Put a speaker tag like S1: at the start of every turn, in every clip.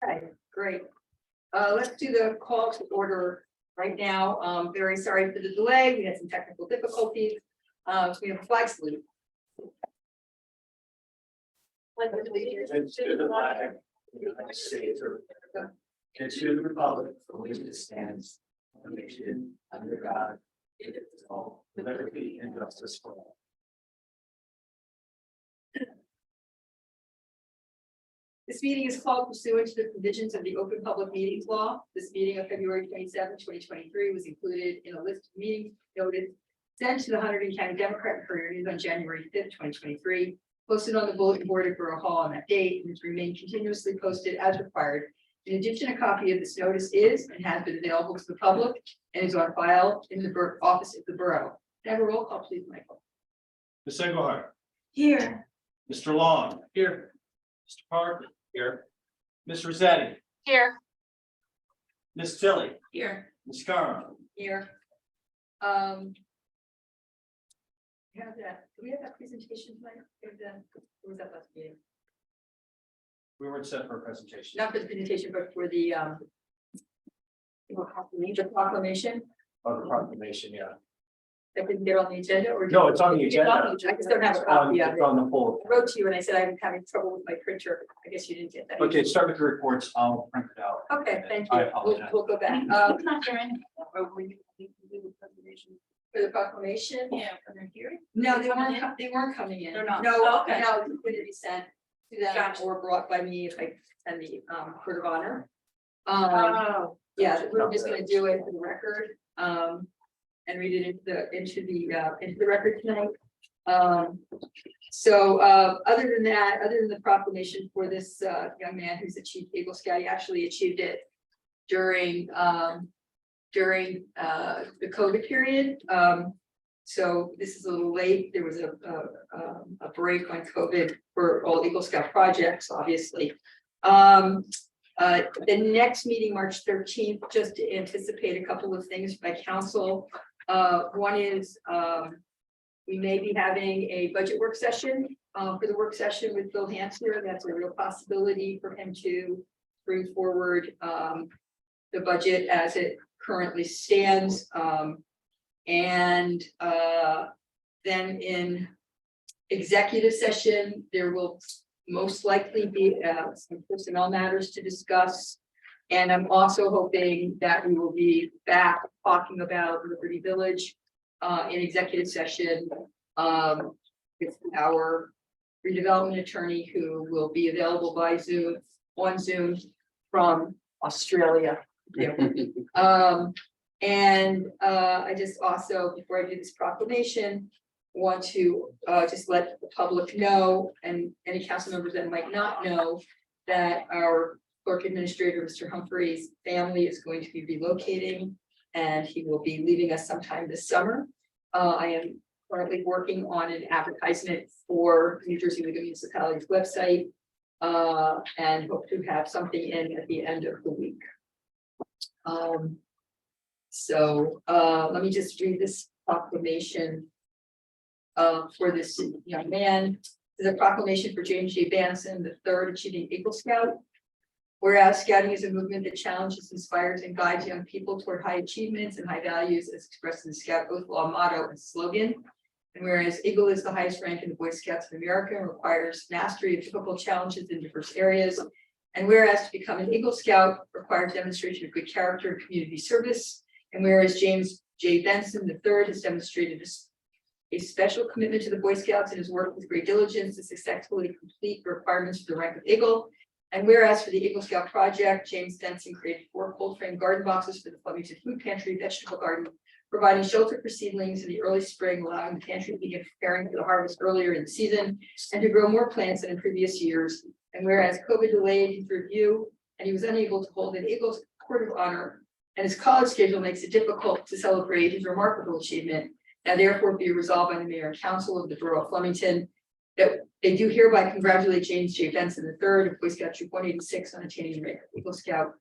S1: Okay, great. Let's do the call to order right now. Very sorry for the delay. We had some technical difficulties. We have a flag salute.
S2: And to the flag of the United States of America, and to the republic for which it stands, one nation, under God, indivisible, with liberty and justice for all.
S1: This meeting is called pursuant to the provisions of the Open Public Meetings Law. This meeting of February 27, 2023 was included in a list of meetings noted sent to the Hunterdon County Democrat and Courier News on January 5th, 2023, posted on the bulletin board at Borough Hall on that date, and has remained continuously posted as required. In addition, a copy of this notice is and has been available to the public and is on file in the office of the borough. Can I have a roll call, please, Michael?
S3: Ms. Engelhardt,
S1: Here.
S3: Mr. Long. Here. Mr. Parker. Here. Ms. Rosetti,
S4: Here.
S3: Ms. Tilly,
S1: Here.
S3: Ms. Curran.
S1: Here. We have that, do we have that presentation tonight? Or was that last meeting?
S3: We weren't set for a presentation.
S1: Not for the presentation, but for the proclamation
S3: Of the proclamation, yeah.
S1: that didn't get on the agenda, or?
S3: No, it's on the agenda.
S1: I just don't have a copy of
S3: It's
S1: it.
S3: on the full.
S1: I wrote to you and I said I'm having trouble with my printer. I guess you didn't get that.
S3: Okay, start with the reports. I'll print it out.
S1: Okay, thank
S3: I
S1: you.
S3: apologize.
S1: We'll go back. For the proclamation?
S4: Yeah, from the hearing.
S1: No, they
S4: Coming
S1: weren't,
S4: in?
S1: they weren't coming in.
S4: They're not?
S1: No,
S4: Oh, okay.
S1: no, it would be sent to them
S4: Gotcha.
S1: or brought by me if I send the court of honor.
S4: Oh.
S1: Yeah, we're just gonna do it for the record, and read it into the record tonight. So, other than that, other than the proclamation for this, young man who's achieved Eagle Scout, he actually achieved it during the COVID period. So this is a little late. There was a break on COVID for all Eagle Scout projects, obviously. The next meeting, March 13th, just to anticipate a couple of things by council. One is, we may be having a budget work session, for the work session with Bill Hansler. That's a real possibility for him to bring forward, the budget as it currently stands. And then in executive session, there will most likely be some personnel matters to discuss. And I'm also hoping that we will be back talking about Liberty Village in executive session. It's our redevelopment attorney who will be available by Zoom, on Zoom from Australia. Yeah. I just also, before I do this proclamation, want to just let the public know, and any council members that might not know, that our clerk administrator, Mr. Humphrey's family is going to be relocating, and he will be leaving us sometime this summer. I am currently working on an advertisement for New Jersey League of Municipalities website, and hope to have something in at the end of the week. Let me just read this proclamation for this young man. This is a proclamation for James J. Banson, the third achieving Eagle Scout. Whereas scouting is a movement that challenges, inspires, and guides young people toward high achievements and high values as expressed in the Scout Oath Law motto and slogan. And whereas Eagle is the highest rank in the Boy Scouts of America and requires mastery of difficult challenges in diverse areas. And whereas to become an Eagle Scout requires demonstration of good character and community service. And whereas James J. Benson III has demonstrated a special commitment to the Boy Scouts and has worked with great diligence to successfully complete the requirements for the rank of Eagle. And whereas for the Eagle Scout project, James Benson created 4 cold frame garden boxes for the Flemington Food Pantry vegetable garden, providing shelter for seedlings in the early spring, allowing the pantry to begin preparing for the harvest earlier in the season, and to grow more plants than in previous years. And whereas COVID delayed his review and he was unable to hold an Eagles Court of Honor, and his college schedule makes it difficult to celebrate his remarkable achievement. Now therefore be resolved by the mayor and council of the borough of Flemington that they do hereby congratulate James J. Benson III of Boy Scout Troop 186 on attaining the rank of Eagle Scout.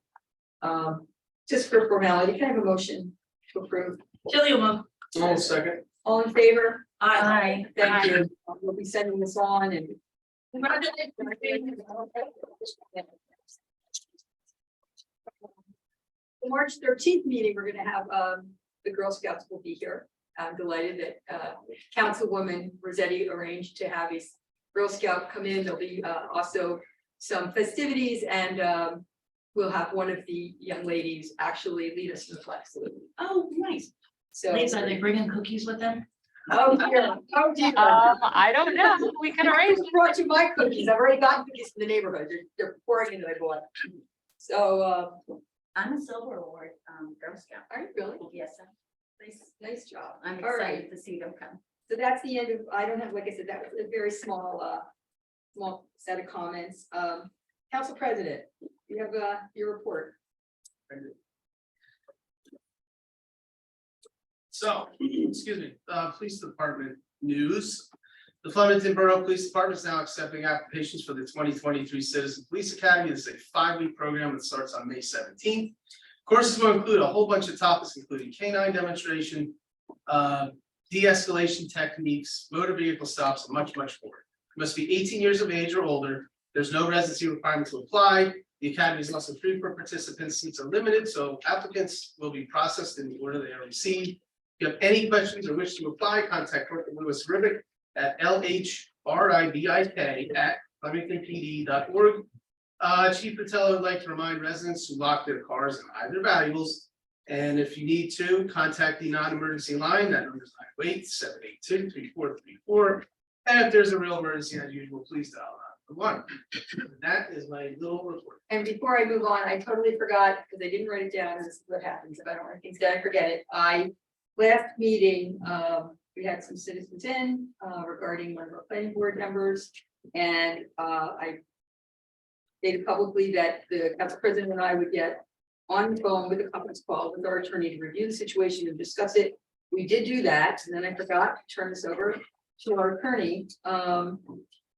S1: Just for formality, can I have a motion to approve?
S4: Tilly will move.
S3: One second.
S1: All in favor?
S4: Aye.
S1: Thank you. We'll be sending this on and. the March 13th meeting, we're gonna have, the Girl Scouts will be here. I'm delighted that, Councilwoman Rossetti arranged to have a Girl Scout come in. There'll be, also some festivities and, we'll have one of the young ladies actually lead us to the flag salute.
S4: Oh, nice.
S1: So.
S4: Ladies, are they bringing cookies with them?
S1: Oh, dear, oh, dear.
S5: I don't know, we can
S1: I
S5: arrange.
S1: just brought you my cookies. I've already gotten cookies from the neighborhood. They're pouring into my bowl. So,
S4: I'm a silver award, Girl Scout.
S1: are you really?
S4: Yes, sir.
S1: Nice job.
S4: I'm
S1: All right.
S4: excited to see them come.
S1: So that's the end of, I don't have, like I said, that was a very small, small set of comments. Council President, you have, your report.
S3: So, excuse me, police department news. The Flemington Borough Police Department is now accepting applications for the 2023 Citizen Police Academy. This is a 5-week program that starts on May 17th. Courses will include a whole bunch of topics, including canine demonstration, de-escalation techniques, motor vehicle stops, and much, much more. You must be 18 years of age or older. There's no residency requirement to apply. The academy is also free for participants. Seats are limited, so applicants will be processed in the order they are received. If you have any questions or wish to apply, contact Corporal Lewis Ribbick at lhribik@flemingtonpd.org. Chief Patel would like to remind residents to lock their cars and hide their valuables. And if you need to, contact the non-emergency line. That number is 908-782-3434. And if there's a real emergency, as usual, please dial 911. That is my little report.
S1: And before I move on, I totally forgot, because I didn't write it down. This is what happens if I don't write things down, I forget it. Last meeting, we had some citizens in, regarding one of our planning board members. And, I stated publicly that the council president and I would get on the phone with a conference call with our attorney to review the situation and discuss it. We did do that, and then I forgot to turn this over to our attorney,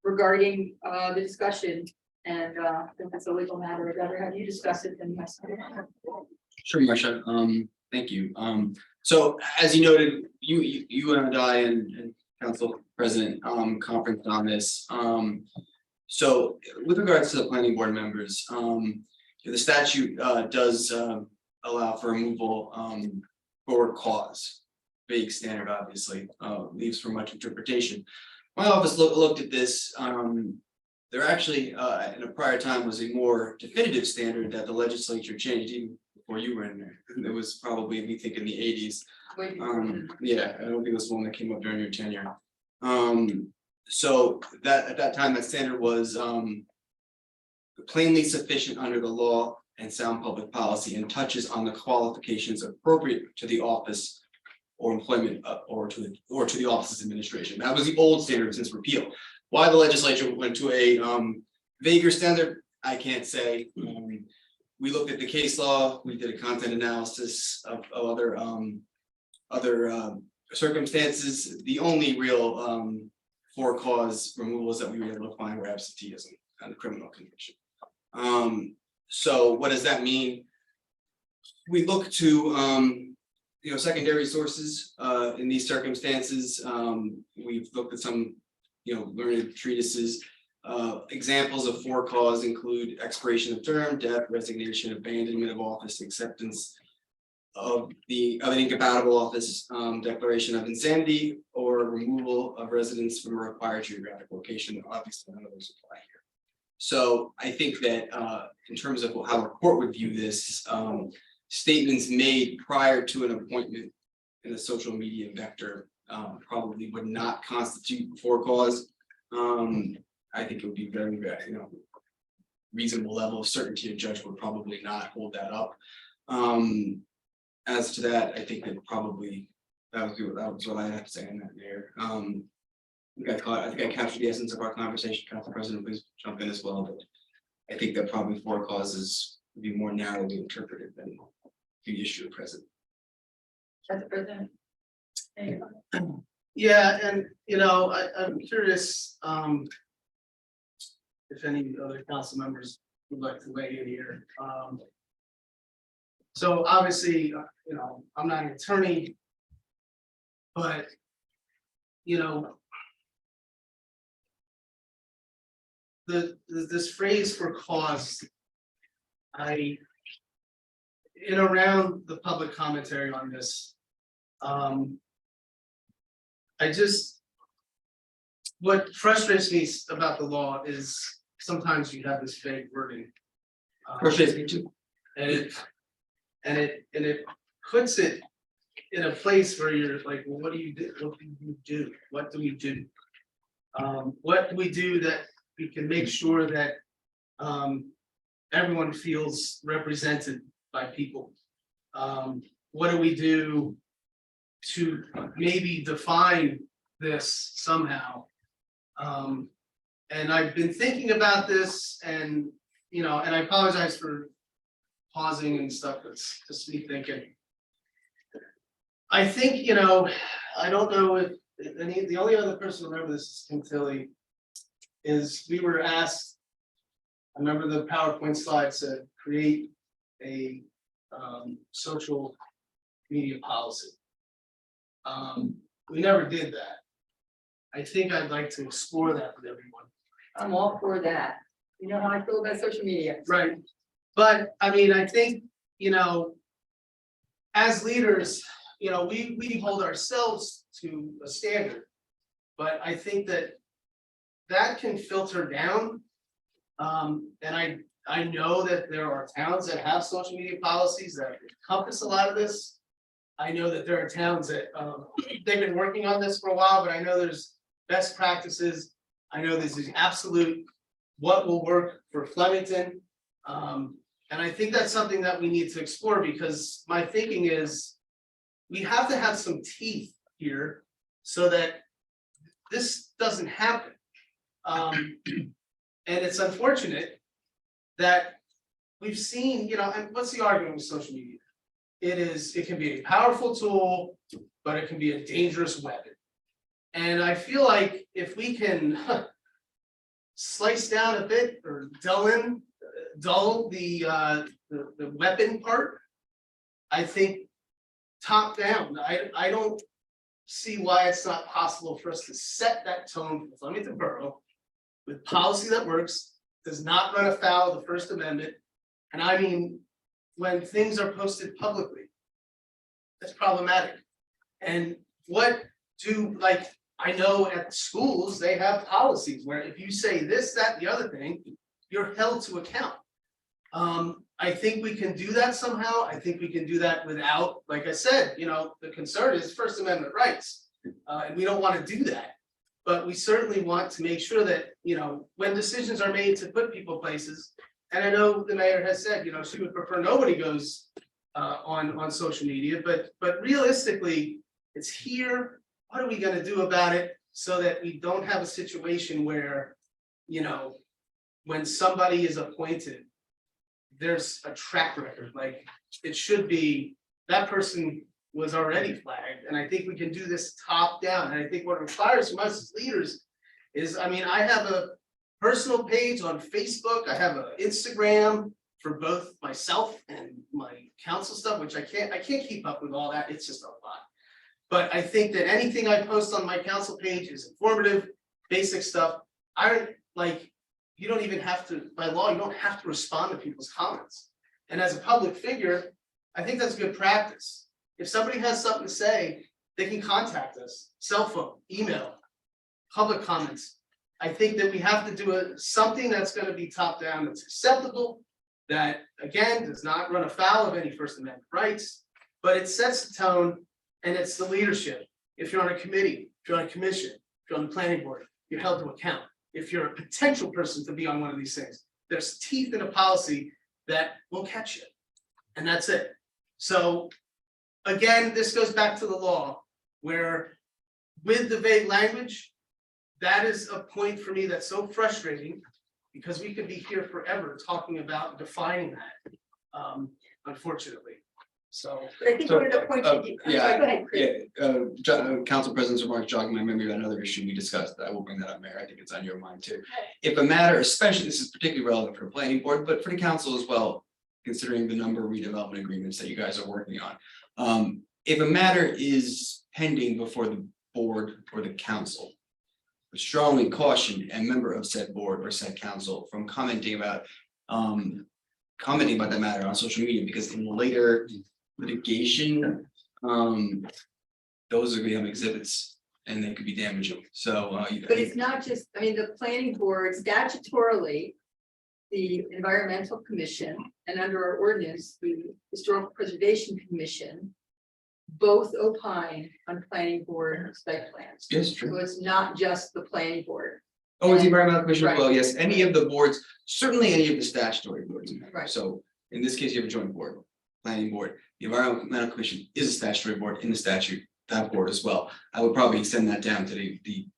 S1: regarding, the discussion. And, if it's a legal matter, I'd rather have you discuss it than myself.
S6: Sure, Marcia, thank you. So as you noted, you and I and Council President, conferenced on this. So with regards to the planning board members, the statute, does, allow for removal, for cause. Vague standard, obviously, leaves for much interpretation. My office looked at this, there actually, in a prior time was a more definitive standard that the legislature changed even before you were in there. It was probably, we think, in the 80s. Yeah, I don't think it was one that came up during your tenure. So that at that time, that standard was plainly sufficient under the law and sound public policy and touches on the qualifications appropriate to the office or employment or to the office's administration. That was the old standard since repeal. Why the legislature went to a vaguer standard, I can't say. We looked at the case law, we did a content analysis of other circumstances. The only real for cause removals that we were able to find were absenteeism and the criminal conviction. So what does that mean? We look to secondary sources in these circumstances. We've looked at some learned treatises. Examples of for cause include expiration of term, death, resignation, abandonment of office, acceptance of an incompatible office, declaration of insanity, or removal of residence from a required geographic location. Obviously, none of those apply here. So I think that in terms of how the court would view this, statements made prior to an appointment in the social media vector probably would not constitute for cause. I think it would be very, reasonable level of certainty a judge would probably not hold that up. As to that, I think that probably that was what I have to say on that there. I think I captured the essence of our conversation. Council President, please jump in as well. But I think that probably for causes would be more narrowly interpreted than the issue present.
S1: Council President. There you go.
S3: Yeah, and I'm curious if any other council members would like to weigh in here. So obviously, I'm not an attorney, but this phrase for cause, I in around the public commentary on this. I just. What frustrates me about the law is sometimes you have this vague wording.
S6: Frustrates me too.
S3: And it puts it in a place where you're like, well, what do you do? What do you do? What do we do? What do we do that we can make sure that everyone feels represented by people? What do we do to maybe define this somehow? And I've been thinking about this and, you know, and I apologize for pausing and stuff, it's just me thinking. I think, you know, I don't know if the only other person to remember this is Tim Tilly. Is we were asked, I remember the PowerPoint slide said, create a social media policy. We never did that. I think I'd like to explore that with everyone.
S1: I'm all for that. You know how I feel about social media.
S3: Right, but I mean, I think, you know. As leaders, you know, we hold ourselves to a standard. But I think that can filter down. And I know that there are towns that have social media policies that encompass a lot of this. I know that there are towns that they've been working on this for a while, but I know there's best practices. I know this is absolute what will work for Flemington. And I think that's something that we need to explore because my thinking is we have to have some teeth here so that this doesn't happen. And it's unfortunate that we've seen, you know, and what's the argument with social media? It can be a powerful tool, but it can be a dangerous weapon. And I feel like if we can slice down a bit or dull the weapon part, I think top down, I don't see why it's not possible for us to set that tone for Flemington Borough with policy that works, does not run afoul of the First Amendment. And I mean, when things are posted publicly, that's problematic. And what do, like, I know at schools, they have policies where if you say this, that, the other thing, you're held to account. I think we can do that somehow. I think we can do that without, like I said, you know, the concern is First Amendment rights. And we don't want to do that. But we certainly want to make sure that, you know, when decisions are made to put people places, and I know the mayor has said, you know, she would prefer nobody goes on social media, but realistically, it's here. What are we gonna do about it so that we don't have a situation where, you know, when somebody is appointed, there's a track record, like it should be, that person was already flagged, and I think we can do this top down, and I think what it requires from us as leaders is, I mean, I have a personal page on Facebook, I have an Instagram for both myself and my council stuff, which I can't keep up with all that, it's just a lot. But I think that anything I post on my council page is informative, basic stuff. I don't like, you don't even have to, by law, you don't have to respond to people's comments. And as a public figure, I think that's good practice. If somebody has something to say, they can contact us, cell phone, email, public comments. I think that we have to do something that's gonna be top down, that's acceptable, that again, does not run afoul of any First Amendment rights, but it sets the tone. And it's the leadership. If you're on a committee, if you're on a commission, if you're on the planning board, you're held to account. If you're a potential person to be on one of these things, there's teeth in a policy that will catch you. And that's it. So again, this goes back to the law where with the vague language, that is a point for me that's so frustrating because we could be here forever talking about defining that, unfortunately. So.
S1: But I think one of the points you did, I'm sorry, go ahead, Chris.
S6: Council President's remarks jogging my memory about another issue we discussed. I will bring that up, Mayor. I think it's on your mind too. If a matter, especially this is particularly relevant for the planning board, but for the council as well, considering the number of redevelopment agreements that you guys are working on. If a matter is pending before the board or the council, I strongly caution a member of said board or said council from commenting about commenting about that matter on social media, because in later litigation, those are gonna become exhibits and they could be damaging, so,
S1: But it's not just, I mean, the planning board statutorily, the environmental commission, and under our ordinance, the historical preservation commission. Both opine on planning board site plans.
S6: Yes,
S1: So
S6: true.
S1: it's not just the planning board.
S6: Oh, it's the environmental commission as well,
S1: Right.
S6: yes, any of the boards, certainly any of the statutory boards.
S1: Right.
S6: So in this case, you have a joint board, planning board, the environmental commission is a statutory board in the statute, that board as well. I would probably extend that down to the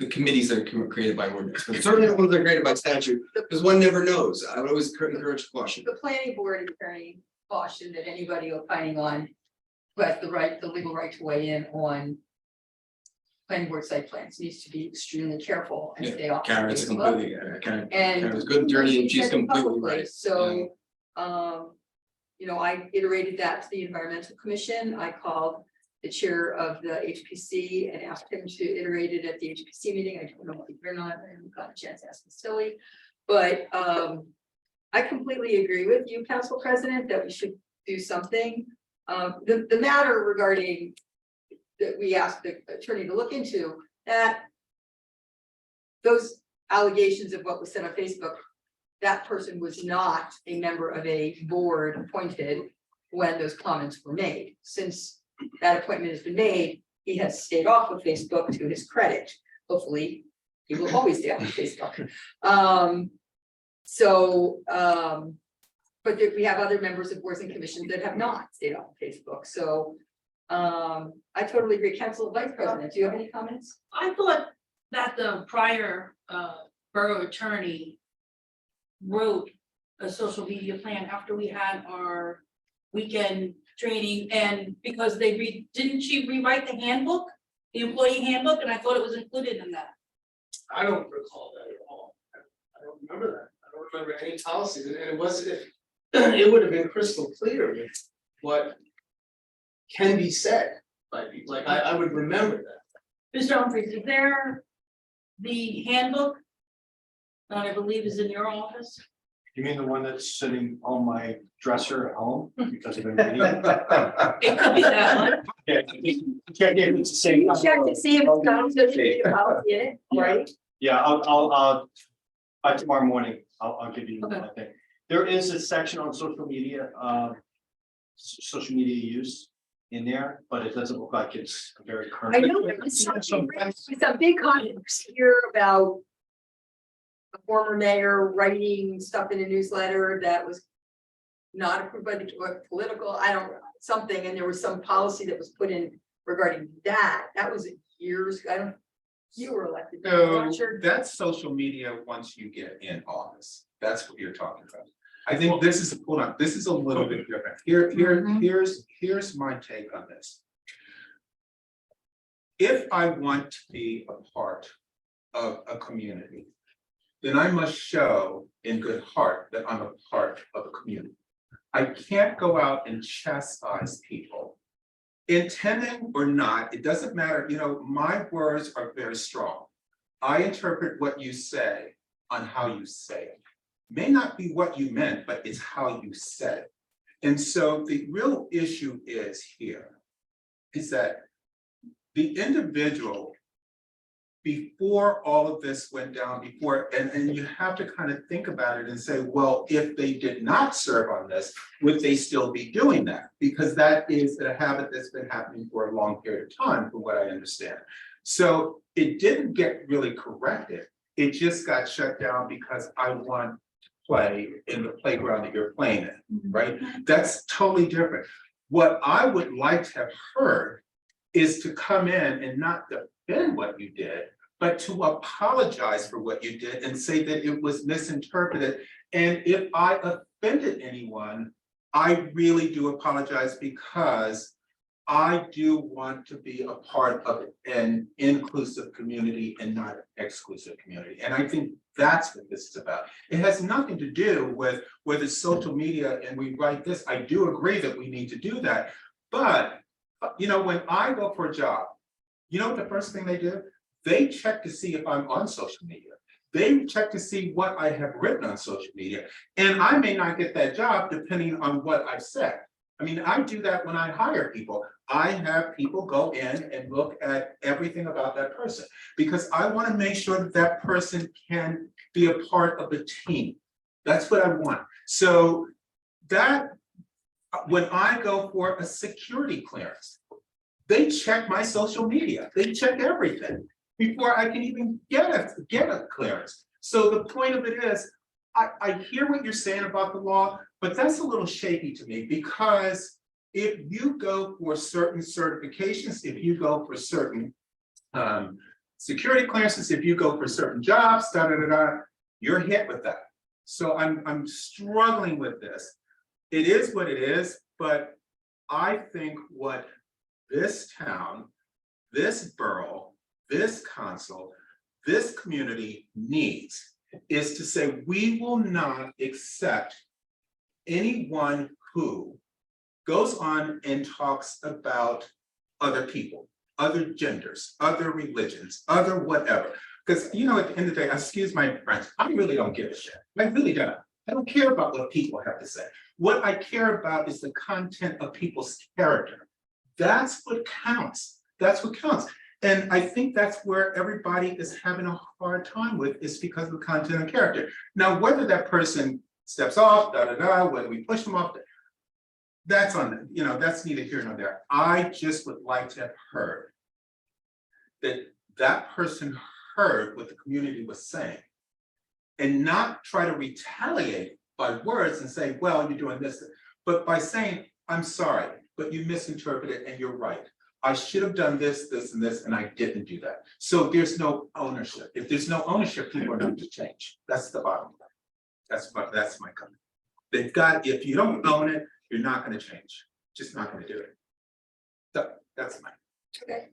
S6: committees that are created by ordinance, but certainly the ones that are created by statute, because one never knows. I would always encourage caution.
S1: The planning board is very caution that anybody opining on. Who has the legal right to weigh in on. Planning board site plans needs to be extremely careful and
S6: Yeah,
S1: stay off.
S6: Karen's
S1: Facebook.
S6: completely,
S1: And.
S6: Karen's good attorney and she's
S1: said it
S6: completely
S1: publicly,
S6: right.
S1: So, you know, I iterated that to the environmental commission. I called the chair of the HPC and asked him to iterate it at the HPC meeting. I don't know if you're not, I haven't got a chance to ask Silly. But, I completely agree with you, Council President, that we should do something. The matter regarding that we asked the attorney to look into, that those allegations of what was said on Facebook, that person was not a member of a board appointed when those comments were made. Since that appointment has been made, he has stayed off of Facebook to his credit. Hopefully, he will always stay off of Facebook. But we have other members of boards and commissions that have not stayed off of Facebook, so. I totally agree. Council Vice President, do you have any comments?
S7: I thought that the prior borough attorney wrote a social media plan after we had our weekend training, and because didn't she rewrite the handbook, the employee handbook, and I thought it was included in that.
S3: I don't recall that at all. I don't remember that. I don't remember any policies, and it wasn't, it would have been crystal clear with what can be said by people, like I would remember that.
S7: Mr. Humphries, is there the handbook that I believe is in your office?
S2: You mean the one that's sitting on my dresser at home because I've been reading it?
S7: It could be that one.
S2: Yeah, check if it's the same.
S1: Check to see if it's got a social media policy in it, right?
S2: Yeah, I'll by tomorrow morning, I'll give you,
S7: Okay.
S2: I think. There is a section on social media, social media use in there, but it doesn't look like it's very current.
S1: I know, it's a big controversy here about. A former mayor writing stuff in a newsletter that was. Not approved by the political, I don't, something, and there was some policy that was put in regarding that. That was years, I don't. You were elected. I'm
S8: So
S1: not sure.
S8: that's social media once you get in office. That's what you're talking about. I think this is, hold on, this is a little bit different. Here's my take on this. If I want to be a part of a community, then I must show in good heart that I'm a part of a community. I can't go out and chastise people. Intending or not, it doesn't matter, you know, my words are very strong. I interpret what you say on how you say it. May not be what you meant, but it's how you said it. And so the real issue is that the individual, before all of this went down, and you have to kind of think about it and say, well, if they did not serve on this, would they still be doing that? Because that is a habit that's been happening for a long period of time, from what I understand. So it didn't get really corrected. It just got shut down because I want to play in the playground that you're playing in, right? That's totally different. What I would like to have heard is to come in and not defend what you did, but to apologize for what you did and say that it was misinterpreted. And if I offended anyone, I really do apologize, because I do want to be a part of an inclusive community and not an exclusive community. And I think that's what this is about. It has nothing to do with whether it's social media and we write this. I do agree that we need to do that. But, you know, when I go for a job, you know what the first thing they do? They check to see if I'm on social media. They check to see what I have written on social media, and I may not get that job depending on what I've said. I mean, I do that when I hire people. I have people go in and look at everything about that person, because I want to make sure that that person can be a part of the team. That's what I want. So that, when I go for a security clearance, they check my social media, they check everything before I can even get a clearance. So the point of it is, I hear what you're saying about the law, but that's a little shaky to me, because if you go for certain certifications, if you go for certain security clearances, if you go for certain jobs, you're hit with that. So I'm struggling with this. It is what it is, but I think what this town, this borough, this council, this community needs is to say, we will not accept anyone who goes on and talks about other people, other genders, other religions, other whatever. Because, you know, at the end of the day, excuse my French, I really don't give a shit. I really don't. I don't care about what people have to say. What I care about is the content of people's character. That's what counts. That's what counts. And I think that's where everybody is having a hard time with, is because of the content and character. Now, whether that person steps off, whether we push them off, that's on, you know, that's neither here nor there. I just would like to have heard that that person heard what the community was saying, and not try to retaliate by words and say, well, you're doing this, but by saying, I'm sorry, but you misinterpreted and you're right. I should have done this, this, and this, and I didn't do that. So there's no ownership. If there's no ownership, people are not to change. That's the bottom line. That's my comment. They've got, if you don't own it, you're not going to change. Just not going to do it. So that's my.
S1: Okay.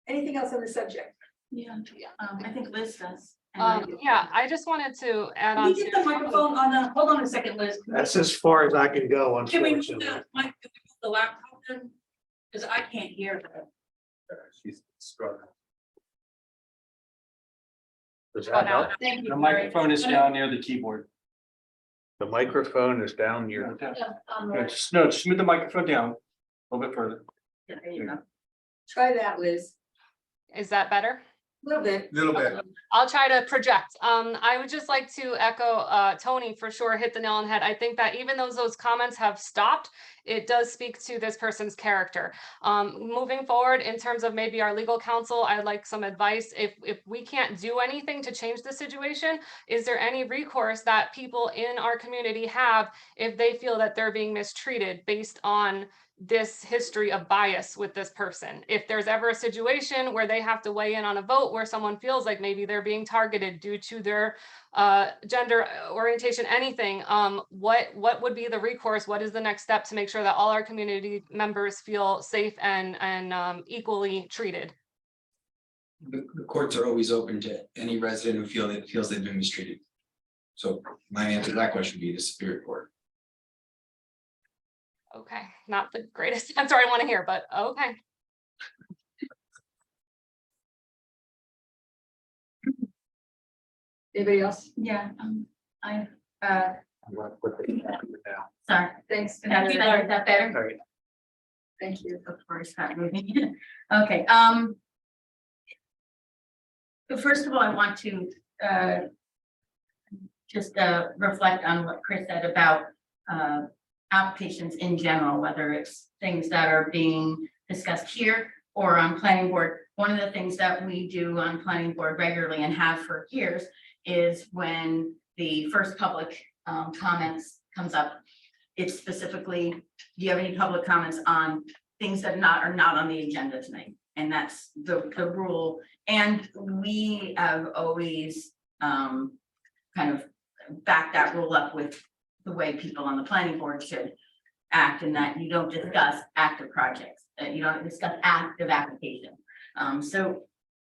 S1: Anything else on the subject?
S4: Yeah, I think Liz does. And
S5: Yeah, I just wanted to add
S7: Can
S5: on
S7: we get the
S5: to,
S7: microphone on the, hold on a second, Liz.
S2: That's as far as I can go,
S7: Can we move
S2: unfortunately.
S7: the laptop then? Because I can't hear that.
S8: She's struggling.
S2: Does
S5: Oh,
S2: that
S5: no.
S2: help?
S7: Thank you.
S9: The microphone is down near the keyboard.
S2: The microphone is down near.
S9: Just move the microphone down a little bit further.
S4: Yeah, there you go.
S1: Try that, Liz.
S5: is that better?
S1: A little bit.
S8: Little bit.
S5: I'll try to project. I would just like to echo Tony, for sure hit the nail on the head. I think that even though those comments have stopped, it does speak to this person's character. Moving forward, in terms of maybe our legal counsel, I'd like some advice. If we can't do anything to change the situation, is there any recourse that people in our community have if they feel that they're being mistreated based on this history of bias with this person? If there's ever a situation where they have to weigh in on a vote where someone feels like maybe they're being targeted due to their gender orientation, anything, what would be the recourse? What is the next step to make sure that all our community members feel safe and equally treated?
S6: The courts are always open to any resident who feels they've been mistreated. So my answer to that question would be the Superior Court.
S5: Okay, not the greatest answer I want to hear, but okay.
S1: Anybody else?
S4: Yeah,
S2: I'm gonna put the camera down.
S4: sorry.
S1: Thanks.
S4: Is that better?
S2: All right.
S1: Thank you.
S4: Of course, not moving. Okay, first of all, I want to just reflect on what Chris said about applications in general, whether it's things that are being discussed here or on planning board. One of the things that we do on planning board regularly and have for years is when the first public comments comes up, it's specifically, do you have any public comments on things that are not on the agenda tonight? And that's the rule. And we have always kind of backed that rule up with the way people on the planning board should act, and that you don't discuss active projects, you don't discuss active application. So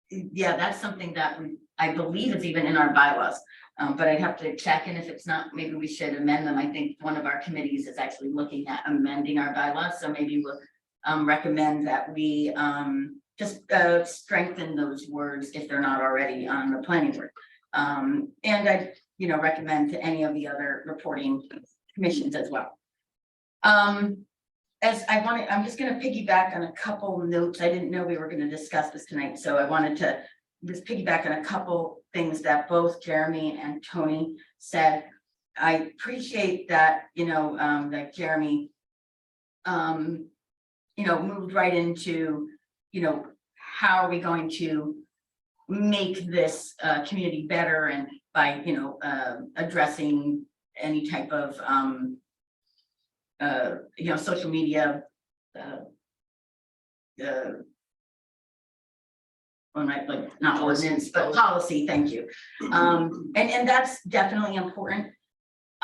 S4: yeah, that's something that I believe is even in our bylaws, but I'd have to check, and if it's not, maybe we should amend them. I think one of our committees is actually looking at amending our bylaws, so maybe we'll recommend that we just strengthen those words if they're not already on the planning board. And I, recommend to any of the other reporting commissions as well. I'm just gonna piggyback on a couple notes. I didn't know we were gonna discuss this tonight, so I wanted to just piggyback on a couple things that both Jeremy and Tony said. I appreciate that, that Jeremy moved right into, how are we going to make this community better, and by, addressing any type of social media not ordinance, but policy, thank you. And that's definitely important.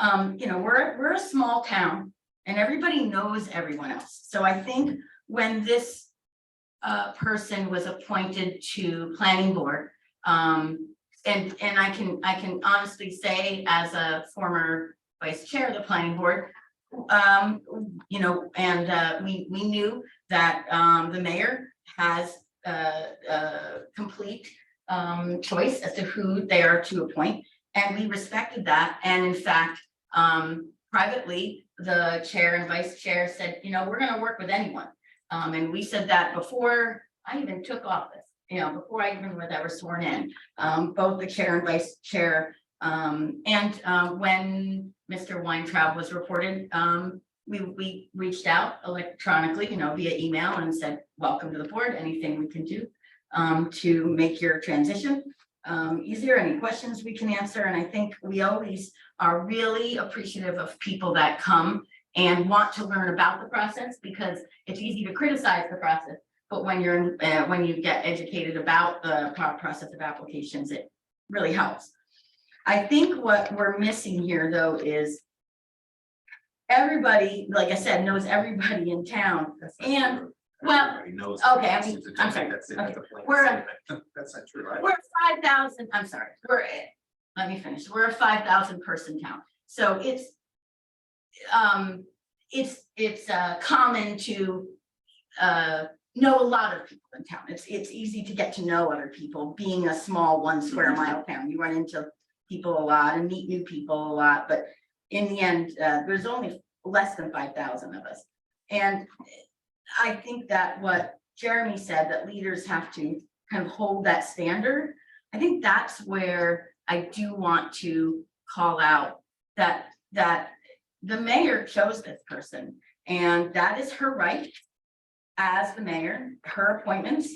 S4: We're a small town and everybody knows everyone else. So I think when this person was appointed to planning board, and I can honestly say, as a former vice chair of the planning board, we knew that the mayor has complete choice as to who they are to appoint, and we respected that. And in fact, privately, the chair and vice chair said, we're going to work with anyone. And we said that before I even took office, before I even was ever sworn in, both the chair and vice chair. When Mr. Weintraub was reported, we reached out electronically, via email, and said, welcome to the board, anything we can do to make your transition easier, any questions we can answer. And I think we always are really appreciative of people that come and want to learn about the process, because it's easy to criticize the process, but when you get educated about the process of applications, it really helps. I think what we're missing here, though, is everybody, like I said, knows everybody in town. And well, okay, I'm sorry. Okay.
S8: That's not true, right?
S4: We're 5,000, I'm sorry, let me finish. We're a 5,000 person town. So it's common to know a lot of people in town. It's easy to get to know other people, being a small 1 square mile town. You run into people a lot and meet new people a lot, but in the end, there's only less than 5,000 of us. And I think that what Jeremy said, that leaders have to kind of hold that standard. I think that's where I do want to call out that the mayor chose this person, and that is her right as the mayor. Her appointments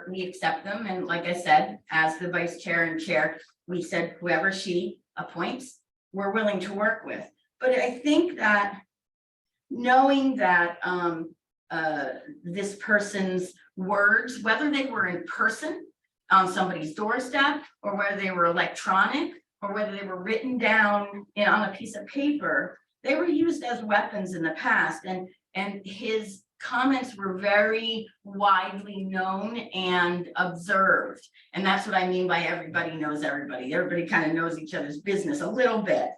S4: we accept them. And like I said, as the vice chair and chair, we said whoever she appoints, we're willing to work with. But I think that knowing that this person's words, whether they were in person on somebody's doorstep, or whether they were electronic, or whether they were written down on a piece of paper, they were used as weapons in the past. And his comments were very widely known and observed. And that's what I mean by everybody knows everybody. Everybody kind of knows each other's business a little bit.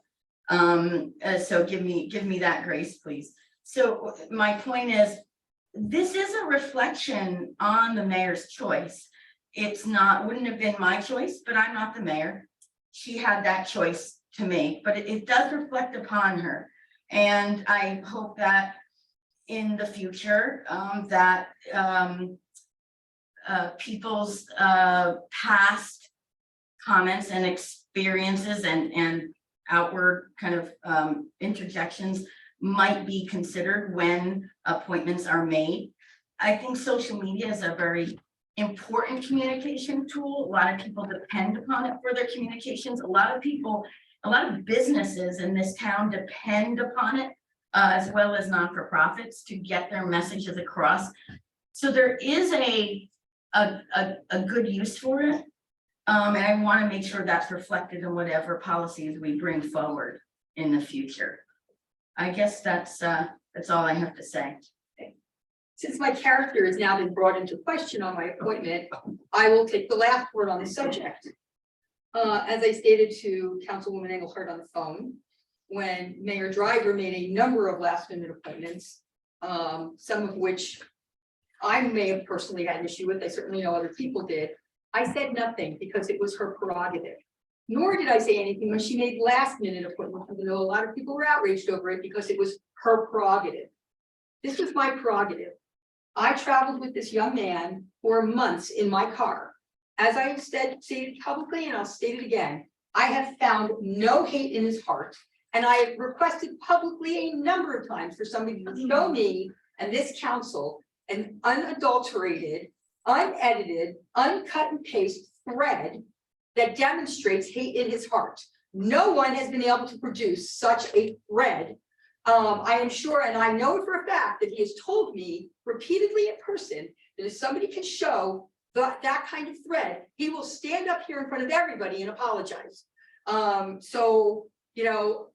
S4: So give me that grace, please. So my point is, this is a reflection on the mayor's choice. Wouldn't have been my choice, but I'm not the mayor. She had that choice to make, but it does reflect upon her. And I hope that in the future, people's past comments and experiences and outward kind of interjections might be considered when appointments are made. I think social media is a very important communication tool. A lot of people depend upon it for their communications. A lot of businesses in this town depend upon it, as well as non-for-profits, to get their messages across. So there is a good use for it. And I want to make sure that's reflected in whatever policies we bring forward in the future. I guess that's all I have to say.
S1: Since my character has now been brought into question on my appointment, I will take the last word on this subject. As I stated to Councilwoman Engelhardt on the phone, when Mayor Driver made a number of last-minute appointments, some of which I may have personally had an issue with, I certainly know other people did, I said nothing because it was her prerogative. Nor did I say anything when she made last minute appointments, even though a lot of people were outraged over it because it was her prerogative. This was my prerogative. I traveled with this young man for months in my car. As I have stated publicly, and I'll state it again, I have found no hate in his heart. And I have requested publicly a number of times for somebody to show me and this council an unadulterated, unedited, uncut and paste thread that demonstrates hate in his heart. No one has been able to produce such a thread. I am sure, and I know for a fact that he has told me repeatedly in person that if somebody can show that kind of thread, he will stand up here in front of everybody and apologize. So, you know,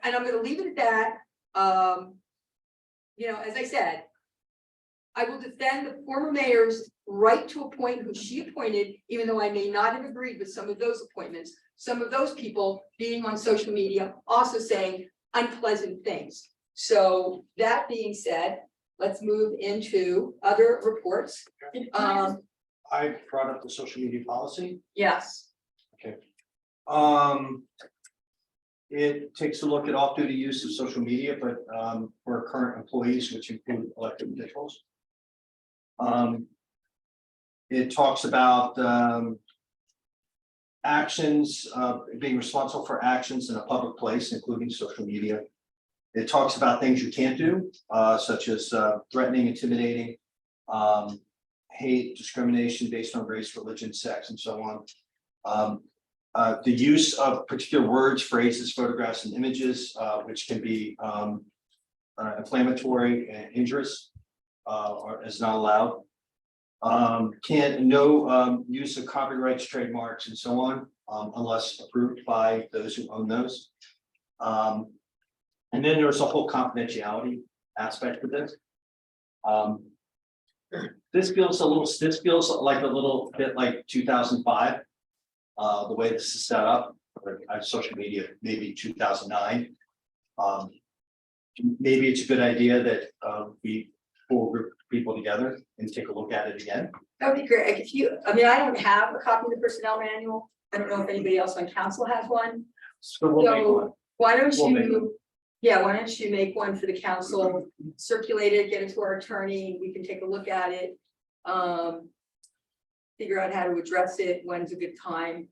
S1: and I'm gonna leave it at that. You know, as I said, I will defend the former mayor's right to appoint who she appointed, even though I may not have agreed with some of those appointments. Some of those people being on social media, also saying unpleasant things. So that being said, let's move into other reports.
S9: I brought up the social media policy.
S1: Yes,
S9: It takes a look at off-duty use of social media, but for current employees, which include elected officials. It talks about actions, being responsible for actions in a public place, including social media. It talks about things you can't do, such as threatening, intimidating, hate, discrimination based on race, religion, sex, and so on. The use of particular words, phrases, photographs, and images, which can be inflammatory and injurious, is not allowed. No use of copyrights, trademarks, and so on, unless approved by those who own those. And then there's a whole confidentiality aspect of this. This feels like a little bit like 2005. The way this is set up, social media, maybe 2009. Maybe it's a good idea that we pull a group of people together and take a look at it again.
S1: that would be great. If you, I mean, I don't have a copy of the personnel manual. I don't know if anybody else on council has one.
S9: So we'll make one.
S1: So why don't
S9: We'll make
S1: you, yeah, why don't you make one for the council, circulate it, get it to our attorney, we can take a look at it. Figure out how to address it, when's a good time.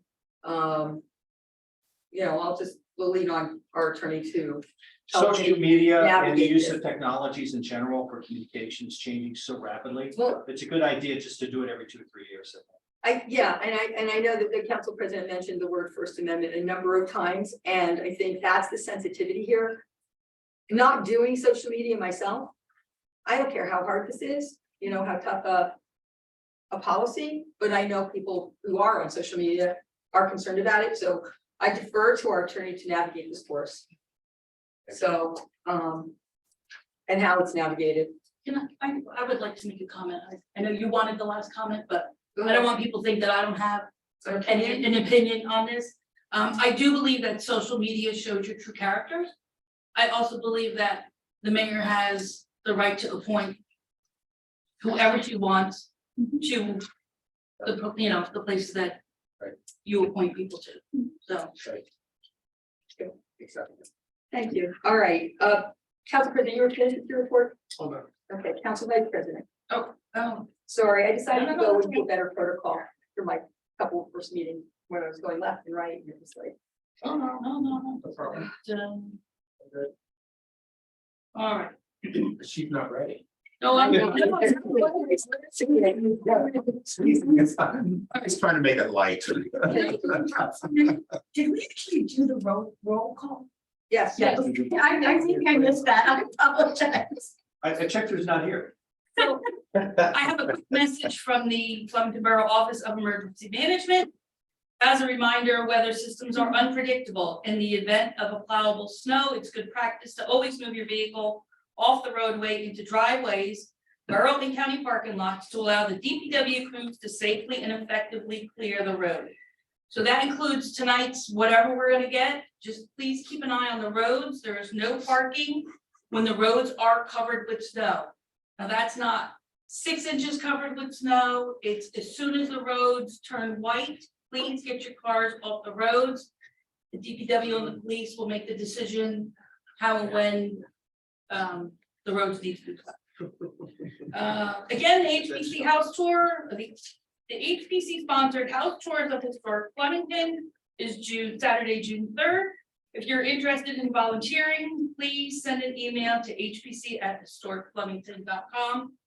S1: You know, we'll lean on our attorney too.
S9: Social media and the
S1: navigate
S9: use
S1: this.
S9: of technologies in general for communications changing so rapidly.
S1: Well,
S9: It's a good idea just to do it every 2 or 3 years.
S1: yeah, and I know that the council president mentioned the word First Amendment a number of times, and I think that's the sensitivity here. Not doing social media myself, I don't care how hard this is, you know, how tough a policy, but I know people who are on social media are concerned about it, so I defer to our attorney to navigate this for us. So, and how it's navigated.
S7: I would like to make a comment. I know you wanted the last comment, but I don't want people to think that I don't have an opinion on this. I do believe that social media shows your true characters. I also believe that the mayor has the right to appoint whoever she wants to the, you know, the places that you appoint people to, so.
S1: Thank you. All right, Council President, you were finished with your report?
S3: Hold on.
S1: Okay, Council Vice President.
S7: Oh,
S1: Sorry, I decided to
S7: No, no,
S1: go
S7: no,
S1: with
S7: that's
S1: a better protocol for my couple first meeting when I was going left and right, and it was like.
S7: no.
S3: No problem.
S7: All right.
S8: She's not ready.
S7: No, I'm.
S8: I was trying to make it light.
S7: Did we actually do the roll call?
S1: Yes,
S7: Yes. I think I missed that. I apologize.
S9: I checked who's not here.
S7: So I have a quick message from the Flemington Borough Office of Emergency Management. As a reminder, weather systems are unpredictable. In the event of a plowable snow, it's good practice to always move your vehicle off the roadway into driveways, borough and county parking lots to allow the DPW crews to safely and effectively clear the road. So that includes tonight's whatever we're gonna get. Just please keep an eye on the roads. There is no parking when the roads are covered with snow. Now, that's not 6 inches covered with snow. It's as soon as the roads turn white please get your cars off the roads. The DPW and the police will make the decision how and when the roads need to be closed. Again, the HPC house tour, the HPC sponsored house tours of historic Flemington is Saturday, June 3rd. If you're interested in volunteering, please send an email to hpc@historicflemington.com.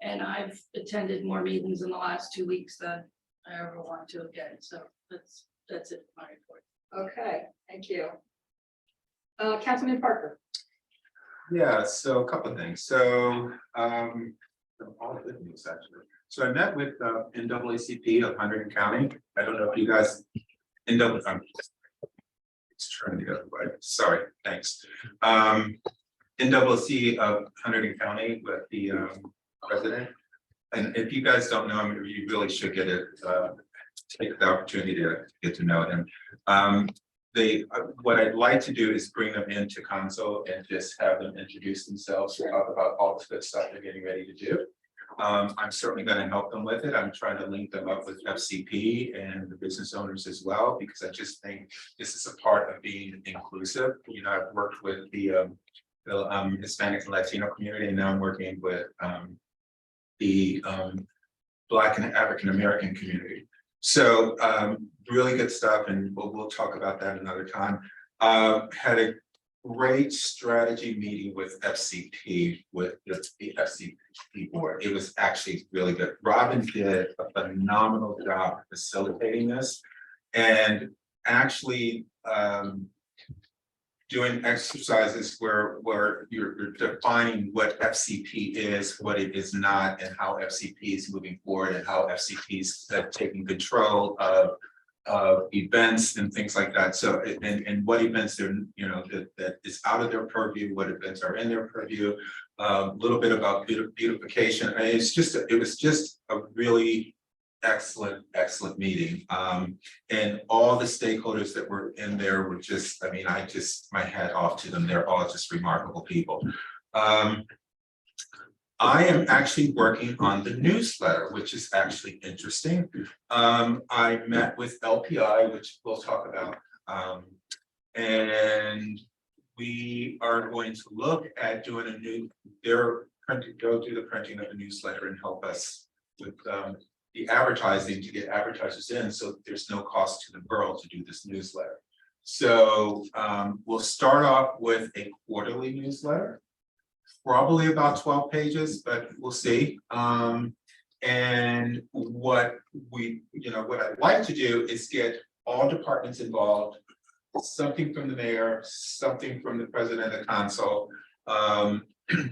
S7: And I've attended more meetings in the last 2 weeks than I ever want to again, so that's it for my report.
S1: Okay, thank you. Councilman Parker.
S8: Yeah, so a couple of things. So, all good news actually. So I met with NAACP of Hunterdon County. I don't know if you guys, it's turning the other way. Sorry, thanks. NAACP of Hunterdon County with the president. And if you guys don't know him, you really should get it, take the opportunity to get to know him. What I'd like to do is bring them into council and just have them introduce themselves, talk about all the good stuff they're getting ready to do. I'm certainly going to help them with it. I'm trying to link them up with FCP and the business owners as well, because I just think this is a part of being inclusive. You know, I've worked with the Hispanic and Latino community, and now I'm working with the Black and African American community. So really good stuff, and we'll talk about that another time. Had a great strategy meeting with FCP, with the FCP board. It was actually really good. Robin did a phenomenal job facilitating this, and actually doing exercises where you're defining what FCP is, what it is not, and how FCP is moving forward, and how FCP is taking control of events and things like that. So and what events they're, you know, that is out of their purview, what events are in their purview, a little bit about beautification. And it was just a really excellent meeting. And all the stakeholders that were in there were just, I mean, my hat off to them. They're all just remarkable people. I am actually working on the newsletter, which is actually interesting. I met with LPI, which we'll talk about. And we are going to look at doing go do the printing of the newsletter and help us with the advertising to get advertisers in, so there's no cost to the borough to do this newsletter. So we'll start off with a quarterly newsletter, probably about 12 pages, but we'll see. And what I'd like to do is get all departments involved, something from the mayor, something from the president of the council,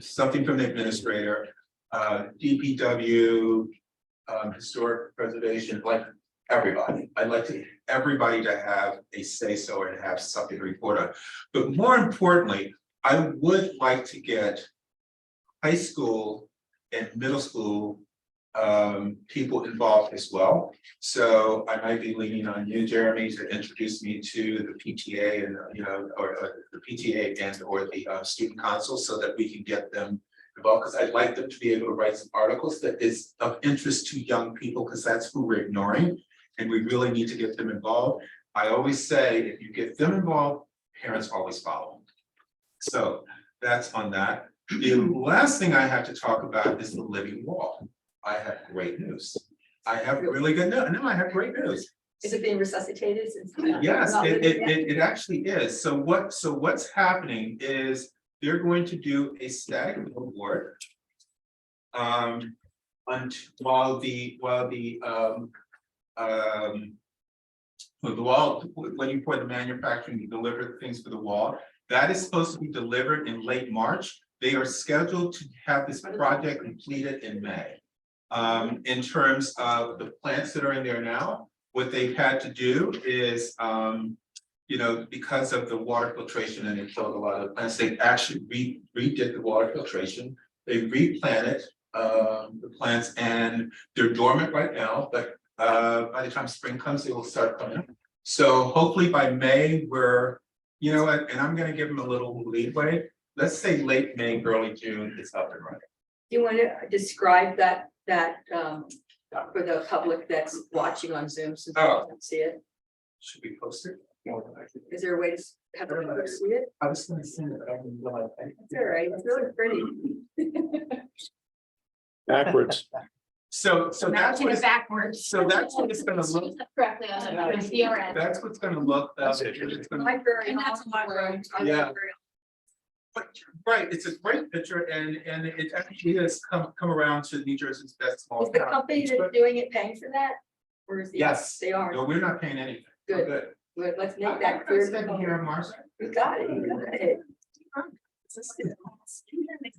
S8: something from the administrator, DPW, historic preservation, like everybody. I'd like everybody to have a say-so and have something to report on. But more importantly, I would like to get high school and middle school people involved as well. So I might be leaning on you, Jeremy, to introduce me to the PTA and or the PTA and or the student council, so that we can get them involved, because I'd like them to be able to write some articles that is of interest to young people, because that's who we're ignoring, and we really need to get them involved. I always say, if you get them involved, parents always follow. So that's on that. The last thing I have to talk about is the living wall. I have great news. I have really good news. No, I have great news.
S1: Is it being resuscitated since?
S8: Yes,
S1: not living yet?
S8: it actually is. So what's happening is they're going to do a static billboard. While the wall, when you pour the manufacturing, you deliver things for the wall, that is supposed to be delivered in late March. They are scheduled to have this project completed in May. In terms of the plants that are in there now, what they've had to do is, because of the water filtration, and they killed a lot of the plants, they actually redid the water filtration. They replanted the plants, and they're dormant right now, but by the time spring comes, they will start coming. So hopefully by May, and I'm gonna give them a little leeway. Let's say late May, early June, it's up and running.
S1: Do you want to describe that for the public that's watching on Zoom, since they
S8: Oh.
S1: can't see it?
S8: Should we post it?
S1: Is there a way to have everybody see it?
S8: I was gonna send it, but I didn't realize.
S1: It's all right, it's really pretty.
S10: Backwards.
S8: So that's
S4: Mounting
S8: what
S4: it
S8: it's,
S4: backwards.
S8: so that's what it's gonna look,
S4: Correctly on the DRS.
S8: that's what's gonna look, it's gonna-
S1: Library.
S7: And that's a library.
S8: Yeah. but, right, it's a great picture and it actually has come around to New Jersey's best small
S1: Is the
S8: town.
S1: company that's doing it paying for that? Or is the?
S8: Yes.
S1: They are.
S8: No, we're not paying anything. We're
S1: Good. Good, let's make
S8: I'm
S1: that clear. to the
S8: sitting
S1: public.
S8: here, Marcia.
S1: You got it, you got it.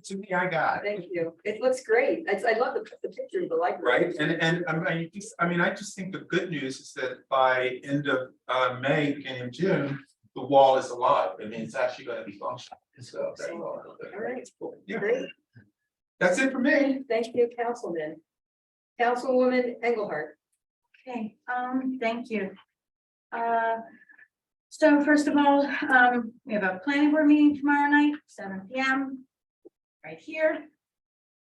S8: To me, I got it.
S1: Thank you. It looks great. I love the picture of the library.
S8: Right, and I just think the good news is that by end of May, beginning of June, the wall is alive, and it's actually gonna be functional, so. that's all.
S1: All right.
S8: Yeah.
S1: Great.
S8: That's it for me.
S1: Thank you, Councilman. Councilwoman Engelhardt.
S4: Okay, thank you. So first of all, we have a planning board meeting tomorrow night, 7 p.m. right here.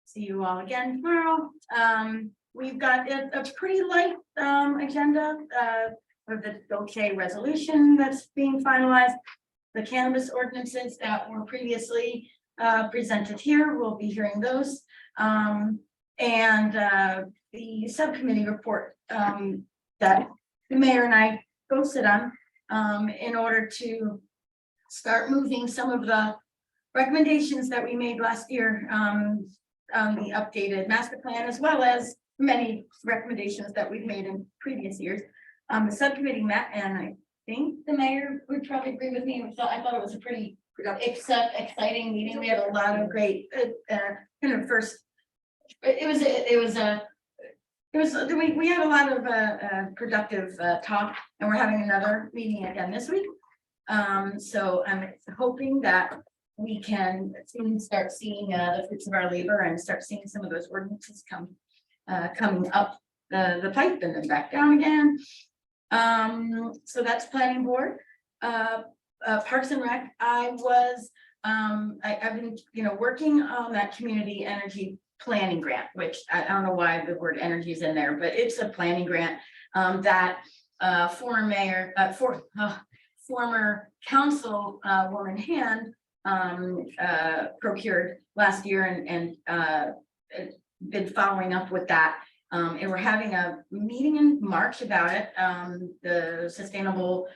S4: See you all again tomorrow. We've got a pretty light agenda with the Dolce resolution that's being finalized. The cannabis ordinances that were previously presented here, we'll be hearing those. And the subcommittee report that the mayor and I both sit on in order to start moving some of the recommendations that we made last year on the updated master plan, as well as many recommendations that we've made in previous years. The subcommittee met, and I think the mayor would probably agree with me. So I thought it was a pretty exciting meeting. We had a lot of great kind of first. We had a lot of productive talk, and we're having another meeting again this week. So I'm hoping that we can soon start seeing the fruits of our labor and start seeing some of those ordinances coming up the pipe and then back down again. So that's planning board. Parks and Rec, I've been, working on that community energy planning grant, which I don't know why the word energy is in there, but it's a planning grant that former council woman Hand procured last year and been following up with that. And we're having a meeting in March about it. The Sustainable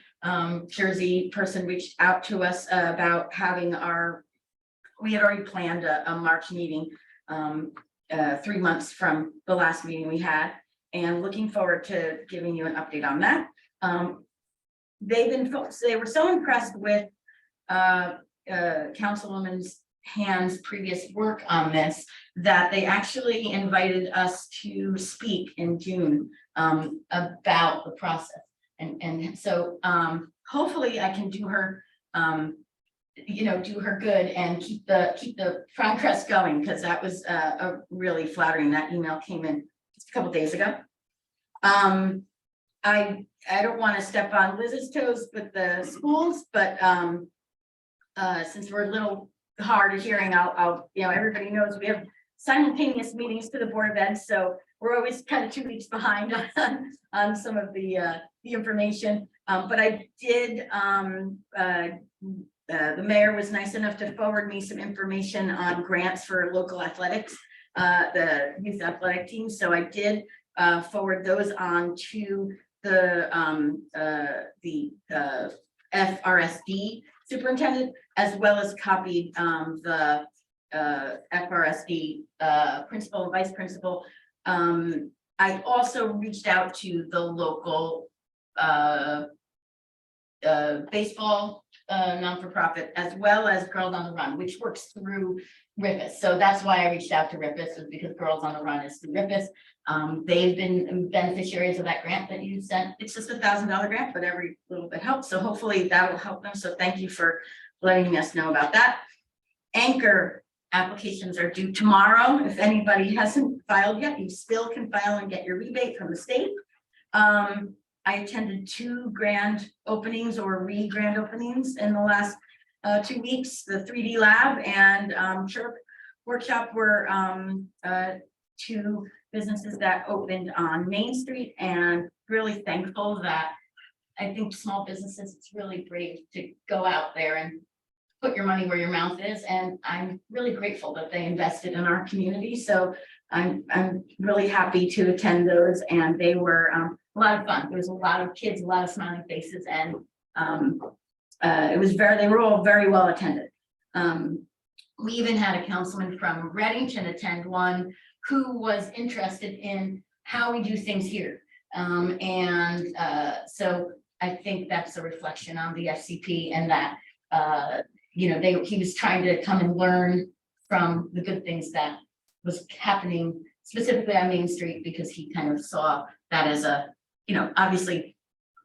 S4: Jersey person reached out to us about having we had already planned a March meeting 3 months from the last meeting we had, and looking forward to giving you an update on that. They were so impressed with Councilwoman Hand's previous work on this that they actually invited us to speak in June about the process. And so hopefully I can do her do her good and keep the progress going, because that was a really flattering. That email came in just a couple days ago. I don't want to step on Liz's toes with the schools, but since we're a little hard of hearing, I'll everybody knows we have simultaneous meetings to the Board of Ed, so we're always kind of 2 weeks behind on some of the information. But I did the mayor was nice enough to forward me some information on grants for local athletics, the youth athletic team. So I did forward those on to the FRSD superintendent, as well as copied the FRSD principal and vice principal. I also reached out to the local baseball non-for-profit, as well as Girls on the Run, which works through Ripis. So that's why I reached out to Ripis, is because Girls on the Run is through Ripis. They've been beneficiaries of that grant that you sent. It's just $1,000 grant, but every little bit helps. So hopefully that will help them. So thank you for letting us know about that. Anchor applications are due tomorrow. If anybody hasn't filed yet, you still can file and get your rebate from the state. I attended 2 grand openings or grand openings in the last 2 weeks. The 3D lab and Chirp workshop were 2 businesses that opened on Main Street and really thankful that I think small businesses, it's really brave to go out there and put your money where your mouth is. And I'm really grateful that they invested in our community. So I'm really happy to attend those, and they were a lot of fun. There was a lot of kids, a lot of smiling faces, and they were all very well attended. We even had a councilman from Reddington attend one who was interested in how we do things here. So I think that's a reflection on the FCP, and that, he was trying to come and learn from the good things that was happening specifically on Main Street, because he kind of saw that as obviously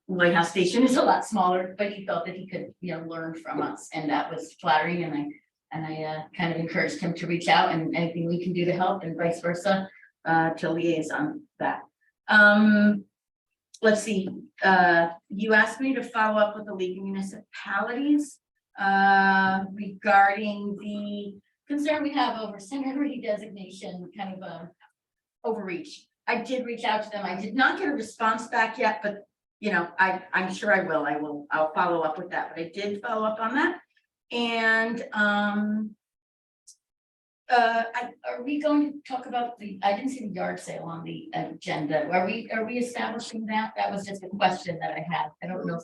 S4: White House Station is a lot smaller, but he felt that he could, learn from us, and that was flattering. And I kind of encouraged him to reach out, and anything we can do to help, and vice versa, to liaison that. Let's see, you asked me to follow up with the League of Municipalities regarding the concern we have over Senator redesignation, kind of overreach. I did reach out to them. I did not get a response back yet, but I'm sure I will. I'll follow up with that, but I did follow up on that. And are we going to talk about I didn't see the yard sale on the agenda. Are we establishing that? That was just a question that I had. I don't know.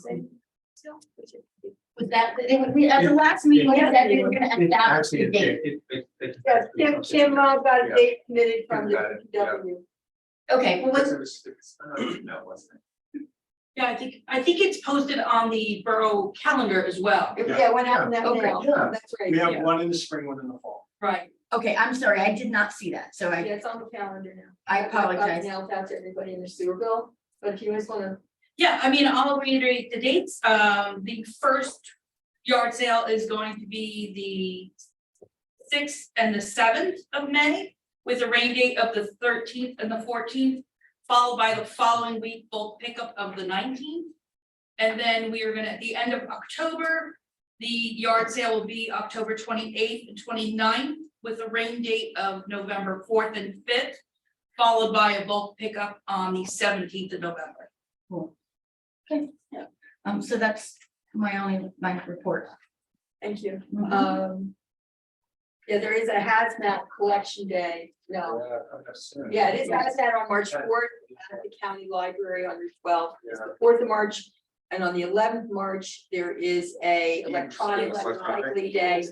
S4: Was that, at the last meeting, we said we were gonna establish the date.
S1: Yes, Kim got a date committed from the DPW.
S4: Okay, well,
S7: Yeah, I think it's posted on the borough calendar as well.
S1: Yeah, what happened that
S4: Okay.
S1: now?
S9: Yeah.
S1: That's right.
S9: We have
S7: Yeah.
S9: one in the spring, one in the fall.
S7: Right.
S4: okay, I'm sorry, I did not see that, so
S1: Yeah,
S4: I
S1: it's on the calendar now.
S4: I apologize.
S1: Now it's out to everybody in the sewer bill, but if you guys wanna,
S7: Yeah, I mean, I'll reiterate the dates. The first yard sale is going to be the 6th and the 7th of May, with a rain date of the 13th and the 14th, followed by the following week bulk pickup of the 19th. And then we are gonna, at the end of October, the yard sale will be October 28th and 29th, with a rain date of November 4th and 5th, followed by a bulk pickup on the 17th of November.
S4: Okay, yeah, so that's my report.
S1: thank you.
S4: Mhm.
S1: Yeah, there is a hazmat collection day. No, yeah, it is hazmat on March 4th at the county library on the 12th. It's the 4th of March. And on the 11th of March, there is a electronic recycling day.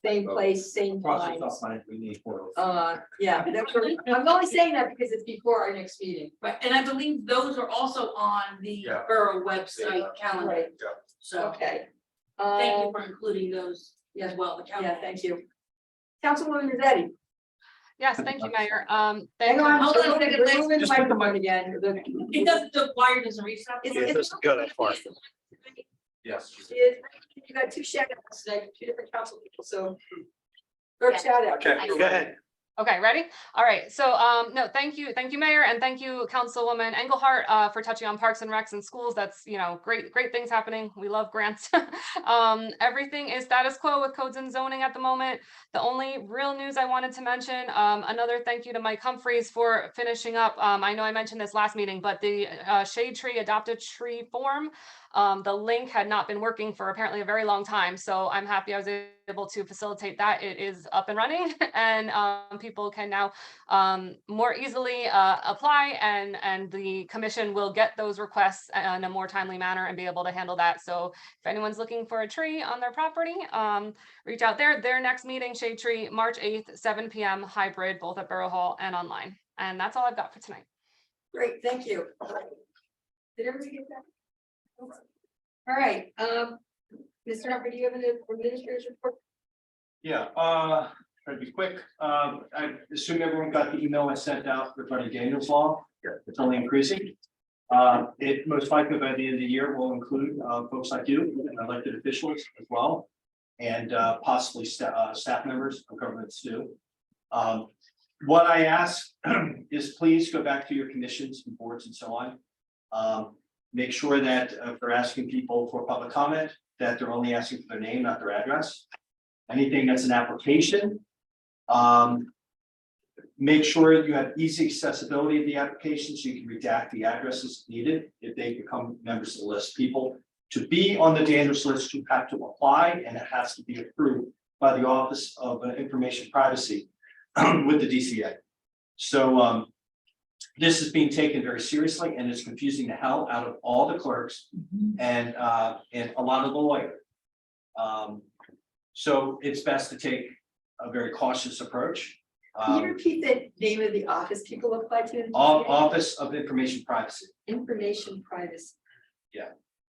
S1: Same place, same time.
S9: We need for.
S1: Yeah, I'm only saying that because it's before our next meeting.
S7: Right, and I believe those are also on the
S8: Yeah.
S7: borough website calendar,
S1: Right,
S7: so
S1: okay.
S7: thank you for including those
S1: yeah,
S7: as well, the calendar.
S1: Yeah, thank you. Councilwoman Mazzetti.
S5: Yes, thank you, Mayor.
S1: Hang
S5: Thank you.
S1: on,
S7: Hold on a second, let's-
S1: remove the microphone again.
S7: It doesn't, the wire doesn't reach that.
S1: It doesn't
S10: go that far.
S8: Yes.
S1: You got two shout outs tonight, two different council people, so. Third shout out.
S10: Okay, go ahead.
S5: Okay, ready? All right, so no, thank you, Mayor, and thank you, Councilwoman Engelhardt, for touching on parks and recs and schools. That's, great things happening. We love grants. Everything is status quo with codes and zoning at the moment. The only real news I wanted to mention, another thank you to Mike Humphreys for finishing up. I know I mentioned this last meeting, but the Shade Tree Adopted Tree Form, the link had not been working for apparently a very long time. So I'm happy I was able to facilitate that. It is up and running, and people can now more easily apply, and the commission will get those requests in a more timely manner and be able to handle that. So if anyone's looking for a tree on their property, reach out there. Their next meeting, Shade Tree, March 8th, 7 p.m. hybrid, both at Borough Hall and online. And that's all I've got for tonight.
S1: Great, thank you. Did everybody get that? All right, Mr. Humphrey, do you have an administrator's report?
S9: Yeah, try to be quick. I assume everyone got the email I sent out regarding Daniel's Law.
S8: Yeah.
S9: It's only increasing. It most likely by the end of the year will include folks like you, and elected officials as well, and possibly staff members of governments too. What I ask is please go back to your commissions and boards and so on. Make sure that if they're asking people for public comment, that they're only asking for their name, not their address. Anything that's an application, Make sure you have easy accessibility of the application, so you can redact the addresses needed if they become members of the list. People to be on the dangerous list, you have to apply, and it has to be approved by the Office of Information Privacy with the DCA. So this is being taken very seriously, and it's confusing the hell out of all the clerks and a lot of the lawyers. So it's best to take a very cautious approach.
S1: Can you repeat the name of the office people apply to? in the
S9: Office of Information Privacy.
S1: Information privacy.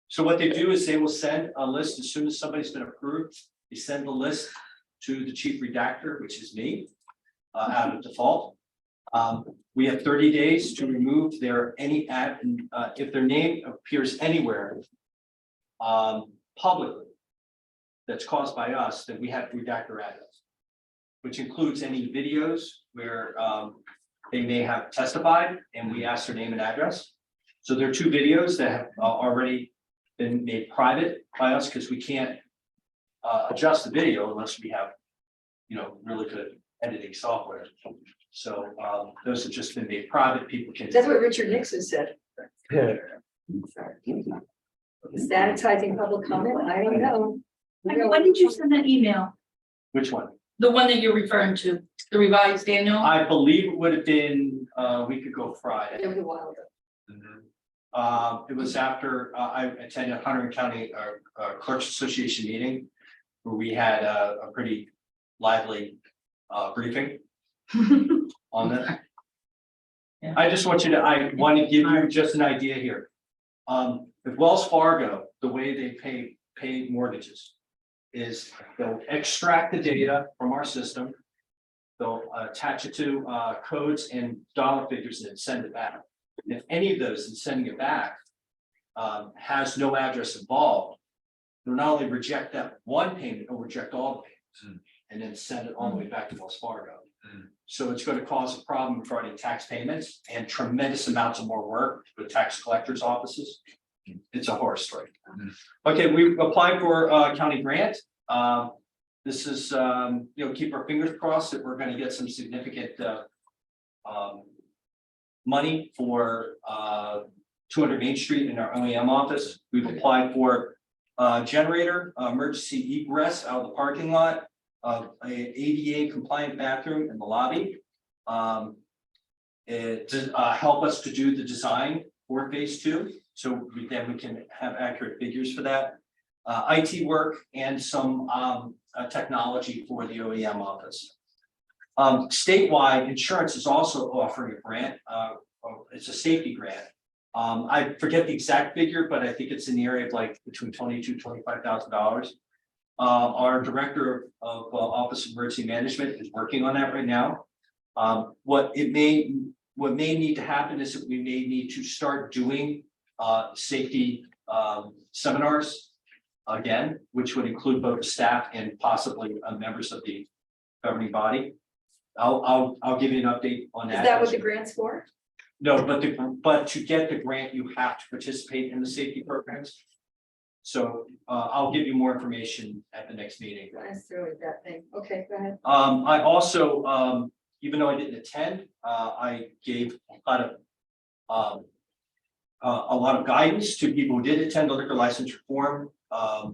S9: So what they do is they will send a list as soon as somebody's been approved. They send the list to the chief redactor, which is me, out of default. We have 30 days to remove their any ad, if their name appears anywhere publicly that's caused by us, then we have to redact their address, which includes any videos where they may have testified and we ask their name and address. So there are 2 videos that have already been made private by us because we can't adjust the video unless we have, really good editing software. So those have just been made private. People can.
S1: That's what Richard Nixon said. Sanitizing public comment, I don't know.
S7: When did you send that email?
S9: Which one?
S7: The one that you're referring to, the revised annual?
S9: I believe it would have been a week ago Friday.
S1: It was a while ago.
S9: It was after I attended Hunter County Clerks Association meeting where we had a pretty lively briefing on that.
S7: Yeah.
S9: I just want I want to give you just an idea here. If Wells Fargo, the way they pay mortgages is they'll extract the data from our system. They'll attach it to codes and dollar figures and then send it back. If any of those in sending it back has no address involved, they'll not only reject that one payment, they'll reject all the payments and then send it all the way back to Wells Fargo. So it's going to cause a problem regarding tax payments and tremendous amounts of more work with tax collectors' offices. It's a horror story. Okay, we've applied for a county grant. This is, keep our fingers crossed that we're going to get some significant money for 200 Main Street in our OEM office. We've applied for generator, emergency egress out of the parking lot, a ADA compliant bathroom in the lobby. To help us to do the design for phase 2. So then we can have accurate figures for that. IT work and some technology for the OEM office. Statewide insurance is also offering a grant. It's a safety grant. I forget the exact figure, but I think it's in the area of like between $22,000 and $25,000. Our director of Office of Emergency Management is working on that right now. What may need to happen is that we may need to start doing safety seminars again, which would include both staff and possibly members of the governing body. I'll give you an update on that.
S1: Is that what the grant's for?
S9: No, but to get the grant, you have to participate in the safety programs. So I'll give you more information at the next meeting.
S1: Not necessarily that thing. Okay, go ahead.
S9: I also, even though I didn't attend, I gave a lot of guidance to people who did attend the liquor license reform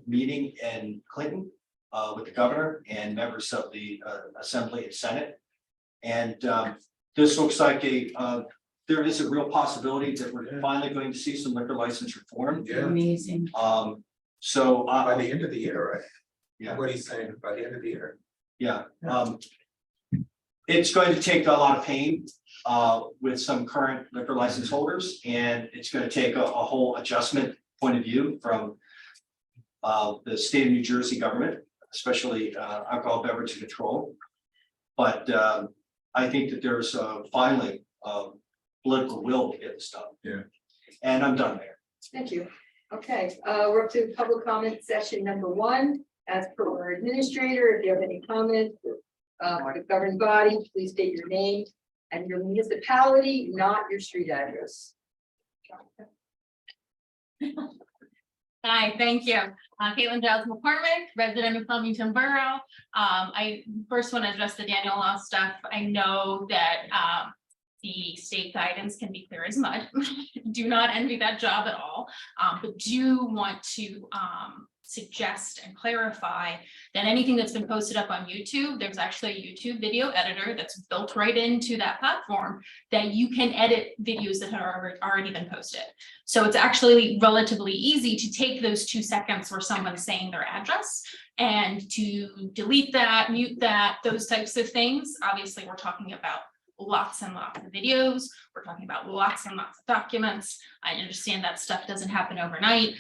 S9: meeting in Clinton with the governor and members of the Assembly and Senate. And this looks like there is a real possibility that we're finally going to see some liquor license reform.
S8: Yeah,
S4: Amazing.
S9: So
S8: by the end of the year, right?
S9: Yeah.
S8: What he's saying, by the end of the year.
S9: yeah, it's going to take a lot of pain with some current liquor license holders, and it's going to take a whole adjustment point of view from the state of New Jersey government, especially alcohol beverage control. But I think that there's finally political will to get this done.
S8: Yeah.
S9: And I'm done there.
S1: Thank you. Okay, we're up to public comment session number 1. As per our administrator, if you have any comments or the governing body, please state your name and your municipality, not your street address.
S11: Hi, thank you. Caitlin Giles McCormick, resident of Flemington Borough. I first want to address the Daniel Law stuff. I know that the state guidance can be clear as mud. Do not envy that job at all, but do want to suggest and clarify that anything that's been posted up on YouTube, there's actually a YouTube video editor that's built right into that platform that you can edit videos that have already been posted. So it's actually relatively easy to take those 2 seconds where someone's saying their address and to delete that, mute that, those types of things. Obviously, we're talking about lots and lots of videos. We're talking about lots and lots of documents. I understand that stuff doesn't happen overnight.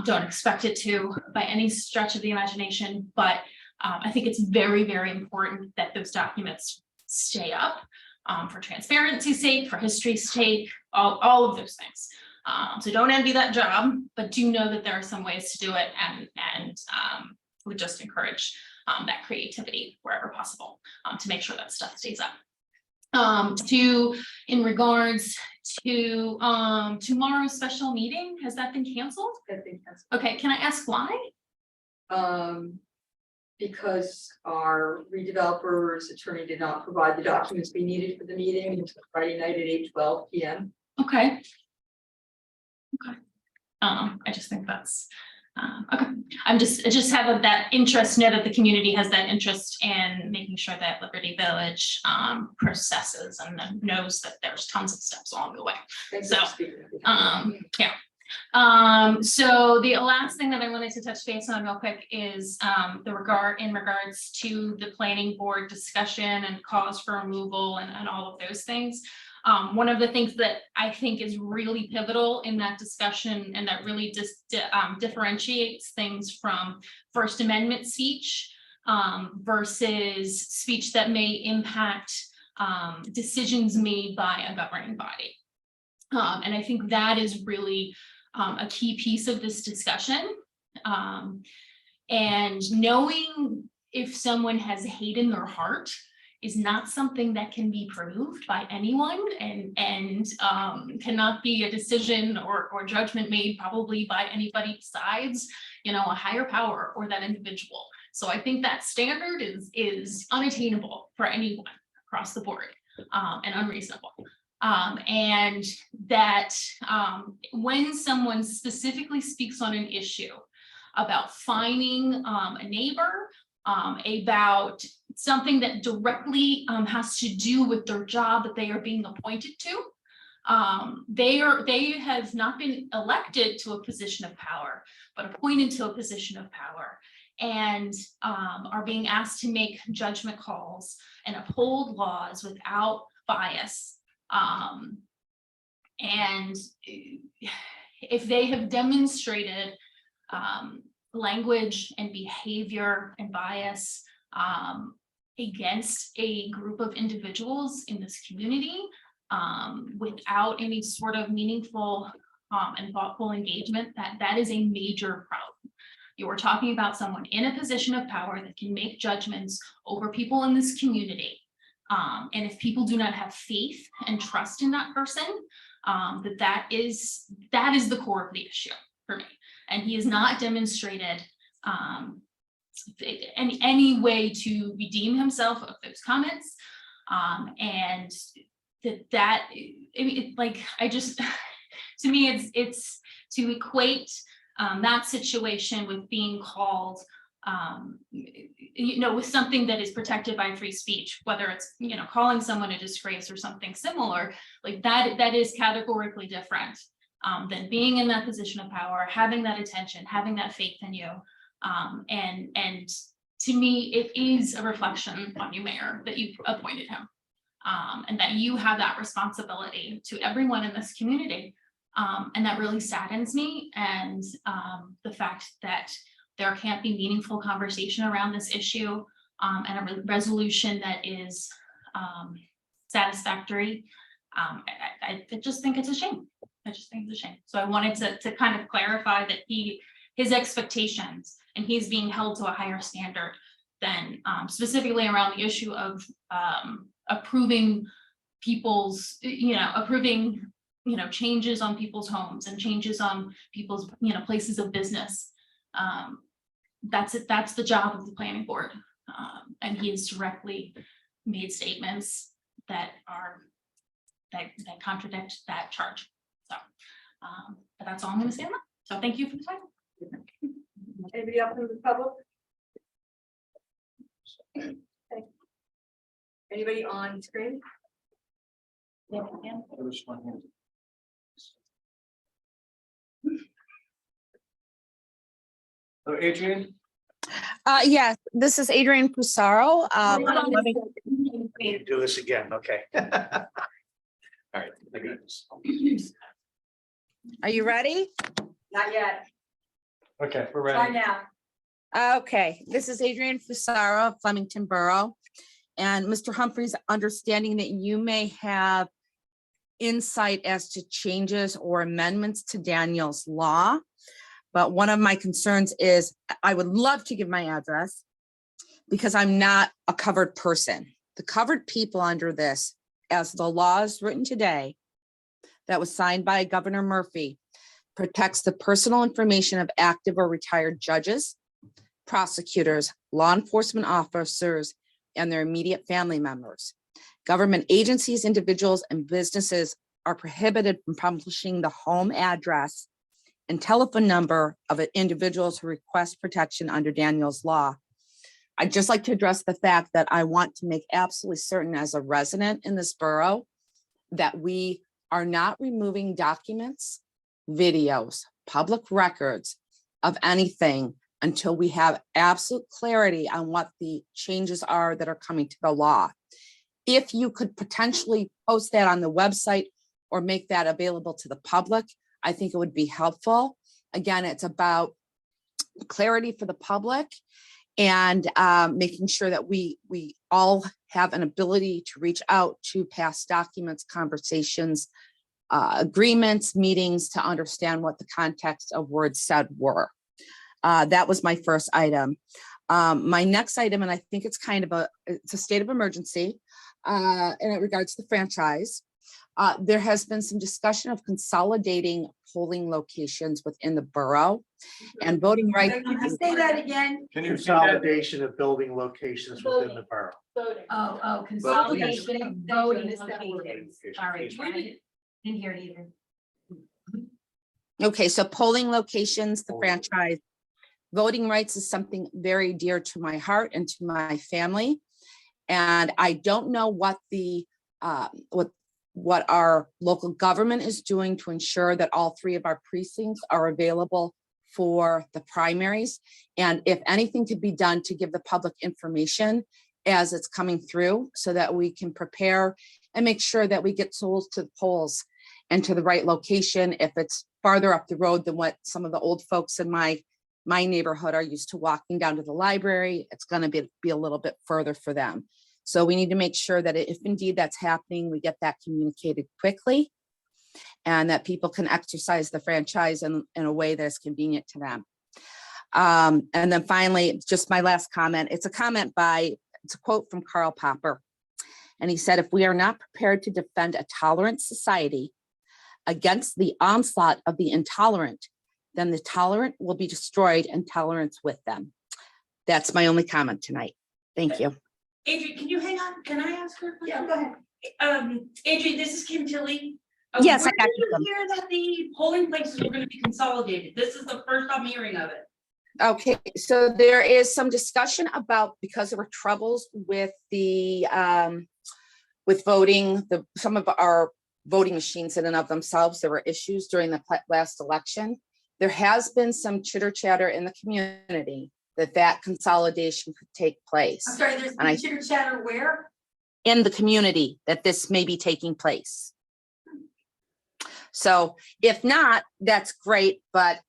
S11: Don't expect it to by any stretch of the imagination, but I think it's very, very important that those documents stay up for transparency's sake, for history's sake, all of those things. So don't envy that job, but do know that there are some ways to do it, and would just encourage that creativity wherever possible to make sure that stuff stays up. In regards to tomorrow's special meeting, has that been canceled?
S1: I think that's,
S11: Okay, can I ask why?
S1: because our redeveloper's attorney did not provide the documents we needed for the meeting until Friday night at 8:12 p.m.
S11: Okay. Okay. I just think that's okay. I just have that interest, know that the community has that interest in making sure that Liberty Village processes and then knows that there's tons of steps along the way.
S1: Thanks
S11: So,
S1: for speaking.
S11: Yeah. So the last thing that I wanted to touch base on real quick is in regards to the planning board discussion and cause for removal and all of those things. One of the things that I think is really pivotal in that discussion and that really differentiates things from First Amendment speech versus speech that may impact decisions made by a governing body. And I think that is really a key piece of this discussion. And knowing if someone has hate in their heart is not something that can be proved by anyone and cannot be a decision or judgment made probably by anybody besides, you know, a higher power or that individual. So I think that standard is unattainable for anyone across the board and unreasonable. And that when someone specifically speaks on an issue about fining a neighbor, about something that directly has to do with their job that they are being appointed to, they have not been elected to a position of power, but appointed to a position of power, and are being asked to make judgment calls and uphold laws without bias. And if they have demonstrated language and behavior and bias against a group of individuals in this community without any sort of meaningful and thoughtful engagement, that is a major problem. You are talking about someone in a position of power that can make judgments over people in this community. And if people do not have faith and trust in that person, that is the core of the issue for me. And he has not demonstrated any way to redeem himself of those comments. And to me, it's to equate that situation with being called, with something that is protected by free speech, whether it's, calling someone a disgrace or something similar, like that is categorically different than being in that position of power, having that attention, having that faith in you. And to me, it is a reflection on you, Mayor, that you appointed him, and that you have that responsibility to everyone in this community. And that really saddens me. And the fact that there can't be meaningful conversation around this issue and a resolution that is satisfactory. I just think it's a shame. I just think it's a shame. So I wanted to kind of clarify that his expectations, and he's being held to a higher standard than specifically around the issue of approving people's, approving changes on people's homes and changes on people's, places of business. That's it, that's the job of the planning board. And he has directly made statements that contradict that charge. So, but that's all I'm gonna say on that. So thank you for the time.
S1: Anybody else in the public? Anybody on screen?
S9: There's one here. So Adrian?
S12: Yes, this is Adrian Pusaro.
S2: Do this again, okay. All right, I got this.
S12: Are you ready?
S1: Not yet.
S9: Okay, we're
S1: Try
S9: ready.
S1: now.
S12: Okay, this is Adrian Fusaro of Flemington Borough. And Mr. Humphries, understanding that you may have insight as to changes or amendments to Daniel's law. But one of my concerns is I would love to give my address because I'm not a covered person. The covered people under this, as the law is written today, that was signed by Governor Murphy, protects the personal information of active or retired judges, prosecutors, law enforcement officers, and their immediate family members. Government agencies, individuals, and businesses are prohibited from publishing the home address and telephone number of individuals who request protection under Daniel's law. I'd just like to address the fact that I want to make absolutely certain as a resident in this borough that we are not removing documents, videos, public records of anything until we have absolute clarity on what the changes are that are coming to the law. If you could potentially post that on the website or make that available to the public, I think it would be helpful. Again, it's about clarity for the public and making sure that we all have an ability to reach out to past documents, conversations, agreements, meetings to understand what the context of words said were. That was my first item. My next item, and I think it's kind of it's a state of emergency in regards to the franchise. There has been some discussion of consolidating polling locations within the borough and voting rights.
S1: Say that again.
S9: Can you
S2: Consolidation of building locations within the borough.
S4: Oh, consolidation of voting
S1: Missed that word.
S4: locations. Sorry, didn't hear it either.
S12: Okay, so polling locations, the franchise. Voting rights is something very dear to my heart and to my family. And I don't know what the what our local government is doing to ensure that all three of our precincts are available for the primaries. And if anything could be done to give the public information as it's coming through so that we can prepare and make sure that we get souls to the polls and to the right location. If it's farther up the road than what some of the old folks in my neighborhood are used to walking down to the library, it's going to be a little bit further for them. So we need to make sure that if indeed that's happening, we get that communicated quickly and that people can exercise the franchise in a way that is convenient to them. And then finally, just my last comment, it's a quote from Karl Popper. And he said, if we are not prepared to defend a tolerant society against the onslaught of the intolerant, then the tolerant will be destroyed and tolerance with them. That's my only comment tonight. Thank you.
S7: Adrian, can you hang on? Can I ask her?
S1: Yeah, go ahead.
S7: Adrian, this is Kim Tilly.
S12: Yes, I
S7: Where
S12: got
S7: did
S12: you.
S7: you hear that the polling places were gonna be consolidated? This is the first I'm hearing of it.
S12: Okay, so there is some discussion about, because there were troubles with the with voting, some of our voting machines in and of themselves, there were issues during the last election. There has been some chitter chatter in the community that consolidation could take place.
S1: I'm sorry, there's
S12: And I-
S1: been chitter chatter where?
S12: In the community that this may be taking place. So if not, that's great, but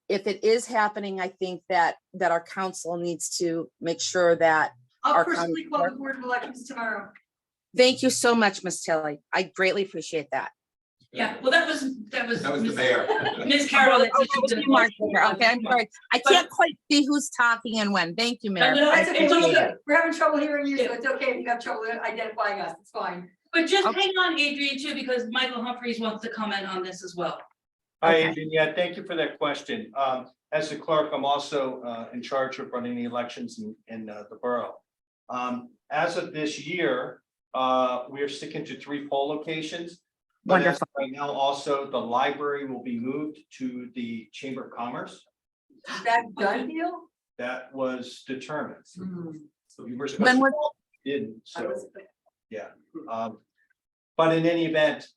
S12: if it is happening, I think that our council needs to make sure that.
S1: I'll
S12: Our
S1: personally
S12: county
S1: call the
S12: clerk.
S1: Board of Elections tomorrow.
S12: Thank you so much, Ms. Tilly. I greatly appreciate that.
S7: Yeah, well, that was
S6: the mayor.
S7: Ms. Carroll. that said she was
S12: Oh,
S7: gonna
S12: you, Mark,
S7: call.
S12: okay, I'm sorry. I can't quite see who's talking and when. Thank you, Mayor.
S7: No,
S12: I
S1: That's okay, it's all
S12: appreciate it.
S1: good. We're having trouble hearing you, so it's okay if you have trouble identifying us, it's fine.
S7: But just
S12: Okay.
S7: hang on, Adrian, too, because Michael Humphries wants to comment on this as well.
S9: Hi,
S12: Okay.
S9: Adrian. Yeah, thank you for that question. As the clerk, I'm also in charge of running the elections in the borough. As of this year, we are sticking to 3 poll locations. But as
S12: Wonderful.
S9: right now, also, the library will be moved to the Chamber of Commerce.
S1: Is that done deal?
S9: That was determined.
S1: Hmm.
S9: So we were
S12: When
S9: supposed
S12: was,
S9: to, didn't,
S1: I
S9: so.
S1: was-
S9: But in any event,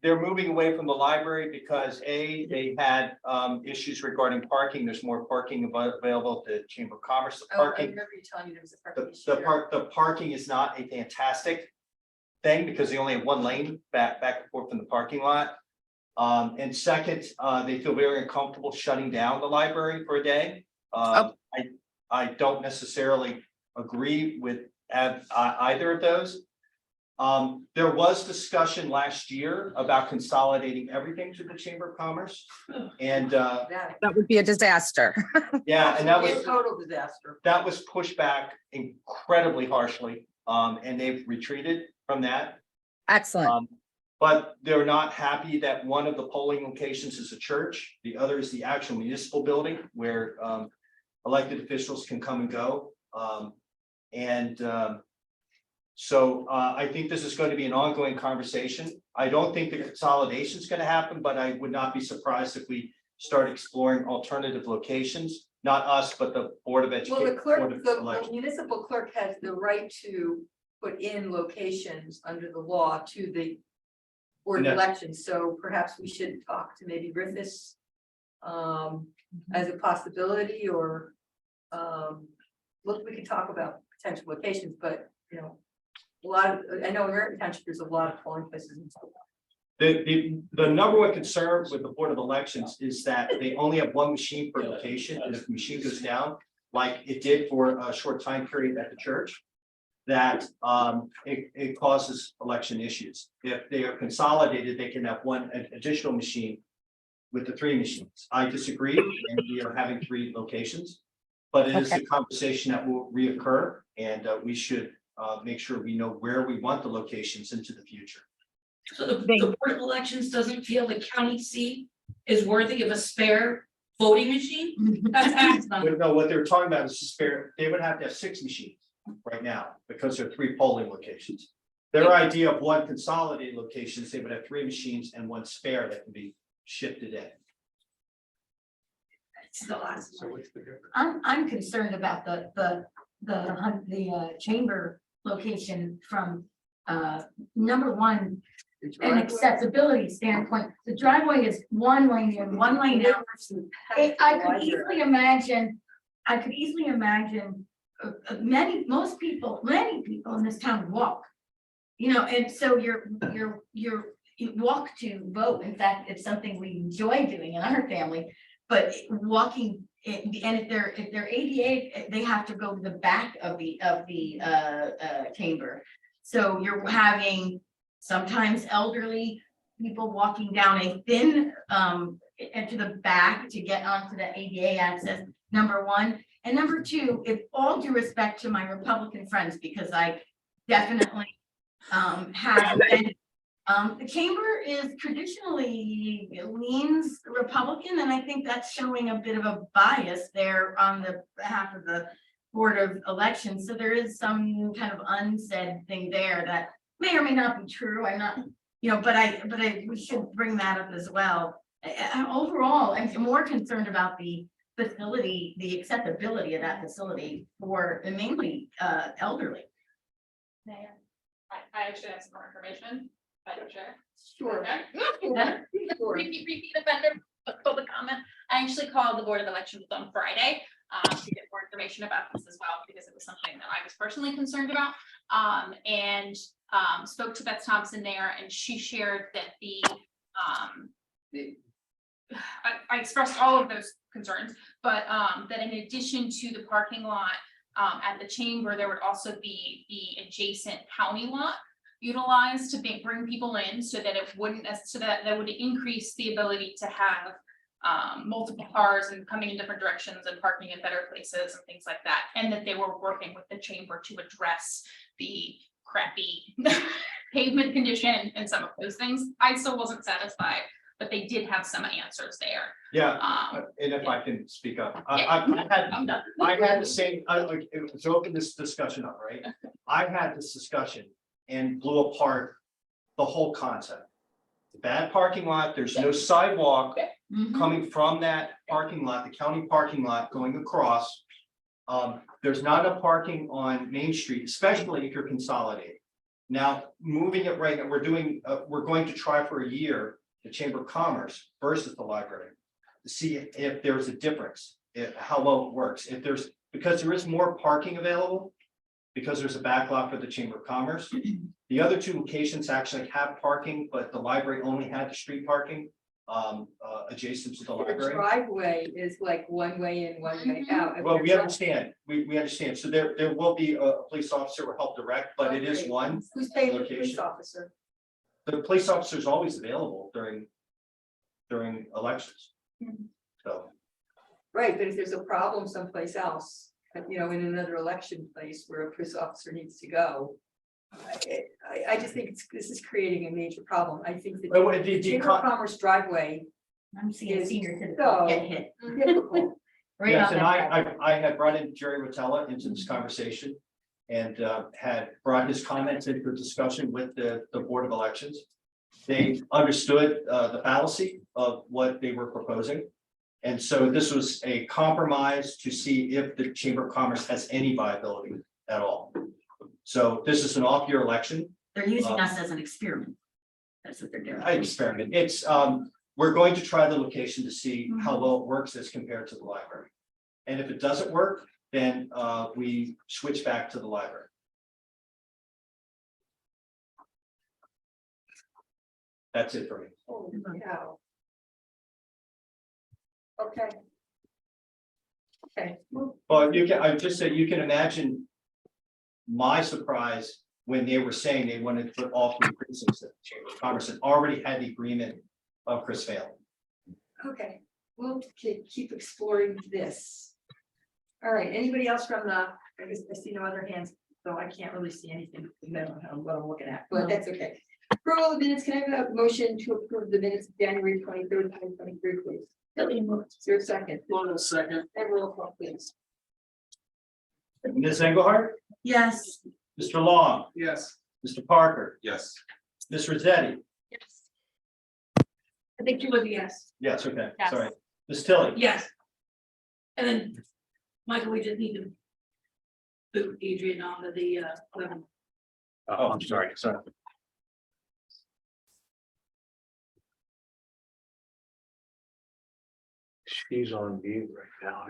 S9: they're moving away from the library because they had issues regarding parking. There's more parking available at the Chamber of Commerce. The
S1: Oh, I
S9: parking,
S1: remember you telling me there was a parking issue
S9: the
S1: there.
S9: the parking is not a fantastic thing because they only have 1 lane back and forth from the parking lot. And second, they feel very uncomfortable shutting down the library for a day. I don't necessarily agree with either of those. There was discussion last year about consolidating everything to the Chamber of Commerce. And
S1: That-
S12: that would be a disaster.
S9: yeah, and that
S1: It's
S9: was
S1: a total disaster.
S9: that was pushed back incredibly harshly. And they've retreated from that.
S12: Excellent.
S9: But they're not happy that one of the polling locations is a church. The other is the actual municipal building where elected officials can come and go. So I think this is going to be an ongoing conversation. I don't think the consolidation is going to happen, but I would not be surprised if we start exploring alternative locations. Not us, but the Board of
S1: Well,
S9: Education.
S1: the clerk,
S9: Board of
S1: the
S9: Elections.
S1: municipal clerk has the right to put in locations under the law to the board of
S9: Yes.
S1: elections, so perhaps we should talk to maybe Rufus as a possibility, or look, we could talk about potential locations, but you know, a lot of, I know in Raritan Township, there's a lot of polling places and stuff.
S9: The number one concern with the Board of Elections is that they only have 1 machine per location, and if the machine goes down, like it did for a short time period at the church, that it causes election issues. If they are consolidated, they can have 1 additional machine with the 3 machines. I disagree, and we are having 3 locations. But it is a conversation that will reoccur, and we should make sure we know where we want the locations into the future.
S7: So the Board of Elections doesn't feel the county seat is worthy of a spare voting machine? That's awesome.
S9: But no, what they're talking about is spare, they would have to have 6 machines right now because there are 3 polling locations. Their idea of 1 consolidated locations, they would have 3 machines and 1 spare that can be shifted in.
S1: Still awesome.
S3: So what's the difference?
S4: I'm concerned about the chamber location from, number one, an accessibility standpoint. The driveway is 1 lane in, 1 lane out. I could easily imagine many people in this town walk. You know, and so you walk to vote. In fact, it's something we enjoy doing in our family, but walking, and if they're ADA, they have to go to the back of the chamber. So you're having sometimes elderly people walking down a thin into the back to get onto the ADA access, number one. And number two, with all due respect to my Republican friends, because I definitely have been, the chamber is traditionally leans Republican, and I think that's showing a bit of a bias there on the behalf of the Board of Elections. So there is some kind of unsaid thing there that may or may not be true. I'm not, you know, but we should bring that up as well. Overall, I'm more concerned about the facility, the accessibility of that facility for mainly elderly.
S11: Mayor, I actually have some more information. I don't share.
S1: Sure.
S11: Okay.
S1: Sure.
S11: Repeat offender, public comment. I actually called the Board of Elections on Friday to get more information about this as well, because it was something that I was personally concerned about. And spoke to Beth Thompson there, and she shared that I expressed all of those concerns, but that in addition to the parking lot at the chamber, there would also be the adjacent county lot utilized to bring people in, so that it wouldn't, so that would increase the ability to have multiple cars and coming in different directions and parking in better places and things like that. And that they were working with the chamber to address the crappy pavement condition and some of those things. I still wasn't satisfied, but they did have some answers there.
S9: Yeah,
S11: Um,
S9: and if I can speak up,
S11: Yeah. I'm done.
S9: I had the same, to open this discussion up, right? I had this discussion and blew apart the whole concept. Bad parking lot, there's no sidewalk
S4: Mhm.
S9: coming from that parking lot, the county parking lot going across. There's not enough parking on Main Street, especially if you're consolidating. Now, moving it right, and we're going to try for a year, the Chamber of Commerce versus the library. To see if there's a difference, how well it works, because there is more parking available. Because there's a backlot for the Chamber of Commerce. The other two locations actually have parking, but the library only had the street parking adjacent to the
S1: The
S9: library.
S1: driveway is like one way in, one way out. If
S9: Well,
S1: you're
S9: we
S1: driving-
S9: understand, we understand. So there will be a police officer will help direct, but it is
S1: Okay.
S9: one.
S1: Who's paying the police
S9: location.
S1: officer?
S9: The police officer is always available during elections.
S1: Mhm.
S9: So,
S1: Right, but if there's a problem someplace else, in another election place where a police officer needs to go. I just think this is creating a major problem. I think
S9: Well,
S1: that
S9: the-
S1: the Chamber of Commerce driveway
S4: I'm seeing
S1: is
S4: senior citizens
S1: so
S4: get hit.
S1: difficult.
S4: Right
S9: yes,
S4: on
S9: and
S4: that.
S9: I had brought in Jerry Rotella into this conversation. And had brought his comments into discussion with the Board of Elections. They understood the fallacy of what they were proposing. And so this was a compromise to see if the Chamber of Commerce has any viability at all. So this is an off-year election.
S4: They're using us as an experiment. That's what they're doing.
S9: Experiment. It's, we're going to try the location to see how well it works as compared to the library. And if it doesn't work, then we switch back to the library. That's it for me.
S1: Holy cow. Okay. Okay,
S9: But I just said, you can imagine my surprise when they were saying they wanted to put all three precincts in the Chamber of Commerce and already had the agreement of Chris Phelan.
S1: okay, we'll keep exploring this. All right, anybody else from I guess I see no other hands, so I can't really see anything, I don't know what I'm looking at, but that's okay. Approval of minutes, can I have a motion to approve the minutes of January 23rd, 2023, please? Is there a second?
S3: Hold on a second.
S1: And roll call, please.
S9: Ms. Engelhardt,
S4: Yes.
S9: Mr. Long,
S3: Yes.
S9: Mr. Parker,
S8: Yes.
S9: Ms. Rosetti.
S5: Yes.
S7: I think you would be yes.
S9: Yes, okay,
S5: Yes.
S9: sorry. Ms. Tilly.
S7: Yes. And then, Michael, we just need to boot Adrian onto the 11.
S10: Oh, I'm sorry. She's on mute right now.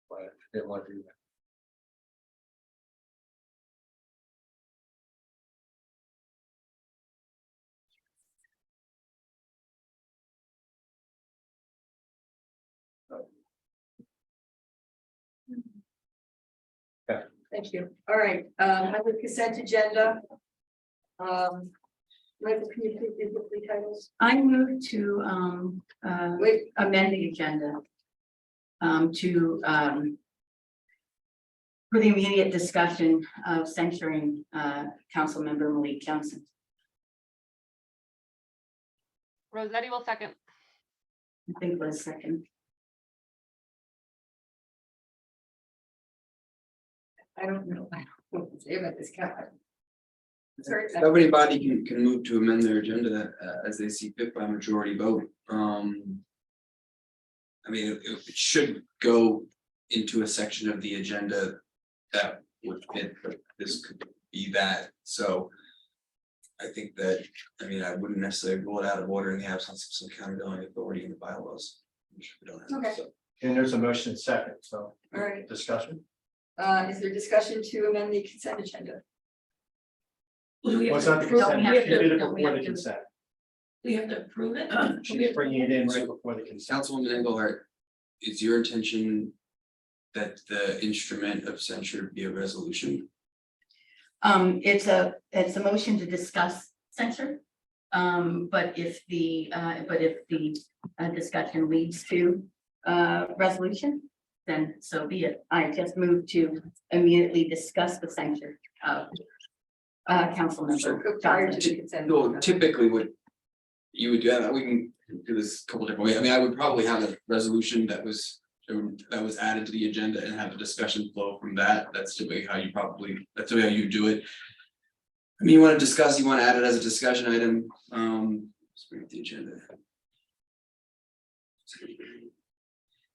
S10: But I didn't want to do that.
S1: Thank you. All right, under consent agenda. Michael, can you please read the three titles?
S4: I move to
S1: Wait,
S4: amend the agenda. To for the immediate discussion of censuring Councilmember Malik Johnson.
S5: Rosetti will second.
S4: I think was second.
S1: I don't know what to say about this guy. Sorry.
S6: Governing body can move to amend their agenda that as they see fit by majority vote. I mean, it should go into a section of the agenda that would fit, but this could be that, so. I think that, I mean, I wouldn't necessarily rule it out of order in the absence of some countervailing authority in the bylaws. Which we don't have,
S1: Okay.
S6: so.
S9: And there's a motion second, so.
S1: All right.
S9: Discussion.
S1: Is there discussion to amend the consent agenda?
S7: Do we have
S9: What's
S7: to
S9: not the
S7: approve-
S9: consent?
S7: we have
S9: She did
S7: to-
S9: it
S4: no, we
S9: before
S4: have
S9: the
S4: to-
S9: consent.
S7: We have to approve it?
S9: She's bringing it in right before the consent.
S6: Councilwoman Engelhardt, is your intention that the instrument of censure be a resolution?
S4: It's a motion to discuss censure. But if the discussion leads to resolution, then so be it. I just moved to immediately discuss the censure of council member
S1: Prior to
S4: Johnson.
S1: the consent.
S6: No, typically what you would do, and we can do this a couple different ways. I mean, I would probably have a resolution that was added to the agenda and have a discussion flow from that. That's typically how that's the way you do it. I mean, you want to discuss, you want to add it as a discussion item, let's bring up the agenda.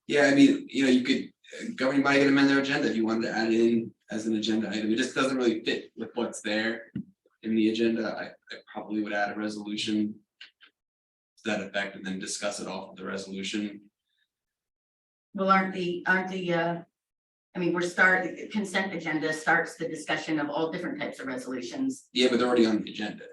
S6: Yeah, I mean, you know, you could, governing body can amend their agenda if you wanted to add it in as an agenda item. It just doesn't really fit with what's there in the agenda. I probably would add a resolution to that effect and then discuss it off of the resolution.
S4: Well, aren't the, I mean, the consent agenda starts the discussion of all different types of resolutions.
S6: Yeah, but they're already on the agenda.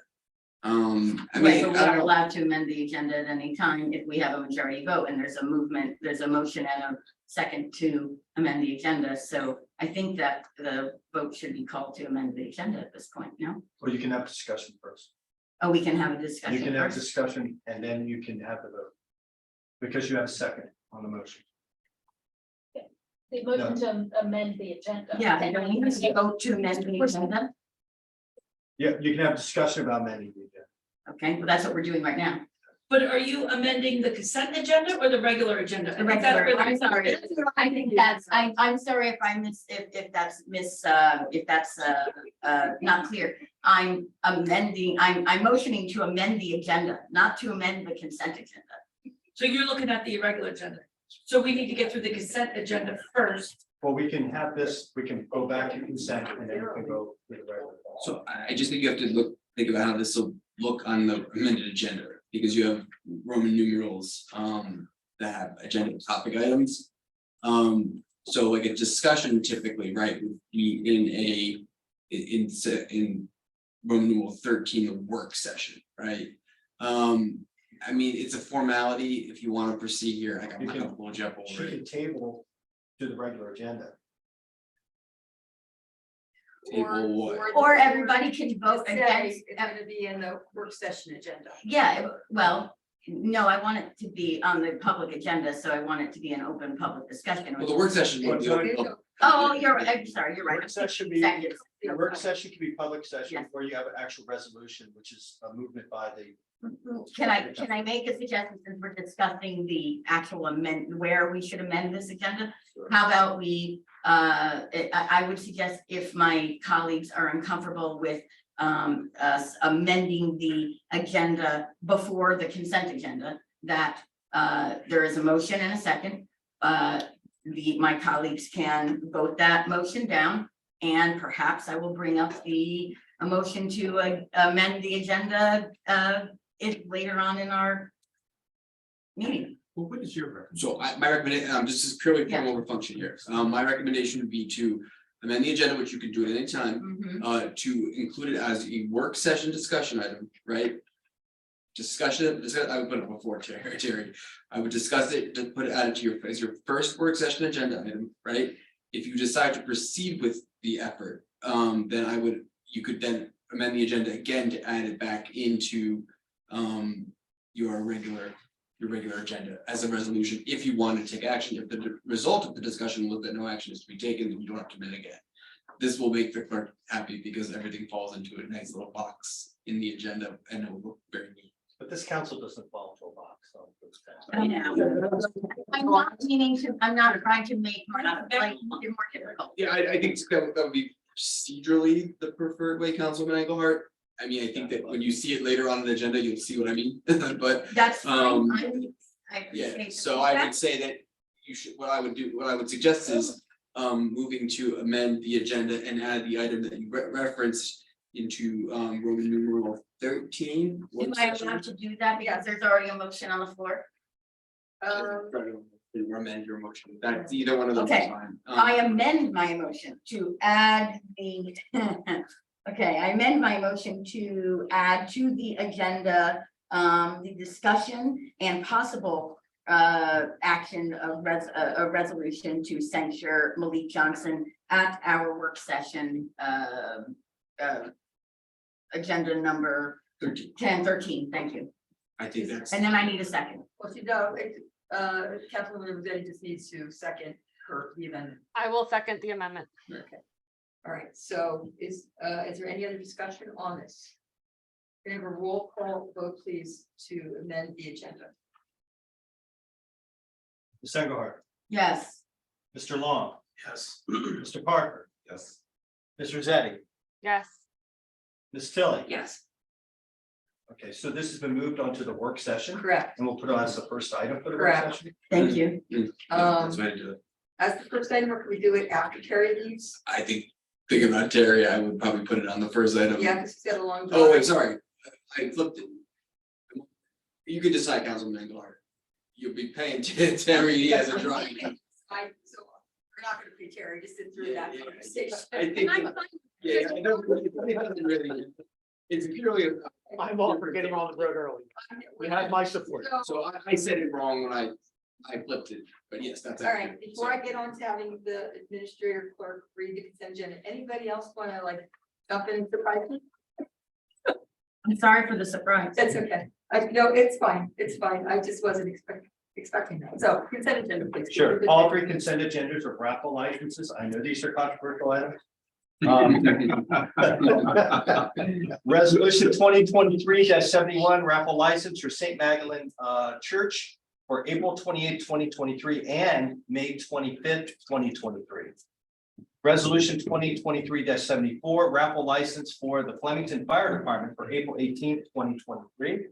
S6: I
S4: Right,
S6: mean,
S4: but we
S6: I
S4: are
S6: don't know.
S4: allowed to amend the agenda at any time if we have a majority vote and there's a movement, there's a motion and a second to amend the agenda. So I think that the vote should be called to amend the agenda at this point, no?
S9: Or you can have discussion first.
S4: Oh, we can have a
S9: You
S4: discussion
S9: can have
S4: first.
S9: discussion and then you can have the vote. Because you have a second on the motion.
S11: The motion to amend the agenda.
S4: Yeah, they don't need to vote to amend the agenda.
S9: Yeah, you can have discussion about amending the agenda.
S4: Okay, well, that's what we're doing right now.
S7: But are you amending the consent agenda or the regular agenda?
S4: The regular, I'm
S7: That's
S4: sorry. I think that's, I'm sorry if I miss, if that's not clear. I'm motioning to amend the agenda, not to amend the consent agenda.
S7: So you're looking at the irregular agenda. So we need to get through the consent agenda first.
S9: Well, we can have this, we can go back to consent and then we can go with the regular.
S6: So I just think you have to think about how this will look on the amended agenda, because you have Roman numerals that have agenda topic items. So like a discussion typically, right, would be in Roman numeral 13, the work session, right? I mean, it's a formality. If you want to proceed here, I'm not gonna hold you up
S9: She
S6: over it.
S9: can table to the regular agenda.
S6: Table what?
S4: Or everybody can vote
S1: Say
S4: against.
S1: It's gonna be in the work session agenda.
S4: Yeah, well, no, I want it to be on the public agenda, so I want it to be an open public discussion.
S6: Well, the work session would be open.
S4: Oh, you're right, I'm sorry, you're right.
S9: Work session be,
S4: Second.
S9: the work session can be public session
S4: Yes.
S9: where you have an actual resolution, which is a movement by the.
S4: Can I make a suggestion since we're discussing the actual where we should amend this agenda? How about we, I would suggest if my colleagues are uncomfortable with us amending the agenda before the consent agenda, that there is a motion and a second. My colleagues can vote that motion down, and perhaps I will bring up a motion to amend the agenda later on in our meeting.
S8: Well, what is your recommendation?
S6: So my recommendation, this is purely formal function here. My recommendation would be to amend the agenda, which you can do at any time,
S4: Mhm.
S6: to include it as a work session discussion item, right? I would put it before Terry. I would discuss it, to put it added to as your first work session agenda item, right? If you decide to proceed with the effort, then you could then amend the agenda again to add it back into your regular agenda as a resolution, if you want to take action. If the result of the discussion was that no action is to be taken, then you don't have to amend again. This will make the clerk happy because everything falls into a nice little box in the agenda and it will look very neat.
S9: But this council doesn't fall into a box, so.
S4: I know. I'm not trying to make it more difficult.
S6: Yeah, I think that would be procedurally the preferred way, Councilman Engelhardt. I mean, I think that when you see it later on in the agenda, you'll see what I mean, but
S4: That's fine. I
S6: yeah,
S4: appreciate the
S6: so I
S4: feedback.
S6: would say that you should, what I would suggest is moving to amend the agenda and add the item that you referenced into Roman numeral 13.
S4: Am I allowed to do that because there's already a motion on the floor?
S6: Amend your motion. That's either one of those. is
S4: Okay.
S6: fine.
S4: I amend my motion to add the, okay, I amend my motion to add to the agenda, the discussion and possible action of a resolution to censure Malik Johnson at our work session, agenda number 13, thank you.
S6: I think that's.
S4: And then I need a second.
S1: Well, Councilwoman Rosetti just needs to second. per the amendment?
S5: I will second the amendment.
S1: All right, so is there any other discussion on this? Can I have a roll call vote, please, to amend the agenda?
S9: Ms. Engelhardt,
S4: Yes.
S9: Mr. Long,
S3: Yes.
S9: Mr. Parker,
S8: Yes.
S9: Ms. Rosetti,
S5: Yes.
S9: Ms. Tilly.
S7: Yes.
S9: Okay, so this has been moved onto the work session,
S1: Correct.
S9: and we'll put it on as the first item for the work
S1: Correct.
S9: session.
S4: Thank you.
S6: That's what I do.
S1: As the first item, or can we do it after Terry leaves?
S6: I think, thinking about Terry, I would probably put it on the first item.
S1: Yeah, because he's got a long.
S6: Oh,
S1: drive.
S6: wait, sorry, I flipped it. You could decide, Councilman Engelhardt. You'll be paying Terry as a driver.
S1: So we're not gonna pay Terry to sit through that
S6: Yeah, yeah.
S1: conversation.
S6: I think, yeah, I don't really, it's purely.
S10: I'm all for getting on the road early. You have my support.
S6: So I said it wrong when I flipped it, but yes, that's.
S1: All right,
S6: accurate.
S1: before I get on to having the administrator clerk read the consent agenda, anybody else wanna like jump in and surprise me?
S4: I'm sorry for the surprise.
S1: That's okay. No, it's fine. It's fine. I just wasn't expecting that. So consent agenda, please.
S9: Sure, all three consent agendas are raffle licenses. I know these are controversial items. Resolution 2023-71 raffle license for St. Magdalene Church for April 28, 2023 and May 25th, 2023. Resolution 2023-74 raffle license for the Flemington Fire Department for April 18th, 2023.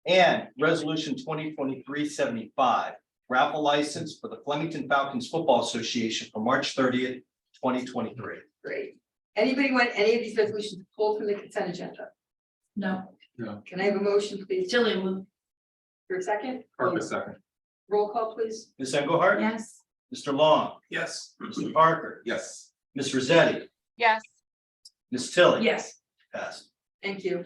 S9: And resolution 2023-75 raffle license for the Flemington Falcons Football Association for March 30th, 2023.
S1: Great. Anybody want any of these resolutions pulled from the consent agenda?
S7: No.
S1: Can I have a motion, please?
S7: Tilly will.
S1: For a second?
S8: Purpose second.
S1: Roll call, please.
S9: Ms. Engelhardt?
S4: Yes.
S9: Mr. Long?
S3: Yes.
S9: Mr. Parker?
S8: Yes.
S9: Ms. Rosetti?
S5: Yes.
S9: Ms. Tilly?
S7: Yes.
S9: Passed.
S1: Thank you.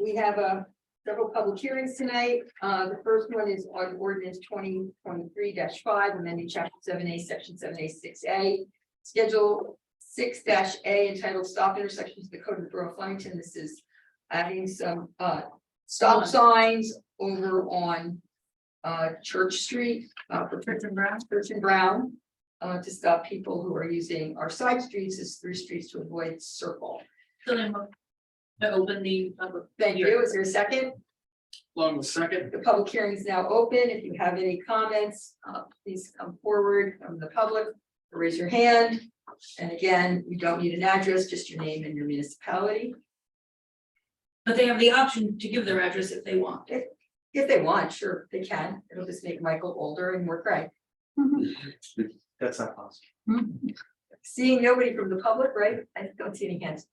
S1: We have several public hearings tonight. The first one is on ordinance 2023-5, amending chapter 7A, section 7A6A. Schedule 6-A entitled Stop Intersections of the Code of the Borough of Flemington. This is adding some stop signs over on Church Street for Church and Brown to stop people who are using our side streets as through streets to avoid circle.
S7: Tilly will. To open the public.
S1: Thank you. Is there a second?
S3: Long the second.
S1: The public hearing is now open. If you have any comments, please come forward from the public or raise your hand. And again, you don't need an address, just your name and your municipality.
S7: But they have the option to give their address if they want.
S1: If they want, sure, they can. It'll just make Michael older and more cray.
S9: That's not possible.
S1: Seeing nobody from the public, right? I don't see any hands.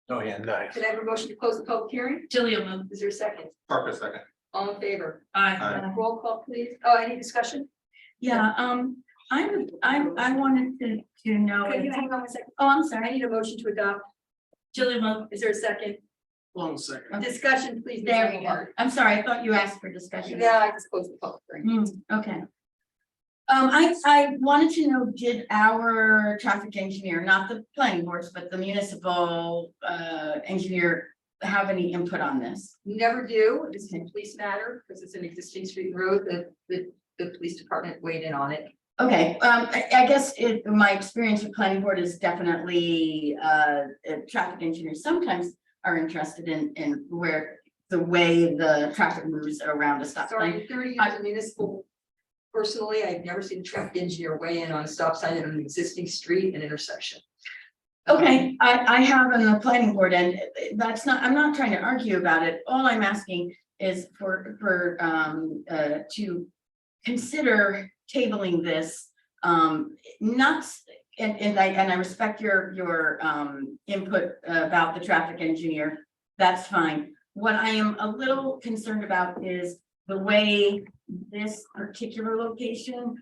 S9: Oh, yeah.
S10: Nice.
S1: Can I have a motion to close the public hearing?
S7: Tilly will move.
S1: Is there a second?
S8: Purpose second.
S1: All in favor?
S7: Aye.
S1: Roll call, please. Oh, any discussion?
S4: Yeah, I wanted to know.
S1: Can you hang on one second?
S4: Oh, I'm
S1: I
S4: sorry.
S1: need a motion to adopt.
S7: Tilly will.
S1: Is there a second?
S3: Long the second.
S1: Discussion, please. Ms.
S4: There we go.
S1: Engelhardt.
S4: I'm sorry, I thought you asked for discussion.
S1: Yeah, I just closed the public hearing.
S4: Okay. I wanted to know, did our traffic engineer, not the planning boards, but the municipal engineer have any input on this?
S1: We never do. This is a police matter because it's an existing street and road that the police department weighed in on it.
S4: Okay, I guess my experience with planning board is definitely traffic engineers sometimes are interested in where the way the traffic moves around a stop sign.
S1: Sorry, in 30 years of municipal. Personally, I've never seen a traffic engineer weigh in on a stop sign at an existing street and intersection.
S4: Okay, I have on the planning board and that's not, I'm not trying to argue about it. All I'm asking is for to consider tabling this, not, and I respect your input about the traffic engineer. That's fine. What I am a little concerned about is the way this particular location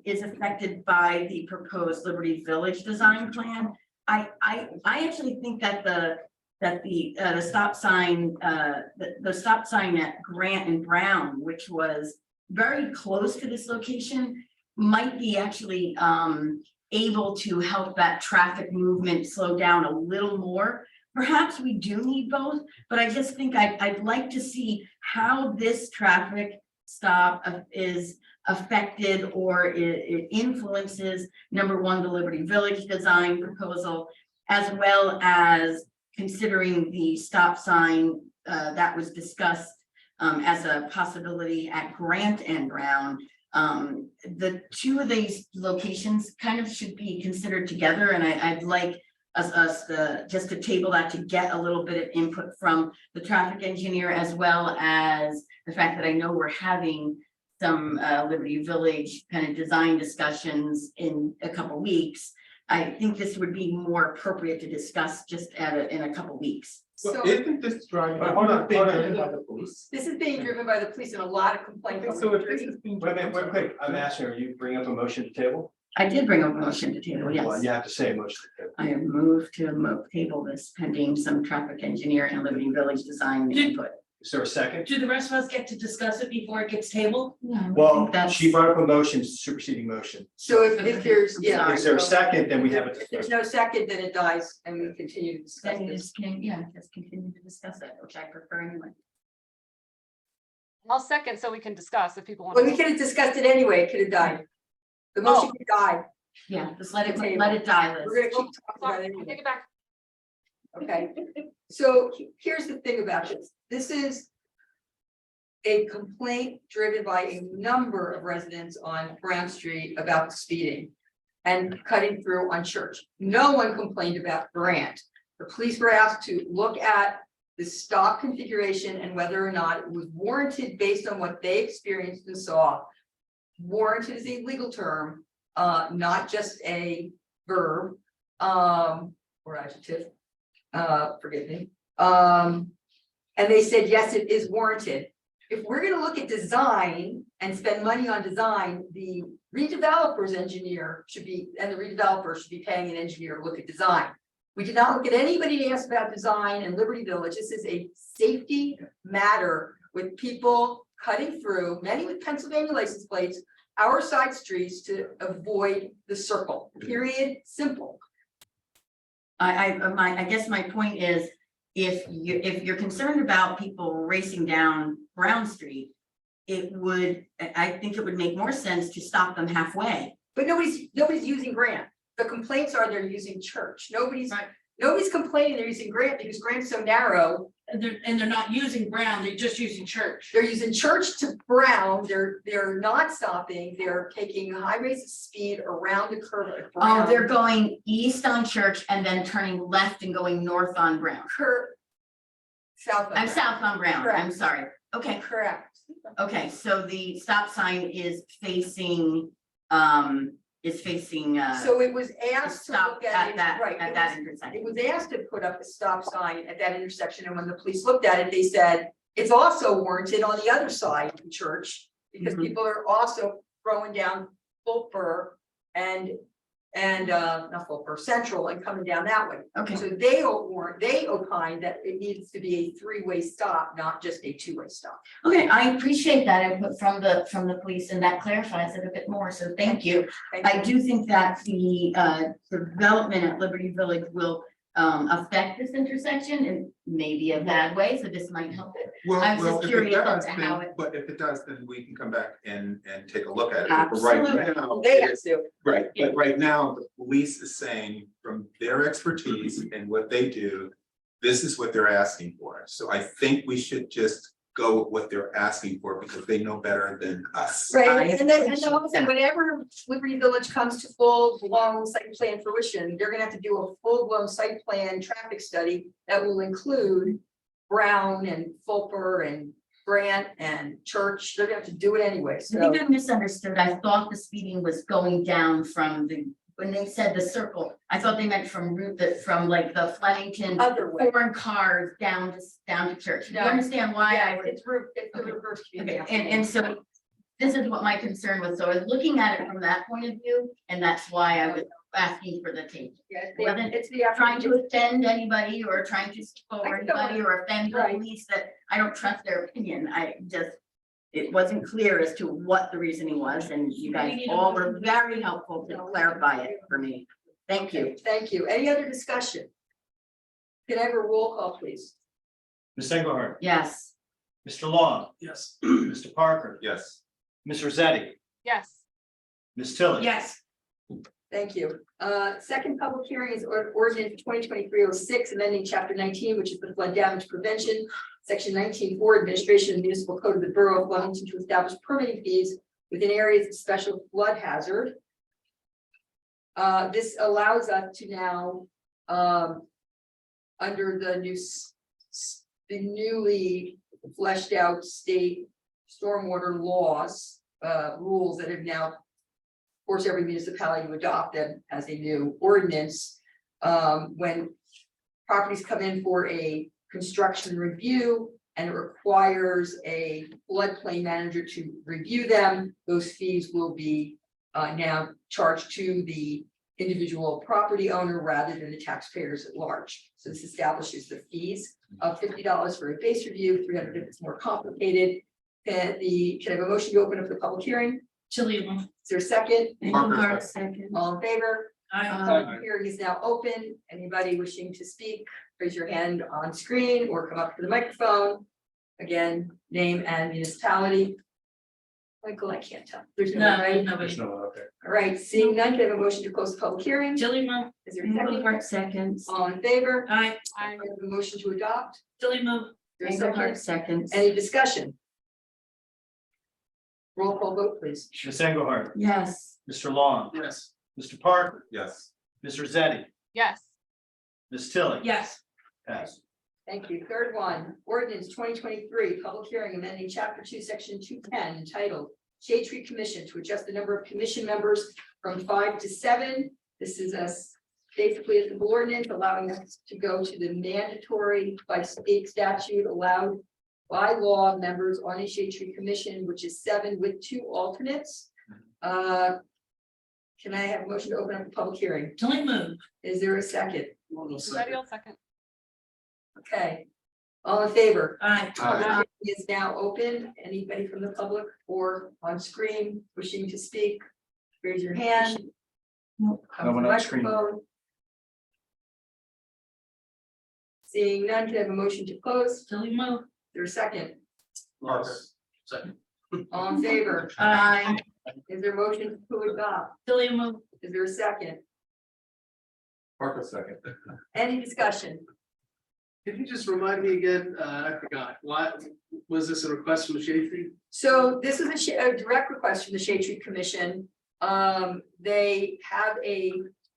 S4: is affected by the proposed Liberty Village design plan. I actually think that the stop sign, the stop sign at Grant and Brown, which was very close to this location, might be actually able to help that traffic movement slow down a little more. Perhaps we do need both, but I just think I'd like to see how this traffic stop is affected or it influences, number one, the Liberty Village design proposal, as well as considering the stop sign that was discussed as a possibility at Grant and Brown. The two of these locations kind of should be considered together, and I'd like us just to table that to get a little bit of input from the traffic engineer, as well as the fact that I know we're having some Liberty Village kind of design discussions in a couple weeks. I think this would be more appropriate to discuss just in a couple weeks.
S8: Well,
S1: So
S8: isn't this driving?
S10: But hold on,
S8: being
S10: hold on.
S8: driven by the police?
S1: this is being driven by the police and a lot of complaints.
S8: So if this is being.
S9: Wait a minute, wait, quick, I'm asking, are you bringing up a motion to table?
S4: I did bring a motion to table,
S9: Well,
S4: yes.
S9: you have to say a motion to table.
S4: I have moved to table this pending some traffic engineer and Liberty Village design input.
S9: Is there a second?
S7: Do the rest of us get to discuss it before it gets tabled?
S9: Well, she brought up a motion, superseding motion.
S1: So if there's, yeah.
S9: Is there a second, then we have a
S1: If there's
S9: discussion.
S1: no second, then it dies and we continue to discuss
S4: Then you
S1: this.
S4: just can, yeah, just continue to discuss it, which I prefer anyway.
S5: I'll second so we can discuss if people want.
S1: Well, we could have discussed it anyway, it could have died. The motion could die,
S4: Yeah, just let it
S1: Table.
S4: die, Liz.
S1: we're gonna keep talking about
S5: Sorry,
S1: it
S5: I take
S1: anyway,
S5: it back.
S1: okay? So here's the thing about this, this is a complaint driven by a number of residents on Brown Street about speeding and cutting through on Church. No one complained about Grant. The police were asked to look at the stop configuration and whether or not it was warranted based on what they experienced and saw. Warranted is a legal term, not just a verb, or adjective. Forgive me. And they said, yes, it is warranted. If we're gonna look at design and spend money on design, the redeveloper's engineer should be, and the redeveloper should be paying an engineer to look at design. We did not look at anybody to ask about design in Liberty Village. This is a safety matter with people cutting through, many with Pennsylvania license plates, our side streets to avoid the circle, period, simple.
S4: I guess my point is, if you're concerned about people racing down Brown Street, I think it would make more sense to stop them halfway.
S1: But nobody's using Grant. The complaints are they're using Church. Nobody's complaining they're using Grant because Grant's so narrow.
S7: And they're not using Brown, they're just using Church.
S1: They're using Church to Brown. They're not stopping. They're taking high rates of speed around the curve at Brown.
S4: Oh, they're going east on Church and then turning left and going north on Brown.
S1: South.
S4: I'm south on Brown, I'm
S1: Correct.
S4: sorry. Okay,
S1: Correct.
S4: okay, so the stop sign is facing,
S1: So it was asked to
S4: stop
S1: look at it,
S4: at
S1: right,
S4: that
S1: it
S4: intersection.
S1: was asked to put up a stop sign at that intersection, and when the police looked at it, they said, it's also warranted on the other side of the Church. Because
S4: Mhm.
S1: people are also throwing down Fulper and not Fulper, Central and coming down that way.
S4: Okay,
S1: So they opined that it needs to be a three-way stop, not just a two-way stop.
S4: okay, I appreciate that input from the police, and that clarifies it a bit more, so thank you.
S1: Thank
S4: I
S1: you.
S4: do think that the development at Liberty Village will affect this intersection in maybe a bad way, so this might help it. I was just
S8: If it
S4: curious as
S8: does,
S4: to
S8: then-
S4: how it-
S8: But if it does, then we can come back and take a look at it. But right
S4: Absolutely.
S8: now,
S1: They
S8: it
S1: have
S8: is-
S1: to.
S8: Right, but right now, the police is saying from their expertise and what they do, this is what they're asking for. So I think we should just go with what they're asking for because they know better than us.
S1: Right,
S4: I
S1: and then
S4: appreciate
S1: also,
S4: that.
S1: whenever Liberty Village comes to full-blown site plan fruition, they're gonna have to do a full-blown site plan traffic study that will include Brown and Fulper and Grant and Church. They're gonna have to do it anyway,
S4: I
S1: so.
S4: think I misunderstood. I thought the speeding was going down from when they said the circle, I thought they meant from from like the Flemington
S1: Other way.
S4: foreign cars down to Church. Do you
S1: No.
S4: understand why
S1: Yeah,
S4: I was?
S1: it's the
S4: Okay.
S1: reverse.
S4: Okay, and so this is what my concern was. So I was looking at it from that point of view, and that's why I was asking for the change.
S1: Yeah,
S4: Wasn't
S1: it's the.
S4: Trying to offend anybody or trying to skip over
S1: I know.
S4: anybody or offend the
S1: Right.
S4: police that I don't trust their opinion. It wasn't clear as to what the reasoning was, and you guys all were very helpful to clarify it for me. Thank you.
S1: Thank you. Any other discussion? Can I have a roll call, please?
S9: Ms. Engelhardt,
S4: Yes.
S9: Mr. Long,
S3: Yes.
S9: Mr. Parker,
S8: Yes.
S9: Ms. Rosetti,
S5: Yes.
S9: Ms. Tilly.
S7: Yes.
S1: Thank you. Second public hearing is ordinance 2023-06, amending chapter 19, which is the flood damage prevention, section 19-4, administration of the municipal code of the borough of Flemington to establish permitting fees within areas of special flood hazard. This allows us to now, under the the newly fleshed out state stormwater laws, rules that have now forced every municipality to adopt them as a new ordinance. When properties come in for a construction review and it requires a floodplain manager to review them, those fees will be now charged to the individual property owner rather than the taxpayers at large. So this establishes the fees of $50 for a base review, $300 if it's more complicated. Can I have a motion to open up the public hearing?
S7: Tilly will.
S1: Is there a second?
S8: Parker
S4: second.
S1: All in favor?
S7: Aye.
S1: Public hearing is now open. Anybody wishing to speak, raise your hand on screen or come up to the microphone. Again, name and municipality. Michael, I can't tell. There's no one, right?
S7: Nobody.
S8: no one out there.
S1: All right, seeing none, can I have a motion to close the public hearing?
S7: Tilly will.
S1: Is there a second?
S4: Engelhardt seconds.
S1: All in favor?
S7: Aye.
S1: I have a motion to adopt.
S7: Tilly move.
S1: Is there a
S4: Engelhardt
S1: second?
S4: seconds.
S1: Any discussion? Roll call vote, please.
S9: Ms. Engelhardt,
S4: Yes.
S9: Mr. Long,
S3: Yes.
S9: Mr. Parker,
S8: Yes.
S9: Ms. Rosetti,
S5: Yes.
S9: Ms. Tilly.
S7: Yes.
S9: Pass.
S1: Thank you. Third one, ordinance 2023, public hearing amending chapter 2, section 210 entitled Shade Tree Commission to adjust the number of commission members from 5 to 7. This is us basically as the ordinance allowing us to go to the mandatory by state statute allowed by law members on a shade tree commission, which is 7 with 2 alternates. Can I have a motion to open up the public hearing?
S7: Tilly move.
S1: Is there a second?
S5: Ready, I'll second.
S1: Okay, all in favor?
S7: Aye.
S1: Public hearing is now open. Anybody from the public or on screen wishing to speak, raise your hand. Come to
S9: one
S1: the
S9: on screen.
S1: microphone. Seeing none, can I have a motion to close?
S7: Tilly move.
S1: There's a second.
S3: Parker. Second.
S1: All in favor?
S7: Aye.
S1: Is there a motion to adopt?
S7: Tilly move.
S1: Is there a second?
S8: Parker second.
S1: Any discussion?
S3: Could you just remind me again, I forgot, why, was this a request from the Shade Tree?
S1: So this is a direct request from the Shade Tree Commission. They have a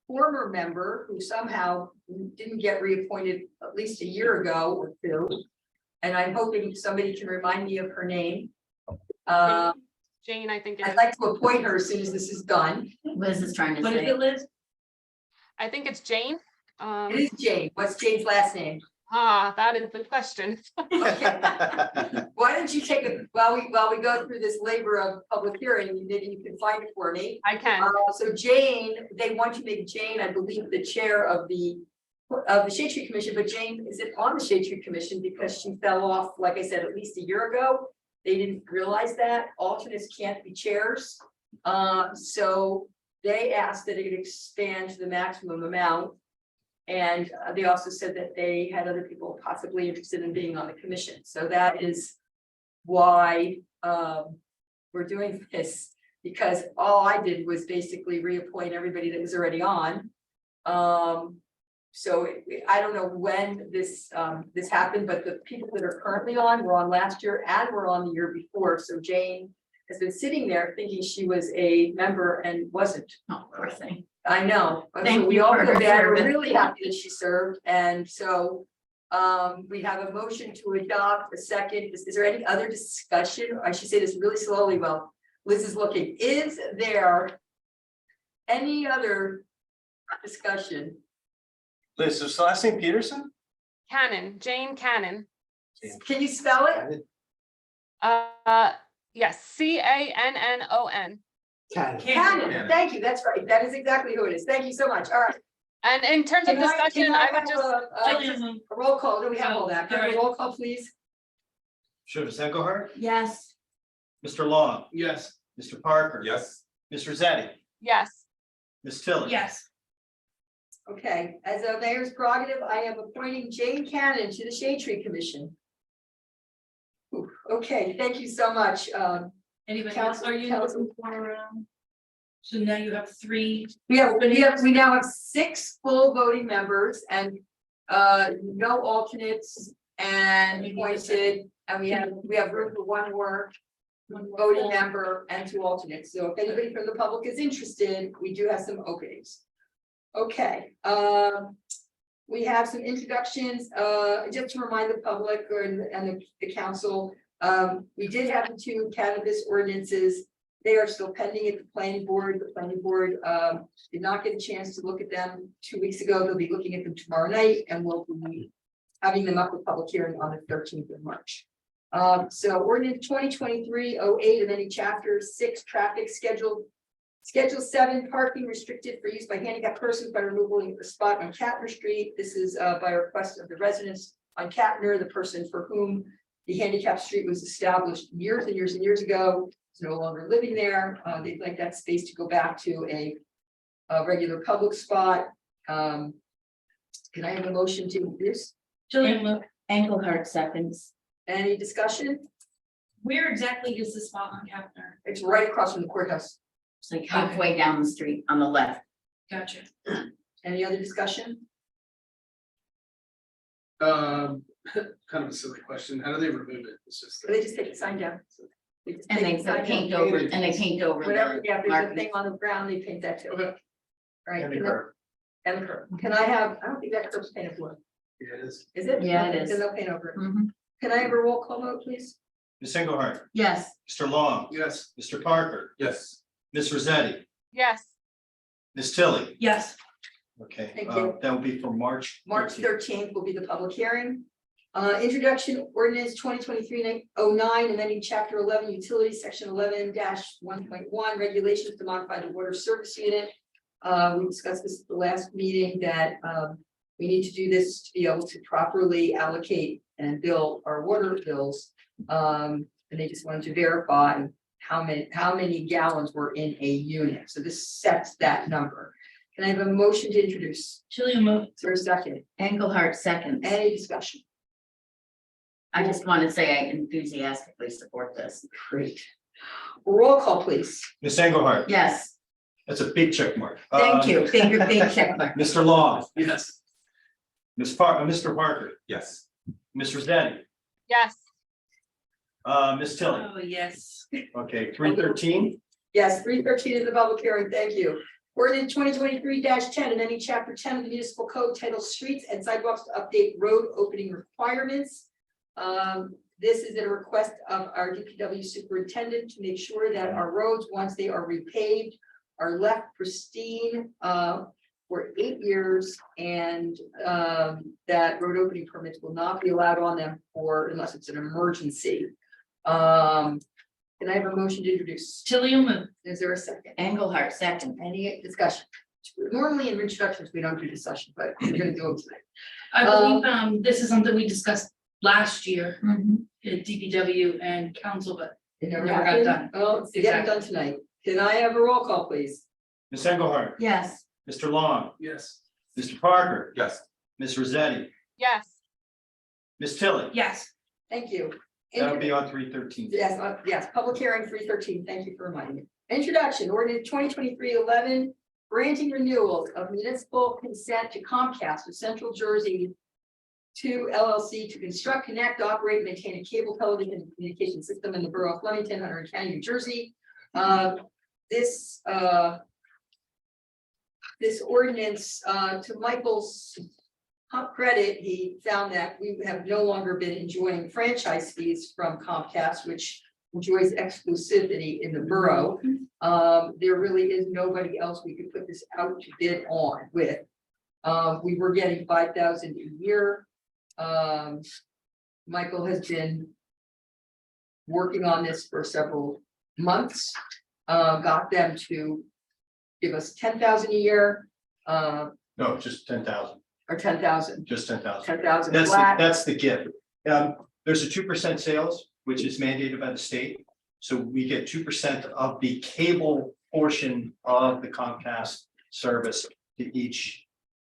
S1: former member who somehow didn't get reappointed at least a year ago or 2. And I'm hoping somebody can remind me of her name.
S5: Jane, I think it
S1: I'd
S5: is.
S1: like to appoint her as soon as this is done.
S4: Liz is trying to
S7: What is
S4: say.
S7: it, Liz?
S5: I think it's Jane.
S1: It is Jane. What's Jane's last name?
S5: That is the question.
S1: Why don't you take it while we go through this labor of public hearing, maybe you can find it for me.
S5: I can.
S1: So Jane, they want to make Jane, I believe, the chair of the Shade Tree Commission, but Jane isn't on the Shade Tree Commission because she fell off, like I said, at least a year ago. They didn't realize that alternates can't be chairs. So they asked that it expand to the maximum amount. And they also said that they had other people possibly interested in being on the commission. So that is why we're doing this, because all I did was basically reappoint everybody that was already on. So I don't know when this happened, but the people that are currently on were on last year and were on the year before. So Jane has been sitting there thinking she was a member and wasn't.
S4: Oh, poor thing.
S1: I know.
S4: Thank
S1: So we
S4: you
S1: all
S4: for
S1: feel
S4: her
S1: bad. We're
S4: service.
S1: really happy that she served. And so we have a motion to adopt a second. Is there any other discussion? I should say this really slowly while Liz is looking. Is there any other discussion?
S9: Liz, is the last name Peterson?
S5: Cannon, Jane Cannon.
S1: Can you spell it?
S5: Yes, CANNON.
S1: Cannon. Thank you. That's right. That is exactly who it is. Thank you so much. All right.
S5: And in terms of
S1: Can
S5: discussion, I would
S1: have
S5: just,
S7: Tilly move.
S1: a roll call. Do we have all that? Can I have a roll call, please?
S9: Sure, Ms. Engelhardt,
S4: Yes.
S9: Mr. Long,
S3: Yes.
S9: Mr. Parker.
S8: Yes.
S9: Ms. Rosetti,
S5: yes.
S9: Ms. Tilly.
S7: Yes.
S1: Okay, as a mayor's prerogative, I am appointing Jane Cannon to the Shade Tree Commission. Ooh, okay, thank you so much.
S7: Anybody else? Are you looking for, so now you have three.
S1: We now have 6 full voting members and no alternates and appointed, and we have room for 1 more voting member and 2 alternates. So if anybody from the public is interested, we do have some openings. Okay, we have some introductions, just to remind the public and the council. We did have the 2 cannabis ordinances. They are still pending at the planning board. The planning board did not get a chance to look at them 2 weeks ago. They'll be looking at them tomorrow night, and we'll be having them up for public hearing on the 13th of March. So ordinance 2023-08, amending chapter 6 traffic schedule. Schedule 7 parking restricted for use by handicapped persons by removing a spot on Katner Street. This is by request of the residents on Katner, the person for whom the handicap street was established years and years and years ago. Is no longer living there. They'd like that space to go back to a regular public spot. Can I have a motion to introduce?
S4: Engelhardt seconds.
S1: Any discussion?
S7: Where exactly is the spot on Kepner?
S1: It's right across from the courthouse.
S4: It's like halfway down the street on the left.
S7: Gotcha.
S1: Any other discussion?
S3: Kind of a silly question. How do they remove it? It's just.
S1: They just take the sign down. just
S4: And
S1: take
S4: they
S1: the sign
S4: paint
S1: down.
S4: over, and they paint over.
S1: Whatever, yeah, if there's a
S4: markings.
S1: thing on the ground, they paint that too.
S3: Okay.
S1: Right.
S10: And the
S1: can I-
S10: curb.
S1: And the curb. Can I have, I don't think that curb's painted blue.
S3: Yeah, it is.
S1: Is it?
S4: Yeah, it
S1: Okay,
S4: is.
S1: then they'll paint over it.
S4: Mhm.
S1: Can I have a roll call vote, please?
S9: Ms. Engelhardt,
S4: Yes,
S9: Mr. Long,
S3: Yes.
S9: Mr. Parker,
S8: Yes.
S9: Ms. Rosetti,
S5: Yes,
S9: Ms. Tilly.
S7: Yes,
S9: Okay,
S1: Thank you.
S9: that will be for March.
S1: March
S9: 13th.
S1: 13th will be the public hearing. Introduction ordinance 2023-09, amending chapter 11 utilities, section 11-1.1 regulations to modify the water service unit. We discussed this at the last meeting that we need to do this to be able to properly allocate and bill our water bills. And they just wanted to verify how many gallons were in a unit. So this sets that number. Can I have a motion to introduce?
S7: Chillian move.
S1: Is there a second?
S4: Engelhardt seconds.
S1: Any discussion?
S4: I just want to say I enthusiastically support this.
S1: Great. Roll call, please.
S9: Ms. Engelhardt,
S4: Yes,
S9: that's a big check mark.
S4: thank you. Big check mark.
S9: Mr. Long,
S3: Yes.
S9: Mr. Parker,
S8: Yes.
S9: Ms. Rosetti,
S5: yes,
S9: Ms. Tilly.
S7: Oh, yes.
S9: Okay, 313.
S1: Yes, 313 is the public hearing. Thank you. Ordinance 2023-10, and any chapter 10 of the municipal code titled Streets and Sidewalks to update road opening requirements. This is at a request of our DPW superintendent to make sure that our roads, once they are repaved, are left pristine for 8 years, and that road opening permits will not be allowed on them unless it's an emergency. Can I have a motion to introduce?
S7: Chillian move.
S1: Is there a second?
S4: Engelhardt second.
S1: Any discussion? Normally in introductions, we don't do discussion, but we're gonna do them tonight.
S7: I believe this is something we discussed last year
S4: Mhm.
S7: at DPW and council, but
S1: It never
S7: Never got
S1: happened.
S7: done.
S1: Well, it's getting done tonight. Can I have a roll call, please?
S9: Ms. Engelhardt,
S4: Yes,
S9: Mr. Long,
S3: Yes.
S9: Mr. Parker,
S8: Yes.
S9: Ms. Rosetti,
S5: yes,
S9: Ms. Tilly.
S7: yes.
S1: Thank you.
S9: That'll be on 313.
S1: Yes, public hearing 313. Thank you for reminding me. Introduction, ordinance 2023-11, granting renewal of municipal consent to Comcast of Central Jersey to LLC to construct, connect, operate, and maintain a cable television and communication system in the borough of Flemington, Hunter County, New Jersey. This ordinance, to Michael's credit, he found that we have no longer been enjoying franchise fees from Comcast, which enjoys exclusivity in the borough. There really is nobody else we could put this out to bid on with. We were getting 5,000 a year. Michael has been working on this for several months, got them to give us 10,000 a year,
S9: No, just 10,000,
S1: or 10,000,
S9: just 10,000.
S1: 10,000
S9: That's
S1: flat.
S9: that's the gift. There's a 2% sales, which is mandated by the state. So we get 2% of the cable portion of the Comcast service to each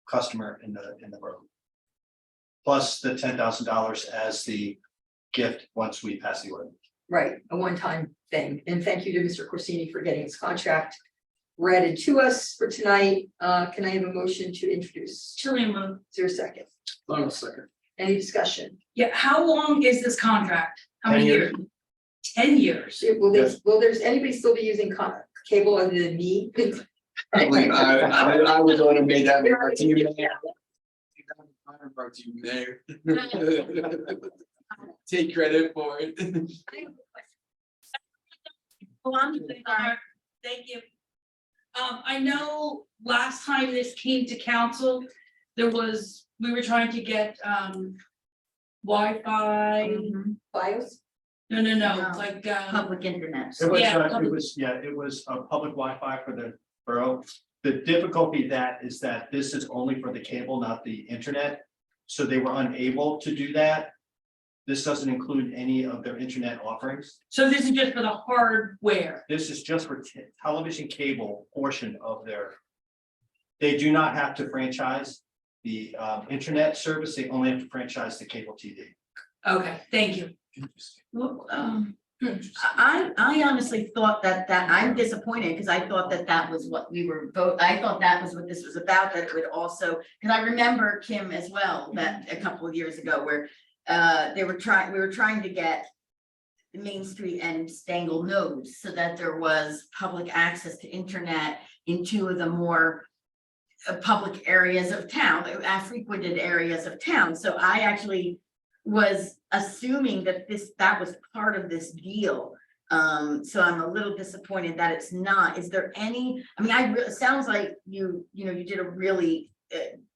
S9: customer in the borough. Plus the $10,000 as the gift once we pass the ordinance.
S1: Right, a one-time thing. And thank you to Mr. Corsini for getting his contract read to us for tonight. Can I have a motion to introduce?
S7: Tillian move.
S1: Is there a second?
S3: Hold on a second.
S1: Any discussion?
S7: Yeah, how long is this contract? How
S9: 10
S7: many
S9: years.
S7: years? 10 years.
S1: Will there's anybody still be using cable other than me?
S6: I was the one who made that remark to you, Mayor. Remark to you, Mayor. Take credit for it.
S7: Thank you. I know last time this came to council, we were trying to get, Wi-Fi,
S1: BIOS?
S7: no,
S4: No.
S7: like,
S4: Public internet.
S9: It was,
S7: Yeah.
S9: it was a public Wi-Fi for the borough. The difficulty is that this is only for the cable, not the internet. So they were unable to do that. This doesn't include any of their internet offerings.
S7: so this is just for the hardware.
S9: This is just for television cable portion of their. They do not have to franchise the internet service. They only have to franchise the cable TV.
S7: Okay, thank you.
S4: Well, I honestly thought that I'm disappointed because I thought that was what we were I thought that was what this was about, that it would also, because I remember Kim as well, that a couple of years ago where we were trying to get Main Street and Stangle nodes so that there was public access to internet in two of the more public areas of town, frequented areas of town. So I actually was assuming that that was part of this deal. So I'm a little disappointed that it's not. Is there any, I mean, it sounds like you did a really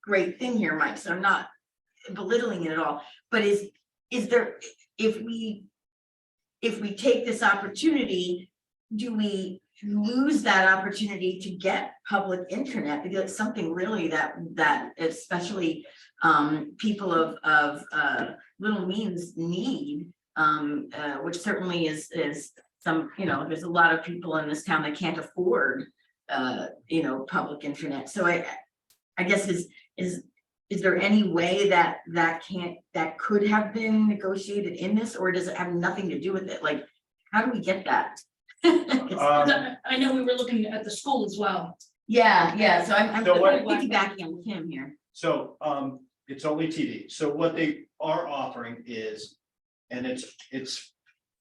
S4: great thing here, Mike, so I'm not belittling it at all. But is there, if we take this opportunity, do we lose that opportunity to get public internet? Because it's something really that especially people of little means need, which certainly is some, there's a lot of people in this town that can't afford public internet. So I guess is there any way that could have been negotiated in this, or does it have nothing to do with it? Like, how do we get that?
S7: I know we were looking at the school as well.
S4: Yeah, so I'm
S9: So what-
S4: piggybacking on Kim here.
S9: So it's only TV. So what they are offering is, and it's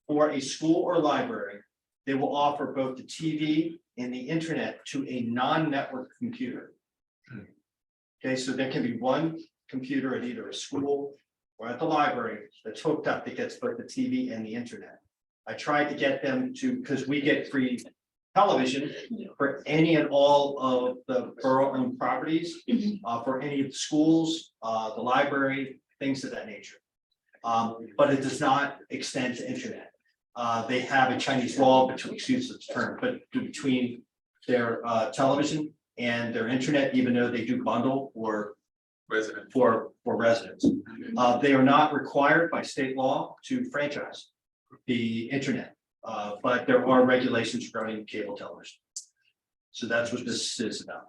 S9: for a school or library, they will offer both the TV and the internet to a non-network computer. Okay, so there can be one computer at either a school or at the library that's hooked up that gets both the TV and the internet. I tried to get them to, because we get free television for any and all of the borough-owned properties, for any of the schools, the library, things of that nature. But it does not extend to internet. They have a Chinese wall between, excuse the term, but between their television and their internet, even though they do bundle for residents. They are not required by state law to franchise the internet, but there are regulations regarding cable television. So that's what this is about.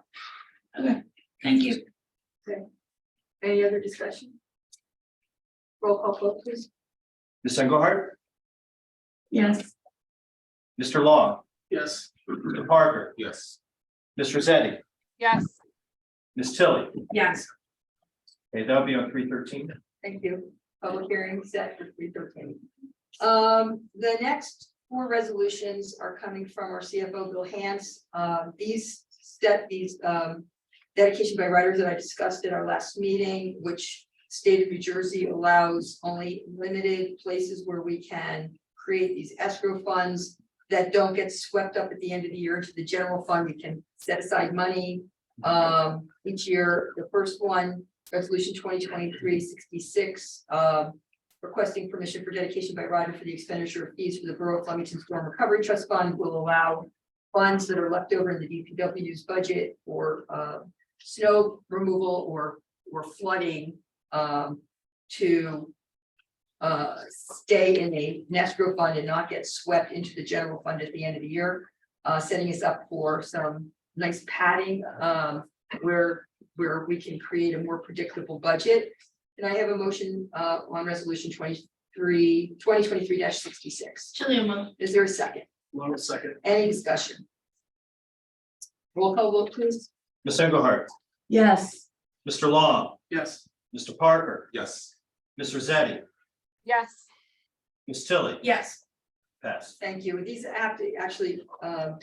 S7: Okay, thank you.
S1: Any other discussion? Roll call vote, please.
S9: Ms. Engelhardt,
S7: Yes.
S9: Mr. Long,
S3: Yes.
S9: Mr. Parker,
S8: Yes.
S9: Ms. Rosetti,
S5: Yes,
S9: Ms. Tilly.
S7: Yes.
S9: Okay, that'll be on 313.
S1: Thank you. Public hearing set for 313. The next 4 resolutions are coming from our CFO, Bill Hance. These dedication by writers that I discussed at our last meeting, which state of New Jersey allows only limited places where we can create these escrow funds that don't get swept up at the end of the year into the general fund. We can set aside money each year. The first one, resolution 2023-66, requesting permission for dedication by rider for the expenditure of fees for the Borough of Flemington Storm Recovery Trust Fund, will allow funds that are left over in the DPW's budget for snow removal or flooding to stay in a escrow fund and not get swept into the general fund at the end of the year, setting us up for some nice padding where we can create a more predictable budget. And I have a motion on resolution 2023-66.
S7: Tillian move.
S1: Is there a second?
S10: One second.
S1: Any discussion? Roll call vote, please.
S9: Ms. Engelhardt,
S4: Yes.
S9: Mr. Long,
S3: Yes.
S9: Mr. Parker,
S8: Yes.
S9: Ms. Rosetti,
S5: Yes.
S9: Ms. Tilly,
S7: Yes,
S9: pass.
S1: Thank you. These have to actually, the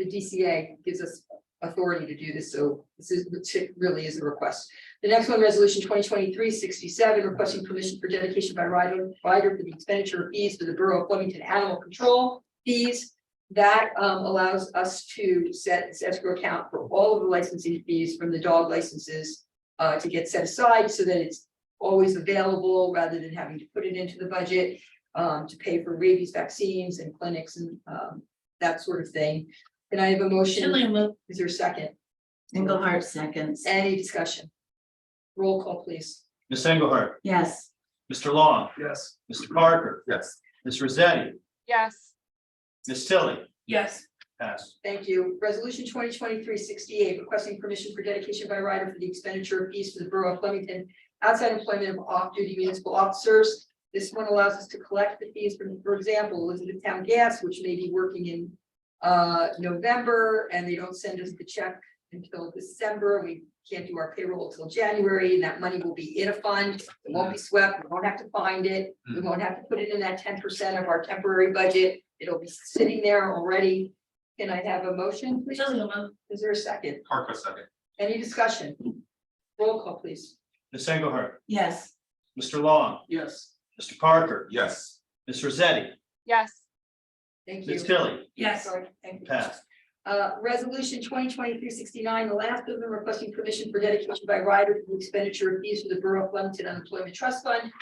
S1: DCA gives us authority to do this, so this is, it really is a request. The next one, resolution 2023-67, requesting permission for dedication by rider for the expenditure of fees for the Borough of Flemington Animal Control fees. That allows us to set this escrow account for all of the licensing fees from the dog licenses to get set aside so that it's always available rather than having to put it into the budget to pay for rabies vaccines and clinics and that sort of thing. Can I have a motion?
S7: Tilly will move.
S1: Is there a second?
S4: Engelhardt seconds.
S1: Any discussion? Roll call, please.
S9: Ms. Engelhardt,
S4: Yes.
S9: Mr. Long,
S3: Yes.
S9: Mr. Parker,
S8: Yes.
S9: Ms. Rosetti,
S5: Yes.
S9: Ms. Tilly,
S7: Yes,
S9: pass.
S1: Thank you. Resolution 2023-68, requesting permission for dedication by rider for the expenditure of fees for the Borough of Flemington outside employment of off-duty municipal officers. This one allows us to collect the fees from, for example, Elizabeth Town Gas, which may be working in November, and they don't send us the check until December. We can't do our payroll until January, and that money will be in a fund. It won't be swept. We won't have to find it. We won't have to put it in that 10% of our temporary budget. It'll be sitting there already. Can I have a motion, please?
S7: Tilly will move.
S1: Is there a second?
S8: Parker second.
S1: Any discussion? Roll call, please.
S9: Ms. Engelhardt,
S4: Yes.
S9: Mr. Long,
S3: Yes.
S9: Mr. Parker,
S8: Yes.
S9: Ms. Rosetti,
S5: Yes.
S1: Thank you.
S9: Ms. Tilly,
S7: Yes,
S1: Sorry, thank you.
S9: pass.
S1: Resolution 2023-69, the last of them requesting permission for dedication by rider for the expenditure of fees for the Borough of Flemington Unemployment Trust Fund.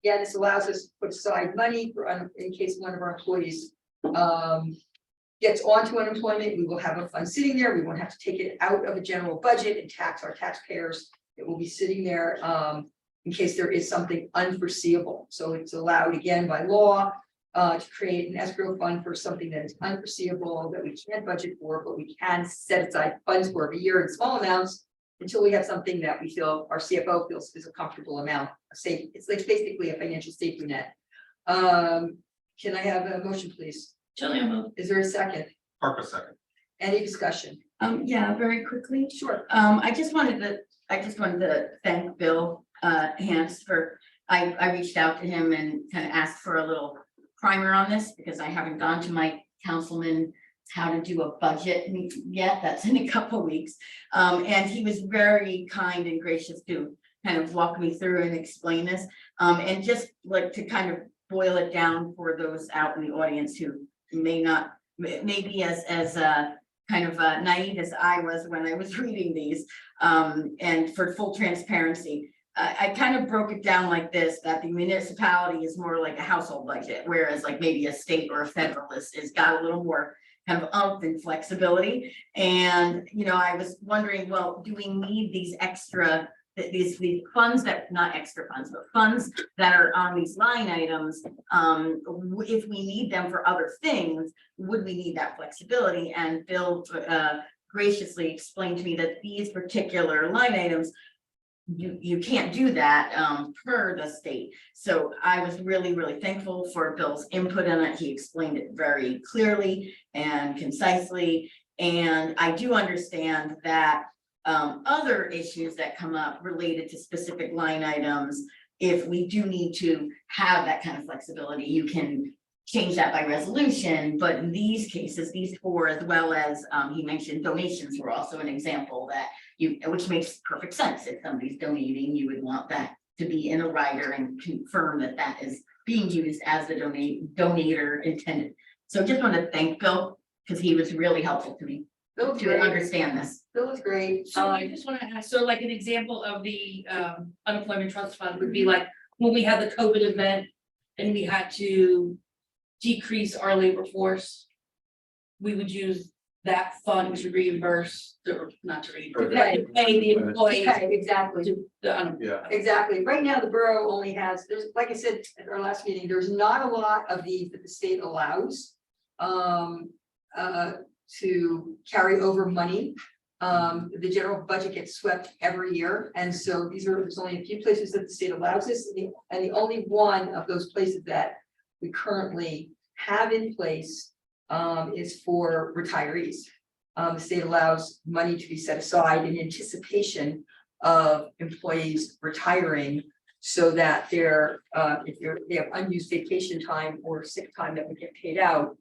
S1: Again, this allows us to put aside money for, in case one of our employees gets onto unemployment, we will have a fund sitting there. We won't have to take it out of a general budget and tax our taxpayers. It will be sitting there in case there is something unforeseeable. So it's allowed again by law to create an escrow fund for something that is unforeseeable that we can't budget for, but we can set aside funds for every year in small amounts until we have something that we feel our CFO feels is a comfortable amount of safe. It's like basically a financial safety net. Can I have a motion, please?
S7: Tilly will move.
S1: Is there a second?
S8: Parker second.
S1: Any discussion?
S4: Yeah, very quickly.
S1: Sure.
S4: I just wanted to thank Bill Hance for, I reached out to him and kind of asked for a little primer on this because I haven't gone to my councilman how to do a budget yet. That's in a couple weeks. And he was very kind and gracious to kind of walk me through and explain this. And just like to kind of boil it down for those out in the audience who may not, maybe as kind of naive as I was when I was reading these. And for full transparency, I kind of broke it down like this, that the municipality is more like a household budget, whereas like maybe a state or a federal is got a little more kind of umph and flexibility. And, you know, I was wondering, well, do we need these extra, these funds that, not extra funds, but funds that are on these line items? If we need them for other things, would we need that flexibility? And Bill graciously explained to me that these particular line items, you can't do that per the state. So I was really, really thankful for Bill's input in it. He explained it very clearly and concisely. And I do understand that other issues that come up related to specific line items, if we do need to have that kind of flexibility, you can change that by resolution. But in these cases, these four, as well as he mentioned donations were also an example that which makes perfect sense. If somebody's donating, you would want that to be in a rider and confirm that that is being used as the donator intended. So just want to thank Bill because he was really helpful to me
S1: Bill's
S4: to
S1: great.
S4: understand this.
S1: Bill is great.
S7: So I just want to ask, so like an example of the unemployment trust fund would be like when we had the COVID event and we had to decrease our labor force, we would use that fund to reimburse, or not to reimburse,
S1: Right.
S7: to pay the employees
S1: Okay, exactly.
S7: to the
S8: Yeah.
S1: Exactly. Right now, the borough only has, there's, like I said at our last meeting, there's not a lot of these that the state allows to carry over money. The general budget gets swept every year. And so there's only a few places that the state allows this. And the only one of those places that we currently have in place is for retirees. The state allows money to be set aside in anticipation of employees retiring so that they're, they have unused vacation time or sick time that would get paid out.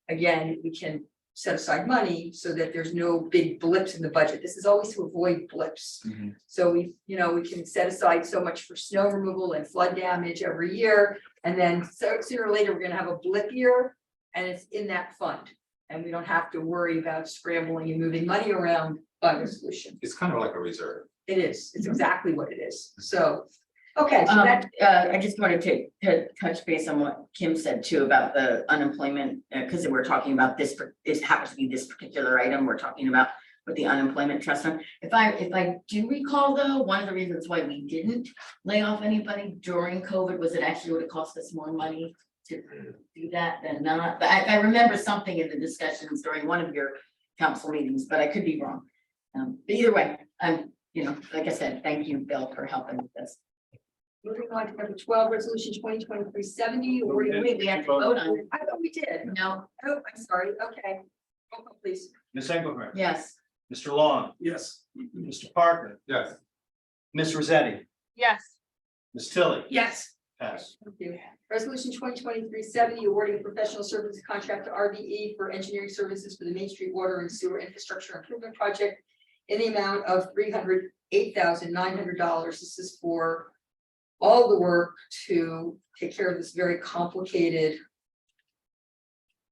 S1: Again, we can set aside money so that there's no big blips in the budget. This is always to avoid blips. So we can set aside so much for snow removal and flood damage every year. And then sooner or later, we're gonna have a blip year and it's in that fund. And we don't have to worry about scrambling and moving money around by resolution.
S8: It's kind of like a reserve.
S1: It is, it's exactly what it is. So, okay, so that,
S4: I just wanted to touch base on what Kim said too about the unemployment, because we're talking about this happens to be this particular item we're talking about with the unemployment trust fund. If I do recall though, one of the reasons why we didn't lay off anybody during COVID was it actually would have cost us more money to do that than not. But I remember something in the discussions during one of your council meetings, but I could be wrong. But either way, like I said, thank you, Bill, for helping with this.
S1: moving on to number 12, resolution 2023-70.
S4: Wait, we have to vote on it.
S1: I thought we did.
S4: No,
S1: Oh, I'm sorry. Okay. Roll call, please.
S9: Ms. Engelhardt?
S4: yes.
S9: Mr. Long?
S3: Yes.
S9: Mr. Parker?
S8: Yes.
S9: Ms. Rosetti?
S5: Yes.
S9: Ms. Tilly?
S7: Yes,
S9: Pass.
S1: Thank you. Resolution 2023-70, awarding a professional services contract to RVE for engineering services for the Main Street Water and Sewer Infrastructure Improvement Project in the amount of $308,900. This is for all the work to take care of this very complicated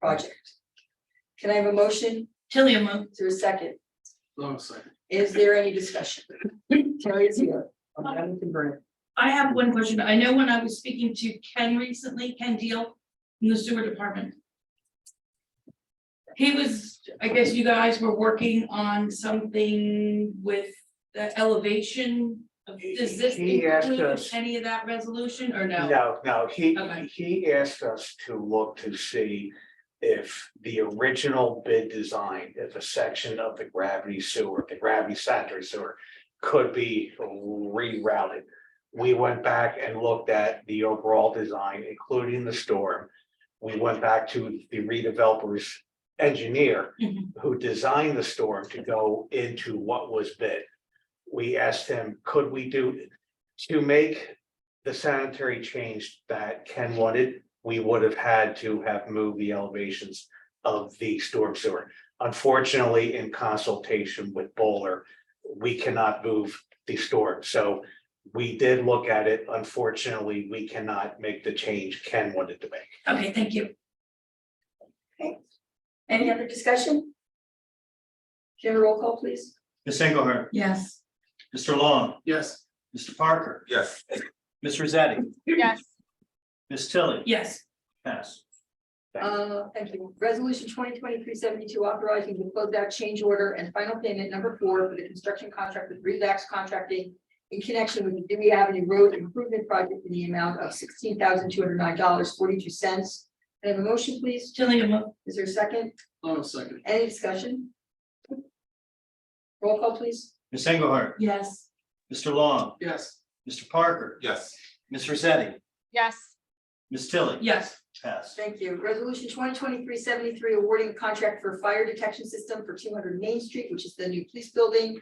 S1: project. Can I have a motion?
S7: Tilly, move.
S1: Is there a second?
S3: Long second.
S1: Is there any discussion? Terry is here. I'm confirming.
S7: I have one question. I know when I was speaking to Ken recently, Ken Deal in the sewer department. He was, I guess you guys were working on something with the elevation. Does this
S10: He asked
S7: include
S10: us-
S7: any of that resolution or no?
S10: No,
S7: Okay.
S10: he asked us to look to see if the original bid design, if a section of the gravity sewer, the gravity sanitary sewer could be rerouted. We went back and looked at the overall design, including the storm. We went back to the redeveloper's engineer
S7: Mhm.
S10: who designed the storm to go into what was bid. We asked him, could we do to make the sanitary change that Ken wanted? We would have had to have moved the elevations of the storm sewer. Unfortunately, in consultation with Bowler, we cannot move the storm. So we did look at it. Unfortunately, we cannot make the change Ken wanted to make.
S7: Okay, thank you.
S1: Any other discussion? Can I roll call, please?
S9: Ms. Engelhardt?
S4: Yes.
S9: Mr. Long?
S3: Yes.
S9: Mr. Parker?
S8: Yes.
S9: Ms. Rosetti?
S5: Yes.
S9: Ms. Tilly?
S7: Yes,
S9: Pass.
S1: Thank you. Resolution 2023-72, authorizing the closeout change order and final payment number 4 for the construction contract with Relax Contracting in connection with the Dewey Avenue Road Improvement Project in the amount of $16,209.42. Can I have a motion, please?
S7: Tilly, move.
S1: Is there a second?
S3: Long second.
S1: Any discussion? Roll call, please.
S9: Ms. Engelhardt?
S4: Yes.
S9: Mr. Long?
S3: Yes.
S9: Mr. Parker?
S8: Yes.
S9: Ms. Rosetti?
S5: Yes.
S9: Ms. Tilly?
S7: Yes,
S9: Pass.
S1: Thank you. Resolution 2023-73, awarding a contract for a fire detection system for 200 Main Street, which is the new police building.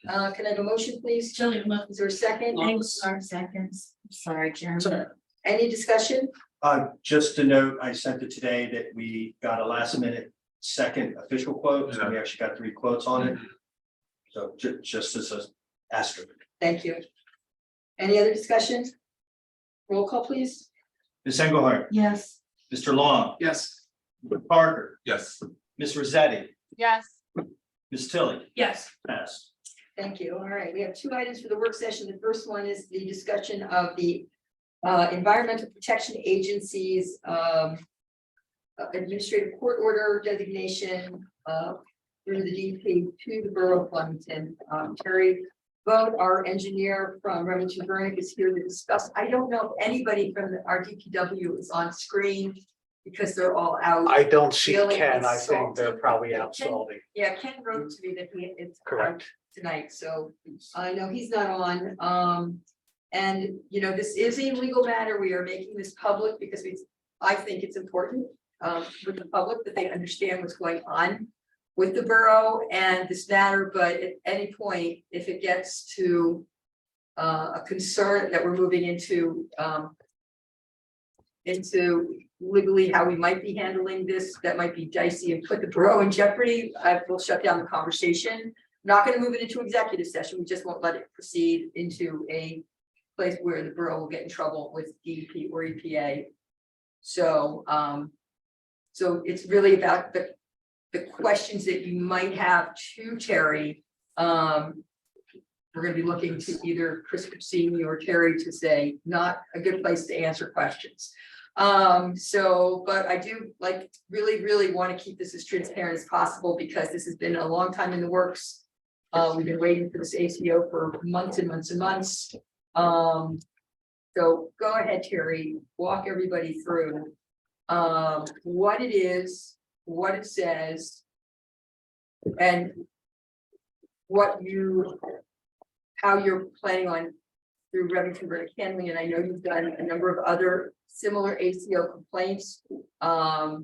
S1: Can I have a motion, please?
S7: Tilly, move.
S1: Is there a second?
S4: Seconds. Sorry, Jeremy.
S3: Sorry.
S1: Any discussion?
S9: Just to note, I sent it today that we got a last minute second official quote, so we actually got 3 quotes on it. So just as a asterisk.
S1: Thank you. Any other discussion? Roll call, please.
S9: Ms. Engelhardt?
S4: Yes.
S9: Mr. Long?
S3: Yes.
S9: Mr. Parker?
S8: Yes.
S9: Ms. Rosetti?
S5: Yes.
S9: Ms. Tilly?
S7: Yes,
S9: Pass.
S1: Thank you. All right, we have 2 items for the work session. The first one is the discussion of the Environmental Protection Agency's administrative court order designation through the DP to the Borough of Flemington. Terry Vogt, our engineer from Remington Vernick, is here to discuss. I don't know if anybody from our DPW is on screen because they're all out.
S10: I don't see
S1: Dealing
S10: Ken.
S1: with
S10: I think they're
S1: salting.
S10: probably out
S1: Ken-
S10: salting.
S1: Yeah, Ken wrote to me that it's out
S10: Correct.
S1: tonight, so I know he's not on. And this is a legal matter. We are making this public because I think it's important. with the public, that they understand what's going on with the borough and this matter, but at any point, if it gets to a concern that we're moving into legally how we might be handling this, that might be dicey and put the borough in jeopardy, I will shut down the conversation. Not gonna move it into executive session, we just won't let it proceed into a place where the borough will get in trouble with DEP or EPA. So, so it's really about the questions that you might have to Terry. We're gonna be looking to either Chris Cassini or Terry to say, not a good place to answer questions. So, but I do really want to keep this as transparent as possible because this has been a long time in the works. We've been waiting for this ACO for months and months and months. So go ahead, Terry, walk everybody through what it is, what it says, and how you're planning on through Remington Burnett Canley, and I know you've done a number of other similar ACO complaints for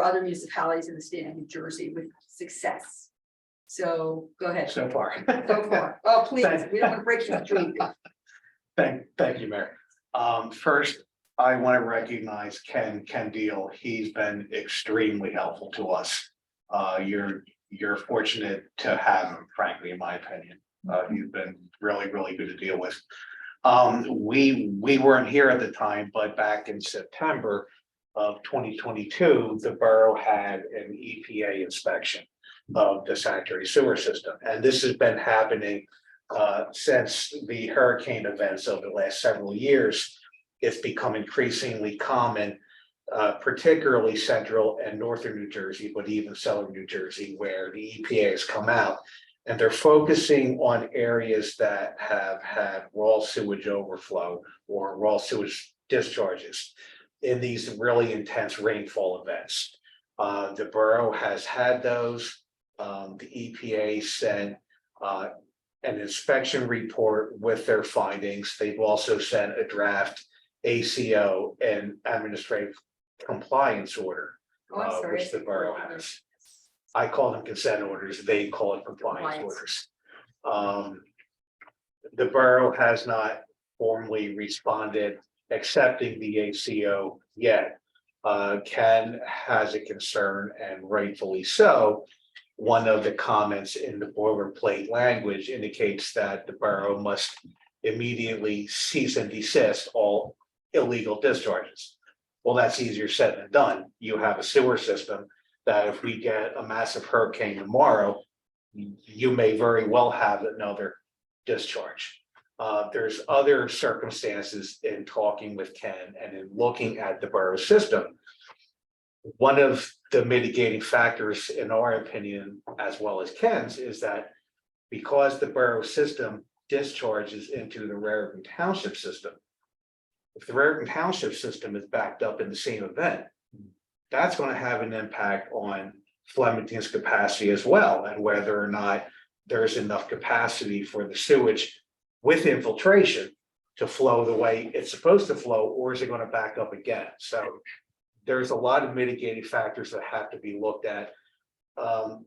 S1: other municipalities in the state of New Jersey with success. So go ahead.
S10: So far.
S1: So far. Oh, please, we don't want to break your dream.
S10: Thank you, Mayor. First, I want to recognize Ken Deal. He's been extremely helpful to us. You're fortunate to have him, frankly, in my opinion. He's been really good to deal with. We weren't here at the time, but back in September of 2022, the borough had an EPA inspection of the sanitary sewer system. And this has been happening since the hurricane events over the last several years. It's become increasingly common, particularly central and northern New Jersey, but even southern New Jersey, where the EPA has come out. And they're focusing on areas that have had raw sewage overflow or raw sewage discharges in these really intense rainfall events. The borough has had those. The EPA sent an inspection report with their findings. They've also sent a draft ACO and administrative compliance order,
S1: Oh, I'm sorry.
S10: which the borough has. I call them consent orders, they call it compliance orders. The borough has not formally responded accepting the ACO yet. Ken has a concern, and rightfully so. One of the comments in the boilerplate language indicates that the borough must immediately cease and desist all illegal discharges. Well, that's easier said than done. You have a sewer system that if we get a massive hurricane tomorrow, you may very well have another discharge. There's other circumstances in talking with Ken and in looking at the borough system. One of the mitigating factors, in our opinion, as well as Ken's, is that because the borough system discharges into the Raritan Township system, if the Raritan Township system is backed up in the same event, that's going to have an impact on Flemington's capacity as well, and whether or not there's enough capacity for the sewage with infiltration to flow the way it's supposed to flow, or is it going to back up again? So there's a lot of mitigating factors that have to be looked at. The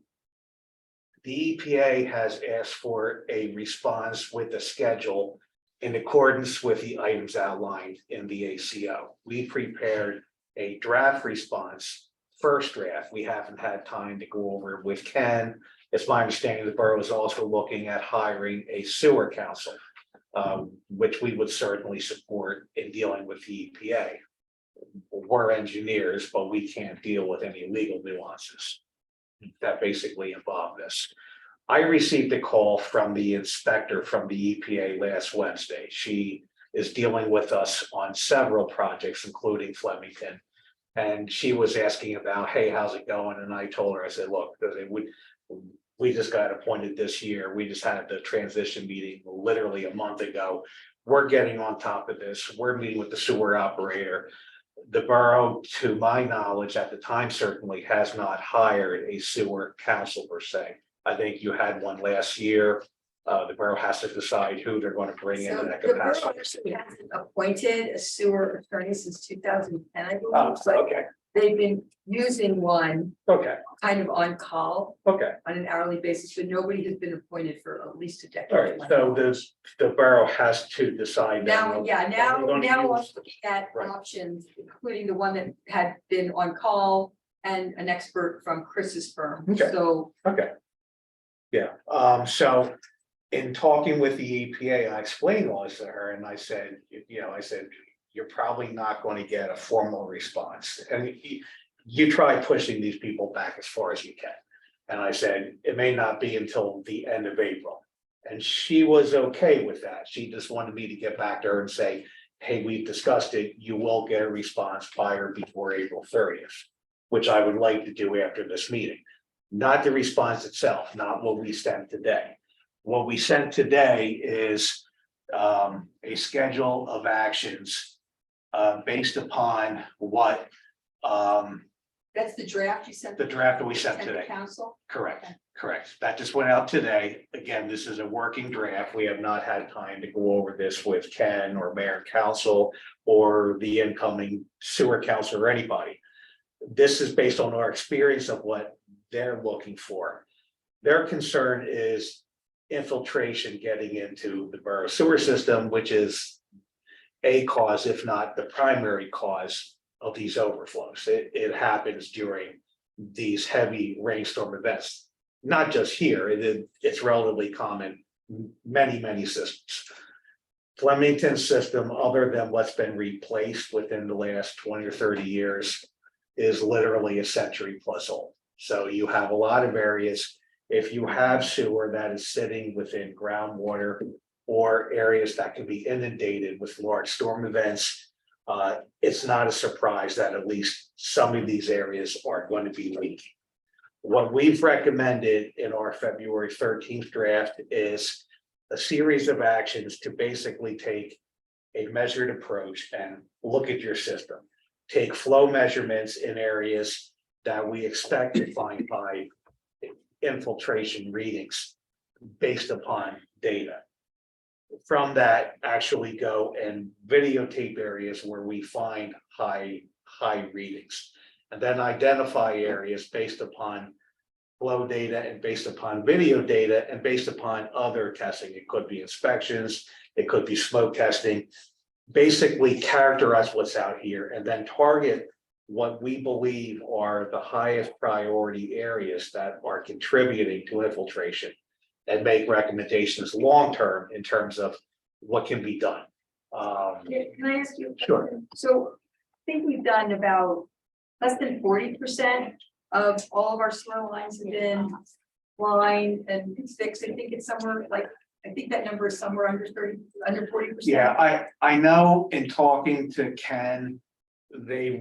S10: EPA has asked for a response with a schedule in accordance with the items outlined in the ACO. We prepared a draft response, first draft. We haven't had time to go over it with Ken. It's my understanding the borough is also looking at hiring a sewer council, which we would certainly support in dealing with the EPA. We're engineers, but we can't deal with any legal nuances that basically involve this. I received a call from the inspector from the EPA last Wednesday. She is dealing with us on several projects, including Flemington. And she was asking about, hey, how's it going? And I told her, I said, look, we just got appointed this year. We just had the transition meeting literally a month ago. We're getting on top of this. We're meeting with the sewer operator. The borough, to my knowledge, at the time certainly has not hired a sewer council per se. I think you had one last year. The borough has to decide who they're going to bring into
S1: So
S10: that
S1: the borough
S10: capacity.
S1: actually hasn't appointed a sewer attorney since 2010, I
S10: Oh,
S1: believe, but
S10: okay,
S1: they've been using one
S10: okay,
S1: kind of on call
S10: okay.
S1: on an hourly basis, but nobody has been appointed for at least a decade.
S10: All right, so the borough has to decide.
S1: Now, yeah, now
S10: We're gonna
S1: I'm
S10: use-
S1: looking at
S10: Right.
S1: options, including the one that had been on call and an expert from Chris's firm.
S10: Okay.
S1: So
S10: Okay. Yeah, so in talking with the EPA, I explained all this to her and I said, I said, you're probably not going to get a formal response. And you try pushing these people back as far as you can. And I said, it may not be until the end of April. And she was okay with that. She just wanted me to get back to her and say, hey, we've discussed it. You will get a response by or before April 30th, which I would like to do after this meeting. Not the response itself, not what we sent today. What we sent today is a schedule of actions based upon what
S1: that's the draft you sent.
S10: the draft that we sent
S1: sent to
S10: today.
S1: council?
S10: Correct, correct. That just went out today. Again, this is a working draft. We have not had time to go over this with Ken or mayor and council or the incoming sewer council or anybody. This is based on our experience of what they're looking for. Their concern is infiltration getting into the borough sewer system, which is a cause, if not the primary cause of these overflows. It happens during these heavy rainstorm events, not just here, it's relatively common, many systems. Flemington's system, other than what's been replaced within the last 20 or 30 years, is literally a century plus old. So you have a lot of areas, if you have sewer that is sitting within groundwater or areas that can be inundated with large storm events, it's not a surprise that at least some of these areas are going to be leaking. What we've recommended in our February 13th draft is a series of actions to basically take a measured approach and look at your system. Take flow measurements in areas that we expect to find by infiltration readings based upon data. From that, actually go and videotape areas where we find high readings. And then identify areas based upon flow data and based upon video data and based upon other testing. It could be inspections, it could be smoke testing. Basically characterize what's out here and then target what we believe are the highest priority areas that are contributing to infiltration and make recommendations long-term in terms of what can be done.
S1: Can I ask you? a
S10: Sure.
S1: question? So I think we've done about less than 40% of all of our sewer lines have been lined and fixed. I think it's somewhere like, I think that number is somewhere under 40%.
S10: Yeah, I know in talking to Ken, they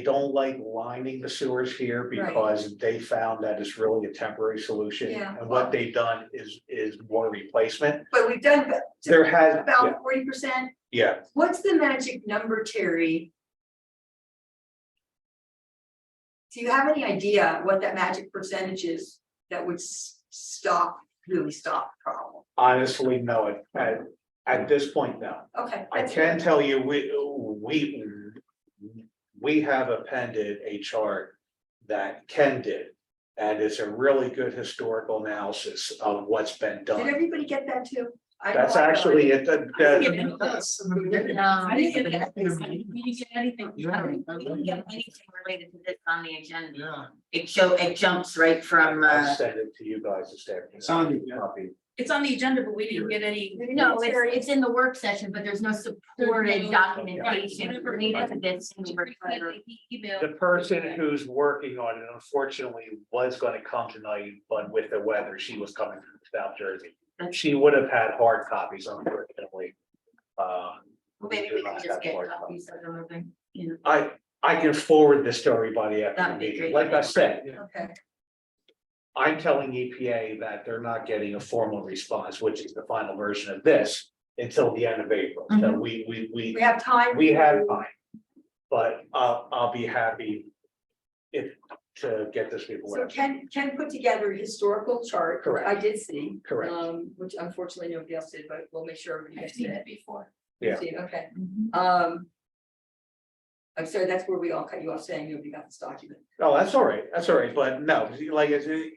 S10: don't like lining the sewers here
S1: Right.
S10: because they found that it's really a temporary solution.
S1: Yeah.
S10: And what they've done is more replacement.
S1: But we've done
S10: There has, yeah,
S1: about 40%.
S10: yeah.
S1: What's the magic number, Terry? Do you have any idea what that magic percentage is that would really stop the problem?
S10: Honestly, no, at this point, no.
S1: Okay.
S10: I
S1: that's
S10: can
S1: good.
S10: tell you, we have appended a chart that Ken did. And it's a really good historical analysis of what's been
S1: Did
S10: done.
S1: everybody get that too? I know
S10: That's
S1: I got
S10: actually
S1: it.
S10: it.
S7: I didn't get anything.
S4: We didn't get anything. We didn't get anything related to this on the agenda.
S2: Yeah.
S4: It jumps right from,
S10: I'll send it to you guys instead.
S2: It's on the-
S10: Copy.
S7: It's on the agenda, but we didn't get any.
S4: no, it's in the work session, but there's no supported
S7: no-
S4: documentation
S7: Right.
S4: related to this.
S7: Email.
S10: The person who's working on it unfortunately was gonna come tonight, but with the weather, she was coming from South Jersey. She would have had hard copies, unfortunately.
S4: Maybe
S10: do
S4: we
S10: not
S4: can just
S10: have
S4: get
S10: hard
S4: copies of everything, you know.
S10: I can forward this to everybody after the
S4: That'd be
S10: meeting.
S4: great.
S10: Like I said,
S1: Okay,
S10: I'm telling EPA that they're not getting a formal response, which is the final version of this, until the end of April. So
S4: Mhm.
S1: we have time.
S10: we have time. But I'll be happy if to get this
S1: So
S10: report.
S1: Ken put together a historical chart, which
S10: Correct.
S1: I did see.
S10: Correct.
S1: Which unfortunately nobody else did, but we'll make sure everybody
S7: I've
S1: gets
S7: seen
S1: it.
S7: it before.
S10: Yeah.
S1: See, okay,
S7: Mhm.
S1: I'm sorry, that's where we all cut you off saying nobody got this document.
S10: Oh, that's all right, but no, like,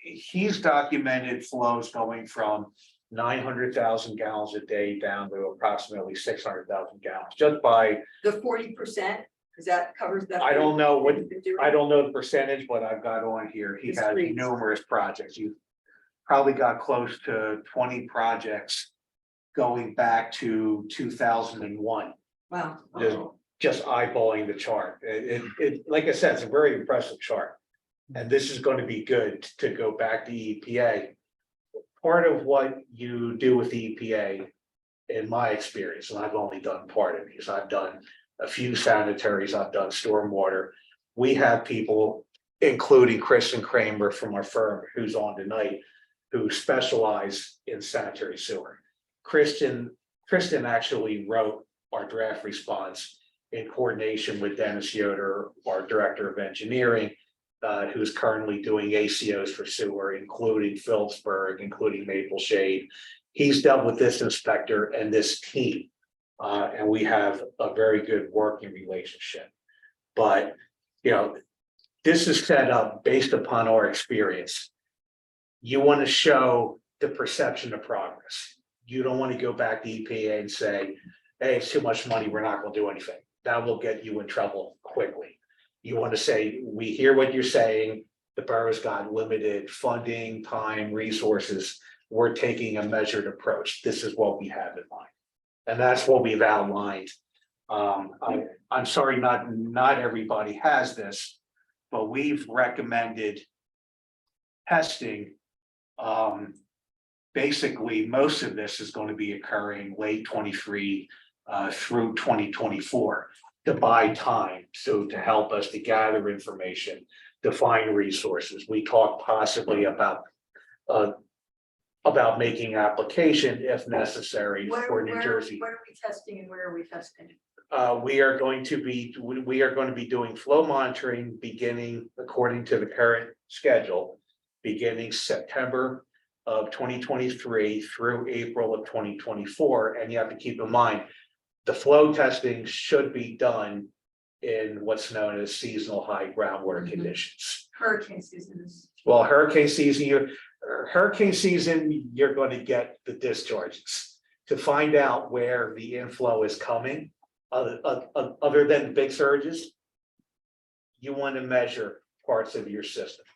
S10: he's documented flows going from 900,000 gallons a day down to approximately 600,000 gallons, just by,
S1: The 40%, because that covers that.
S10: I don't know what,
S1: 50.
S10: I don't know the percentage, but I've got on here, he has
S1: Discrete.
S10: numerous projects, you probably got close to 20 projects going back to 2001.
S1: Wow.
S10: Just eyeballing the chart. Like I said, it's a very impressive chart. And this is going to be good to go back to EPA. Part of what you do with the EPA, in my experience, and I've only done part of these, I've done a few sanitaries, I've done stormwater. We have people, including Kristen Kramer from our firm, who's on tonight, who specialize in sanitary sewer. Kristen actually wrote our draft response in coordination with Dennis Yoder, our Director of Engineering, who's currently doing ACOs for sewer, including Phillipsburg, including Maple Shade. He's dealt with this inspector and this team, and we have a very good working relationship. But, you know, this is set up based upon our experience. You want to show the perception of progress. You don't want to go back to EPA and say, hey, it's too much money, we're not going to do anything. That will get you in trouble quickly. You want to say, we hear what you're saying, the borough's got limited funding, time, resources. We're taking a measured approach. This is what we have in mind. And that's what we've outlined. I'm sorry, not everybody has this, but we've recommended testing. Basically, most of this is going to be occurring late 23 through 2024 to buy time. So to help us to gather information, to find resources. We talked possibly about making application if necessary for New Jersey.
S1: What are we testing and where are we testing?
S10: We are going to be doing flow monitoring beginning according to the current schedule, beginning September of 2023 through April of 2024. And you have to keep in mind, the flow testing should be done in what's known as seasonal high groundwater conditions.
S1: Hurricane seasons.
S10: Well, hurricane season, you're going to get the discharges. To find out where the inflow is coming, other than big surges, you want to measure parts of your system.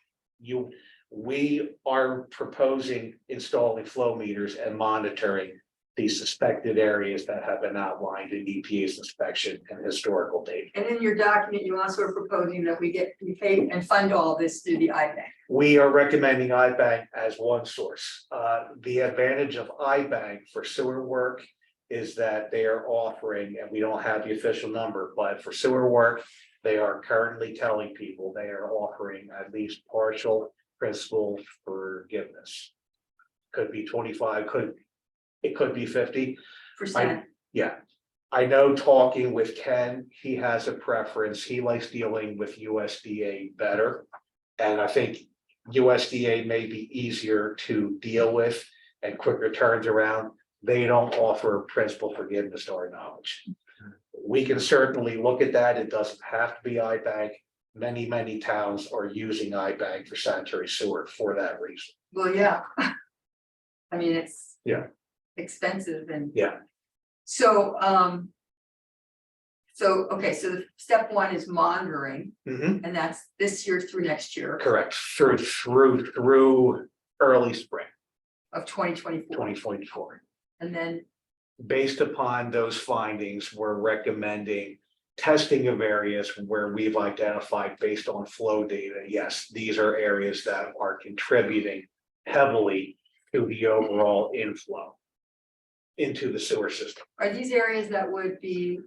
S10: We are proposing installing flow meters and monitoring the suspected areas that have been outlined in EPA's inspection and historical data.
S1: And in your document, you also are proposing that we pay and fund all this through the IBANK.
S10: We are recommending iBank as one source. The advantage of iBank for sewer work is that they are offering, and we don't have the official number, but for sewer work, they are currently telling people they are offering at least partial principal forgiveness. Could be 25, it could be 50. Yeah, I know talking with Ken, he has a preference. He likes dealing with USDA better. And I think USDA may be easier to deal with and quicker turns around. They don't offer principal forgiveness to our knowledge. We can certainly look at that. It doesn't have to be iBank. Many towns are using iBank for sanitary sewer for that reason.
S1: Well, yeah. I mean, it's.
S10: Yeah.
S1: Expensive and.
S10: Yeah.
S1: So, okay, so the step one is monitoring,
S10: Mhm.
S1: and that's this year through next year
S10: Correct, through early spring
S1: of 2024.
S10: 2024.
S1: And then,
S10: Based upon those findings, we're recommending testing of areas where we've identified based on flow data. Yes, these are areas that are contributing heavily to the overall inflow into the sewer system.
S1: are these areas that would be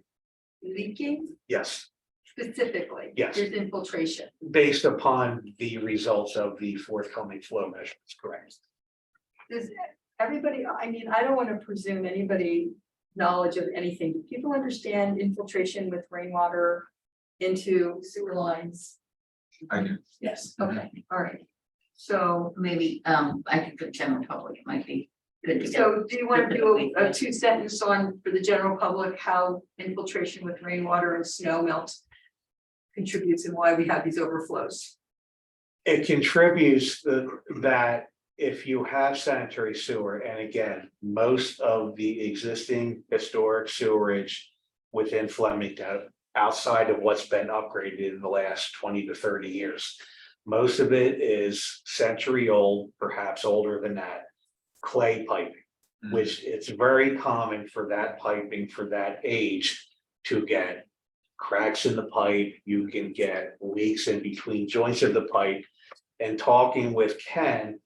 S1: leaking
S10: Yes,
S1: specifically?
S10: Yes.
S1: There's infiltration.
S10: based upon the results of the forthcoming flow measurements, correct?
S1: Does everybody, I mean, I don't want to presume anybody knowledge of anything. Do people understand infiltration with rainwater into sewer lines?
S8: I do.
S1: Yes, okay, all right. So,
S4: Maybe, I think the general public might be good to go.
S1: so do you want to do a 2-sentence on for the general public, how infiltration with rainwater and snow melt contributes and why we have these overflows?
S10: It contributes that if you have sanitary sewer, and again, most of the existing historic sewerage within Flemington, outside of what's been upgraded in the last 20 to 30 years. Most of it is century old, perhaps older than that, clay piping, which it's very common for that piping for that age to get cracks in the pipe, you can get leaks in between joints of the pipe. And talking with Ken,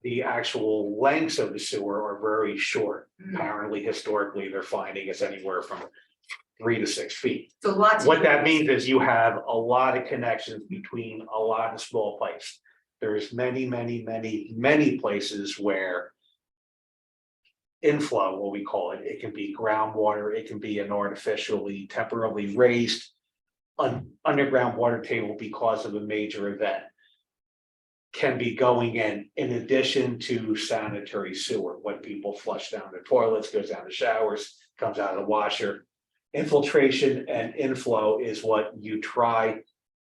S10: the actual lengths of the sewer are very short. Apparently, historically, they're finding it's anywhere from 3 to 6 feet.
S1: So lots.
S10: What that means is you have a lot of connections between a lot of small pipes. There's many places where inflow, what we call it, it can be groundwater, it can be an artificially temporarily raised underground water table because of a major event. Can be going in addition to sanitary sewer, what people flush down their toilets, goes down the showers, comes out of the washer. Infiltration and inflow is what you try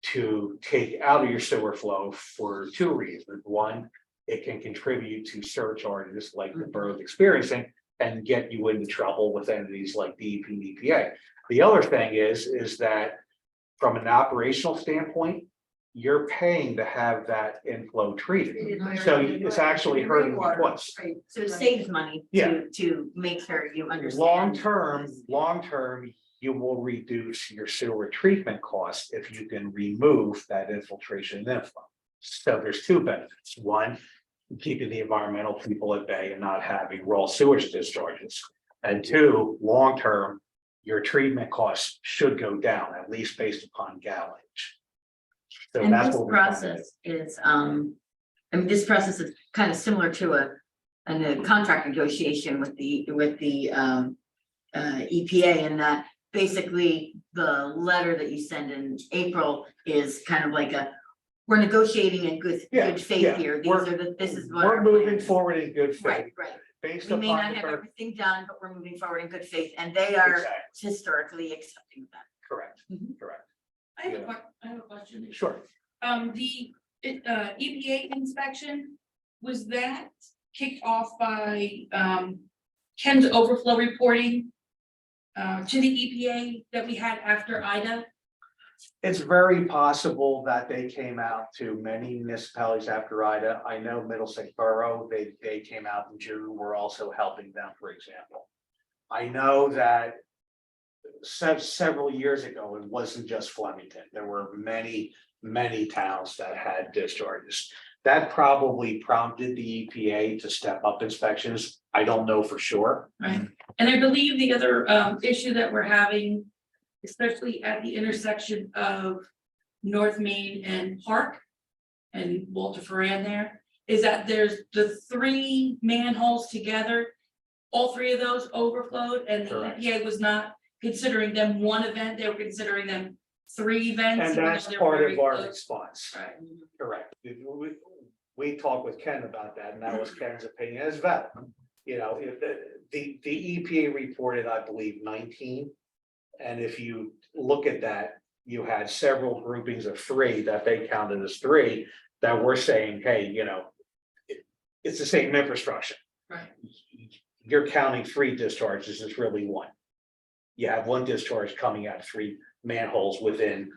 S10: to take out of your sewer flow for 2 reasons. One, it can contribute to surcharges like the borough's experiencing and get you into trouble with entities like DEP and EPA. The other thing is that from an operational standpoint, you're paying to have that inflow treated. So it's actually hurting you twice.
S4: So it saves money
S10: Yeah.
S4: to make sure you understand.
S10: Long term, you will reduce your sewer treatment costs if you can remove that infiltration and inflow. So there's 2 benefits. One, keeping the environmental people at bay and not having raw sewage discharges. And 2, long term, your treatment costs should go down, at least based upon gallonage. So
S4: And
S10: that's
S4: this
S10: what we're trying to do.
S4: process is, this process is kind of similar to a contract negotiation with the EPA, in that basically the letter that you send in April is kind of like we're negotiating in good faith here. This is what.
S10: We're
S4: our
S10: moving
S4: plan is.
S10: forward in good faith.
S4: Right.
S10: Based
S4: We may
S10: upon
S4: not
S10: the
S4: have
S10: current.
S4: everything done, but we're moving forward in good faith, and they are
S10: Exactly.
S4: historically accepting of that.
S10: Correct,
S4: Mhm.
S10: correct.
S7: I have a question.
S10: Sure.
S7: The EPA inspection, was that kicked off by Ken's overflow reporting to the EPA that we had after Ida?
S10: It's very possible that they came out to many municipalities after Ida. I know Middlesex Borough, they came out in June. We're also helping them, for example. I know that several years ago, it wasn't just Flemington. There were many towns that had discharges. That probably prompted the EPA to step up inspections. I don't know for sure.
S7: Right, and I believe the other issue that we're having, especially at the intersection of North Main and Park and Walter Ferran there, is that there's the 3 manholes together. All 3 of those overflowed, and the
S10: Correct.
S7: EPA was not considering them one event, they were considering them 3 events.
S10: And
S7: even though
S10: that's
S7: they're
S10: part
S7: very
S10: of our
S7: close.
S10: response.
S7: Right.
S10: Correct. We talked with Ken about that, and that was Ken's opinion as well. You know, if the EPA reported, I believe, 19. And if you look at that, you had several groupings of 3 that they counted as 3 that were saying, hey, you know, it's the same infrastructure.
S7: Right.
S10: You're counting 3 discharges, it's really 1. You have 1 discharge coming out of 3 manholes within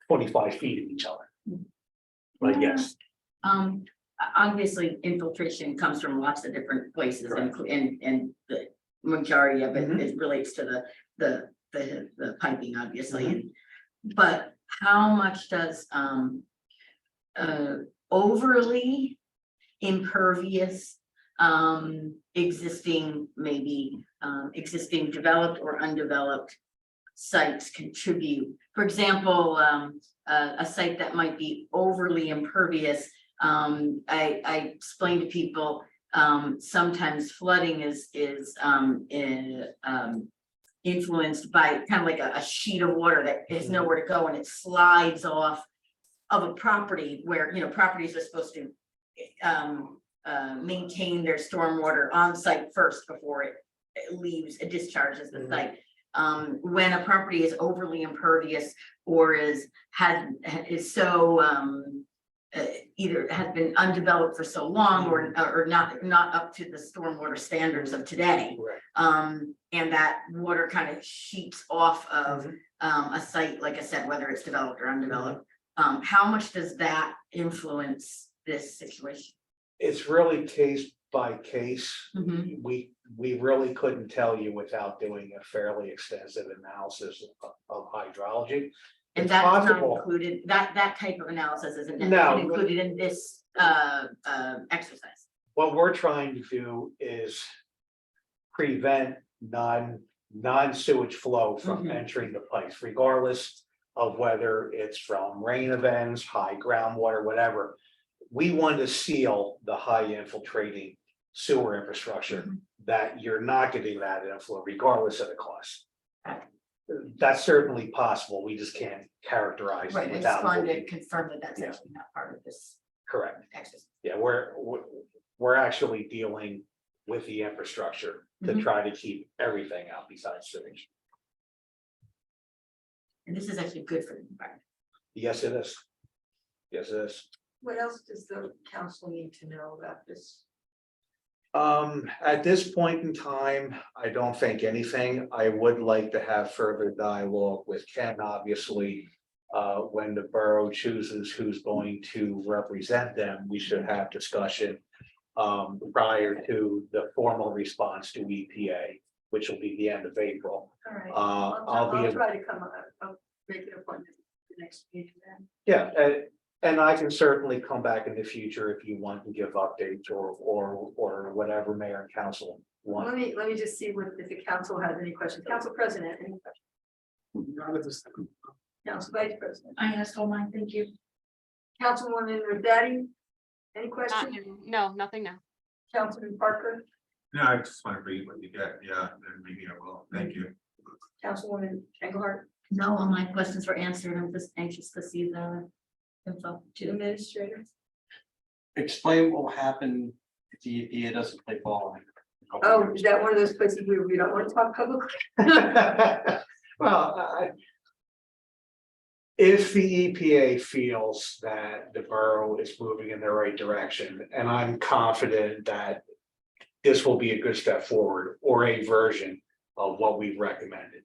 S10: 25 feet of each other. But yes,
S4: Obviously, infiltration comes from lots of different places,
S10: Correct.
S4: and the majority of it relates to the piping, obviously. But how much does overly impervious existing developed or undeveloped sites contribute? For example, a site that might be overly impervious. I explain to people, sometimes flooding is influenced by kind of like a sheet of water that has nowhere to go, and it slides off of a property where, properties are supposed to maintain their stormwater on site first before it leaves, it discharges the site. When a property is overly impervious or is so either has been undeveloped for so long or not up to the stormwater standards of today.
S10: Right.
S4: And that water kind of sheets off of a site, like I said, whether it's developed or undeveloped. How much does that influence this situation?
S10: It's really case by case.
S4: Mhm.
S10: We really couldn't tell you without doing a fairly extensive analysis of hydrology.
S4: And
S10: It's
S4: that's not
S10: possible.
S4: included, that type of analysis isn't
S10: No.
S4: included in this exercise.
S10: What we're trying to do is prevent non-sewage flow from
S4: Mhm.
S10: entering the place, regardless of whether it's from rain events, high groundwater, whatever. We want to seal the high infiltrating sewer infrastructure
S4: Mhm.
S10: that you're not getting that inflow regardless of the cost. That's certainly possible. We just can't characterize
S4: Right,
S10: it
S4: I just
S10: without.
S4: wanted to
S10: looking.
S4: confirm that that's
S10: Yeah.
S4: actually not part of this
S10: Correct.
S4: exercise.
S10: Yeah, we're actually dealing with the infrastructure to
S4: Mhm.
S10: try to keep everything out besides sewage.
S4: And this is actually good for the environment.
S10: Yes, it is. Yes, it is.
S1: What else does the council need to know about this?
S10: At this point in time, I don't think anything. I would like to have further dialogue with Ken, obviously. When the borough chooses who's going to represent them, we should have discussion. Prior to the formal response to EPA, which will be the end of April.
S1: All right.
S10: I'll be,
S1: try to come, I'll make an appointment for the next meeting then.
S10: yeah, and I can certainly come back in the future if you want to give updates or whatever mayor and council want.
S1: Let me just see if the council has any questions. Council President, any questions?
S3: Not at this time.
S1: Council Vice President,
S11: I asked all mine, thank you.
S1: Councilwoman Rosati, any
S5: Not-
S1: questions?
S5: No, nothing now.
S1: Councilman Parker,
S8: No, I just want to read what you get, yeah, then maybe I will, thank you.
S1: Councilwoman Engelhardt,
S4: No, all my questions were answered. I'm just anxious to see the info too.
S1: Administrator.
S9: Explain what will happen if the EPA doesn't play ball.
S1: Oh, is that one of those places where we don't want to talk publicly?
S10: Well, if the EPA feels that the borough is moving in the right direction, and I'm confident that this will be a good step forward or a version of what we've recommended.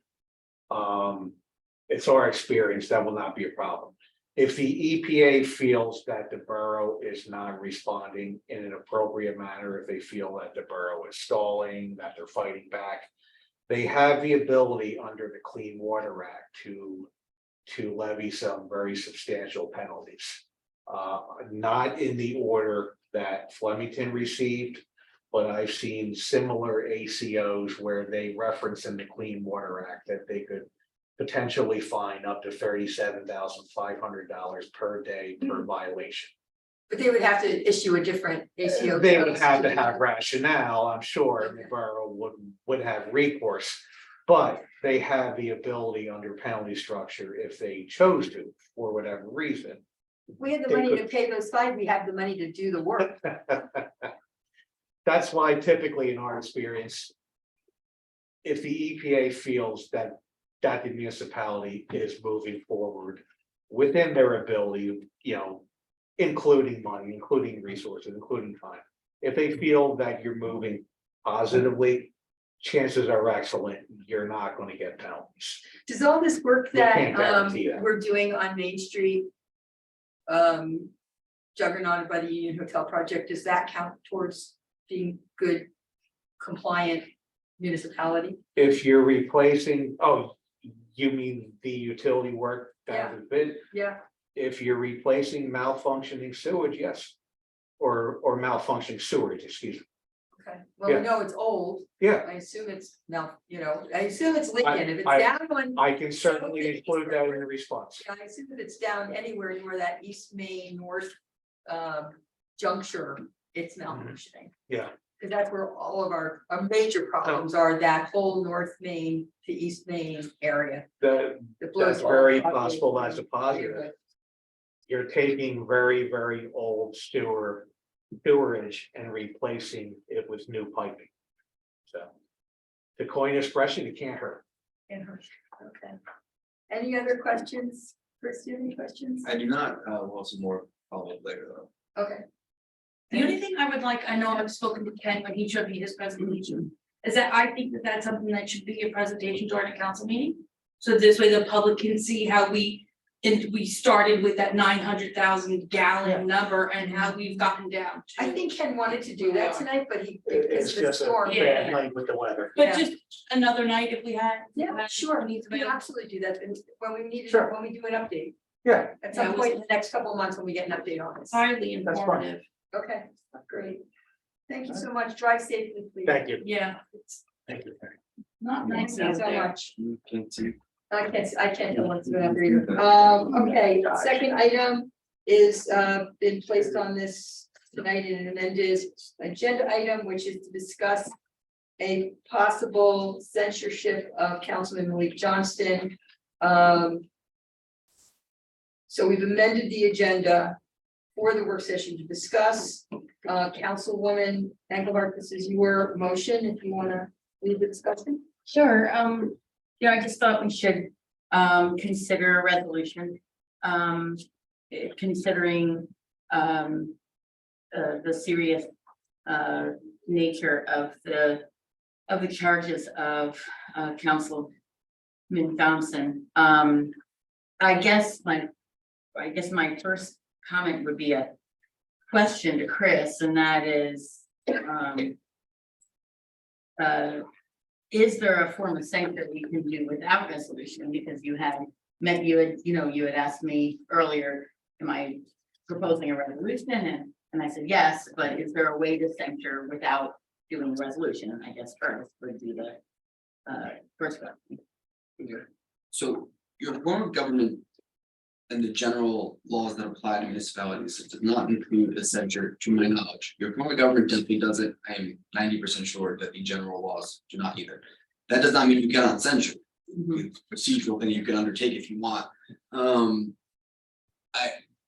S10: It's our experience that will not be a problem. If the EPA feels that the borough is not responding in an appropriate manner, if they feel that the borough is stalling, that they're fighting back, they have the ability under the Clean Water Act to levy some very substantial penalties. Not in the order that Flemington received, but I've seen similar ACOs where they reference in the Clean Water Act that they could potentially fine up to $37,500 per day per violation.
S1: But they would have to issue a different ACO.
S10: They would have to have rationale, I'm sure, and the borough would have recourse. But they have the ability under penalty structure, if they chose to, for whatever reason.
S1: If we had the money to pay those fines, we have the money to do the work.
S10: That's why typically in our experience, if the EPA feels that the municipality is moving forward within their ability, including money, including resources, including time. If they feel that you're moving positively, chances are excellent, you're not going to get penalties.
S1: Does all this work
S10: We can't
S1: that
S10: guarantee that.
S1: we're doing on Main Street, juggernauted by the Union Hotel project, does that count towards being good compliant municipality?
S10: If you're replacing, you mean the utility work that
S1: Yeah.
S10: has been,
S1: Yeah,
S10: if you're replacing malfunctioning sewage, yes. Or malfunctioning sewage, excuse me.
S1: okay. Well, we
S10: Yeah.
S1: know it's old.
S10: Yeah,
S1: I assume it's I assume it's leaking. If it's
S10: I-
S1: down on,
S10: I can certainly include that in the response.
S1: I assume if it's down anywhere near that East Main North juncture, it's malfunctioning.
S10: Yeah.
S1: Because that's where all of our major problems are, that whole North Main to East Main area.
S10: That,
S1: that blows
S10: that's
S1: all
S10: very
S1: across the
S10: possible, that's a positive.
S1: neighborhood.
S10: you're taking very, very old sewerage and replacing it with new piping. So to coin an expression, it can't hurt.
S1: Okay. Any other questions? Christy, any questions?
S6: I do not, we'll have some more follow-up later though.
S1: Okay.
S7: The only thing I would like, I know I've spoken to Ken when he showed me his presentation, is that I think that that's something that should be a presentation during a council meeting. So this way the public can see how we started with that 900,000 gallon number and how we've gotten down. to-
S1: I think Ken wanted to do that tonight, but he.
S10: It's
S1: the
S10: just a
S1: storm.
S10: bad night with the weather.
S7: But just another night if we had.
S1: Yeah, sure,
S7: needs
S1: we
S7: to
S1: can absolutely do that, and when we need,
S10: Sure.
S1: when we do an update,
S10: Yeah,
S1: at
S7: Yeah,
S1: some
S7: it
S1: point in the next couple of months when we get an update on this.
S7: Highly
S10: That's fine.
S7: informative.
S1: Okay, great. Thank you so much, drive safely, please.
S10: thank you.
S7: Yeah,
S10: Thank you.
S7: not
S1: Thank
S7: nice
S1: you
S7: out
S1: so
S7: there.
S1: much.
S6: Can't see.
S1: I can't tell what's going on either. Okay, second item is been placed on this tonight in an amended agenda item, which is to discuss a possible censorship of Councilman Malik Johnston. So we've amended the agenda for the work session to discuss. Councilwoman Engelhardt, this is your motion, if you want to lead the discussion.
S4: Sure, I just thought we should consider a resolution. Considering the serious nature of the charges of Councilman Thompson. I guess my first comment would be a question to Chris, and that is there a form of sanction we can do without resolution? Because you had asked me earlier, am I proposing a resolution? And I said, yes, but is there a way to censure without doing a resolution? And I guess first would be the first question.
S6: So your form of government and the general laws that apply to municipalities does not include a censure, to my knowledge. Your form of government definitely doesn't. I am 90% sure that the general laws do not either. That does not mean you cannot censure. It's a procedural thing you can undertake if you want.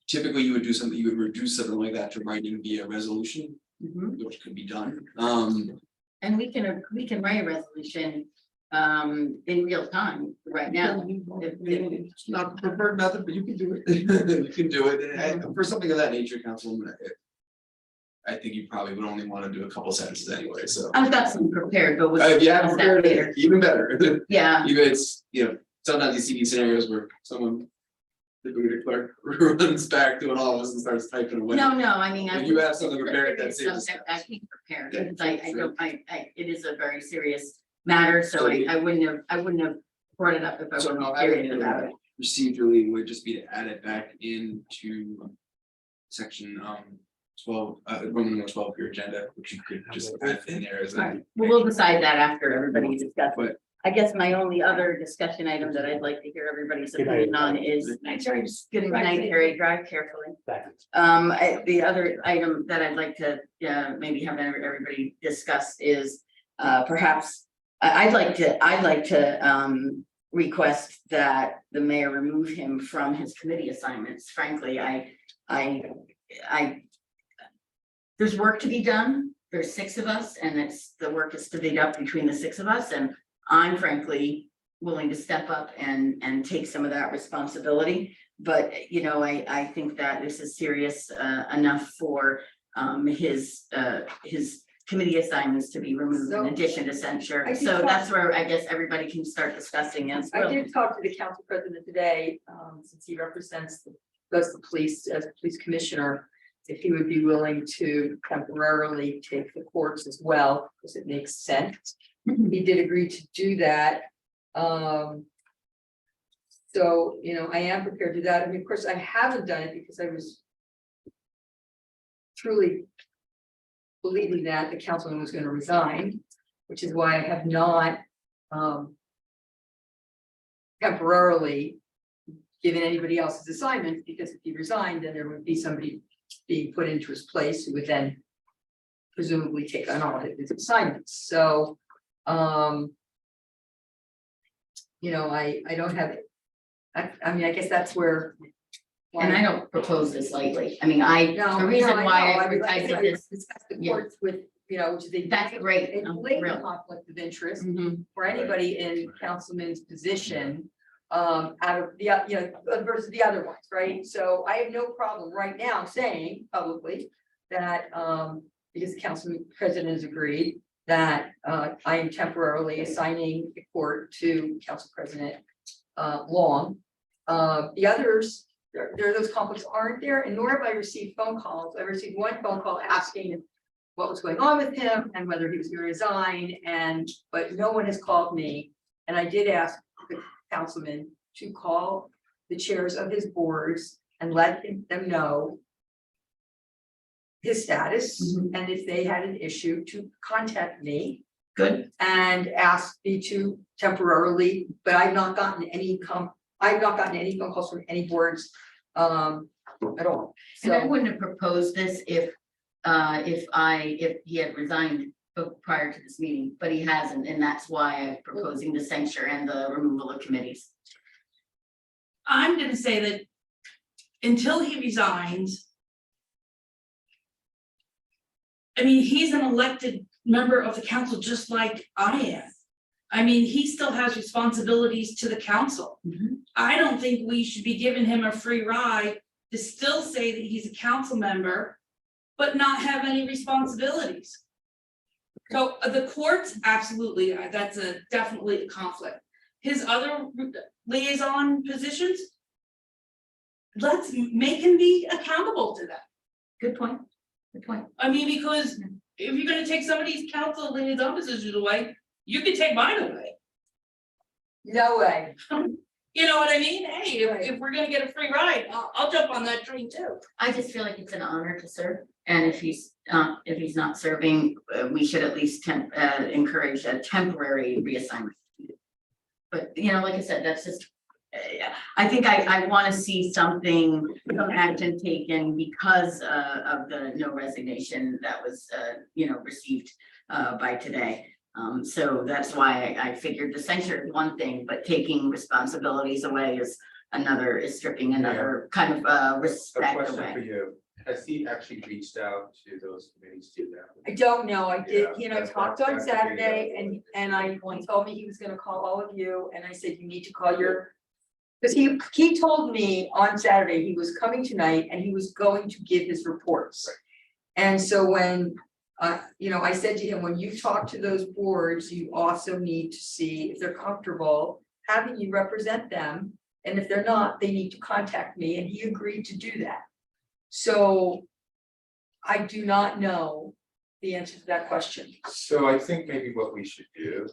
S6: Typically you would do something, you would reduce something like that to writing via resolution, which could be done.
S4: And we can write a resolution in real time right now.
S6: It's not the preferred method, but you can do it. You can do it. And for something of that nature, Councilwoman, I think you probably would only want to do a couple sentences anyway, so.
S4: I've got some prepared, but we'll
S6: If you have
S4: discuss that
S6: prepared
S4: later.
S6: it, even better.
S4: Yeah,
S6: Even it's, sometimes you see these scenarios where someone, the booty clerk runs back to an office and starts typing away.
S4: no, I mean.
S6: If you have something prepared, that's it.
S4: I think prepared,
S6: Yeah,
S4: because I
S6: sure.
S4: don't, it is a very serious matter, so I wouldn't have brought it up if I
S6: So
S4: wasn't
S6: no,
S4: serious about it.
S6: procedurally would just be to add it back into section 12, Roman number 12 of your agenda, which you could just add in there as a.
S4: Alright, well, we'll decide that after everybody discusses.
S6: But-
S4: I guess my only other discussion item that I'd like to hear everybody's
S10: Good night.
S4: opinion on is, good night, Terry, drive carefully.
S10: Thanks.
S4: The other item that I'd like to, maybe have everybody discuss is, perhaps, I'd like to, request that the mayor remove him from his committee assignments. Frankly, there's work to be done. There's 6 of us, and the work is divvied up between the 6 of us, and I'm frankly willing to step up and take some of that responsibility. But, I think that this is serious enough for his committee assignments to be removed in
S1: So,
S4: addition to censure.
S1: I did
S4: So
S1: talk-
S4: that's where I guess everybody can start discussing as
S1: I
S4: well.
S1: did talk to the council president today, since he represents the police as a police commissioner, if he would be willing to temporarily take the courts as well, because it makes sense. He did agree to do that. So, I am prepared to do that. I mean, of course, I haven't done it because I was truly believing that the councilman was going to resign, which is why I have not temporarily given anybody else's assignment, because if he resigned, then there would be somebody being put into his place who would then presumably take on all of his assignments. So, I don't have, I mean, I guess that's where
S4: And I don't propose this lightly. I mean, the reason why I advertised this,
S1: Discuss the
S4: yeah.
S1: courts with, you know, which is a.
S4: That's great.
S1: A
S4: I'm
S1: blatant
S4: thrilled.
S1: conflict of interest
S4: Mhm.
S1: for anybody in councilman's position. Out of the, you know, versus the other ones, right? So I have no problem right now saying publicly that, because the councilman president has agreed that, I am temporarily assigning the court to council president, Long. The others, there are those conflicts aren't there, and nor have I received phone calls. I received one phone call asking what was going on with him and whether he was gonna resign, but no one has called me. And I did ask the councilman to call the chairs of his boards and let them know his status,
S4: Mhm.
S1: and if they had an issue, to contact me
S4: Good.
S1: and ask me to temporarily, but I've not gotten any I've not gotten any phone calls from any boards at all.
S4: And I
S1: So,
S4: wouldn't have proposed this if he had resigned prior to this meeting, but he hasn't, and that's why I'm proposing the censure and the removal of committees.
S7: I'm gonna say that until he resigns. I mean, he's an elected member of the council just like I am. I mean, he still has responsibilities to the council.
S4: Mhm.
S7: I don't think we should be giving him a free ride to still say that he's a council member, but not have any responsibilities. So the courts, absolutely, that's definitely a conflict. His other liaison positions. Let's make him be accountable to that.
S4: Good point. Good point.
S7: I mean, because if you're gonna take somebody's council liaison positions away, you could take mine away.
S1: no way.
S7: You know what I mean? Hey,
S1: Right.
S7: if we're gonna get a free ride, I'll jump on that train too.
S4: I just feel like it's an honor to serve, and if he's not serving, we should at least encourage a temporary reassignment. But, you know, like I said, that's just, I think I wanna see some action taken because of the no resignation that was, received by today. So that's why I figured the censure is one thing, but taking responsibilities away is stripping another kind of
S8: A
S4: respect
S8: question for
S4: away.
S8: you, has he actually reached out to those committees to them?
S1: I don't know, I did,
S8: Yeah,
S1: you know, I
S8: that's-
S1: talked on
S8: that's the big
S1: Saturday
S8: deal.
S1: and he told me he was gonna call all of you, and I said, you need to call your. Cause he told me on Saturday he was coming tonight and he was going to give his reports. And so when, I said to him, when you talk to those boards, you also need to see if they're comfortable having you represent them. And if they're not, they need to contact me, and he agreed to do that. So I do not know the answer to that question.
S8: So I think maybe what we should do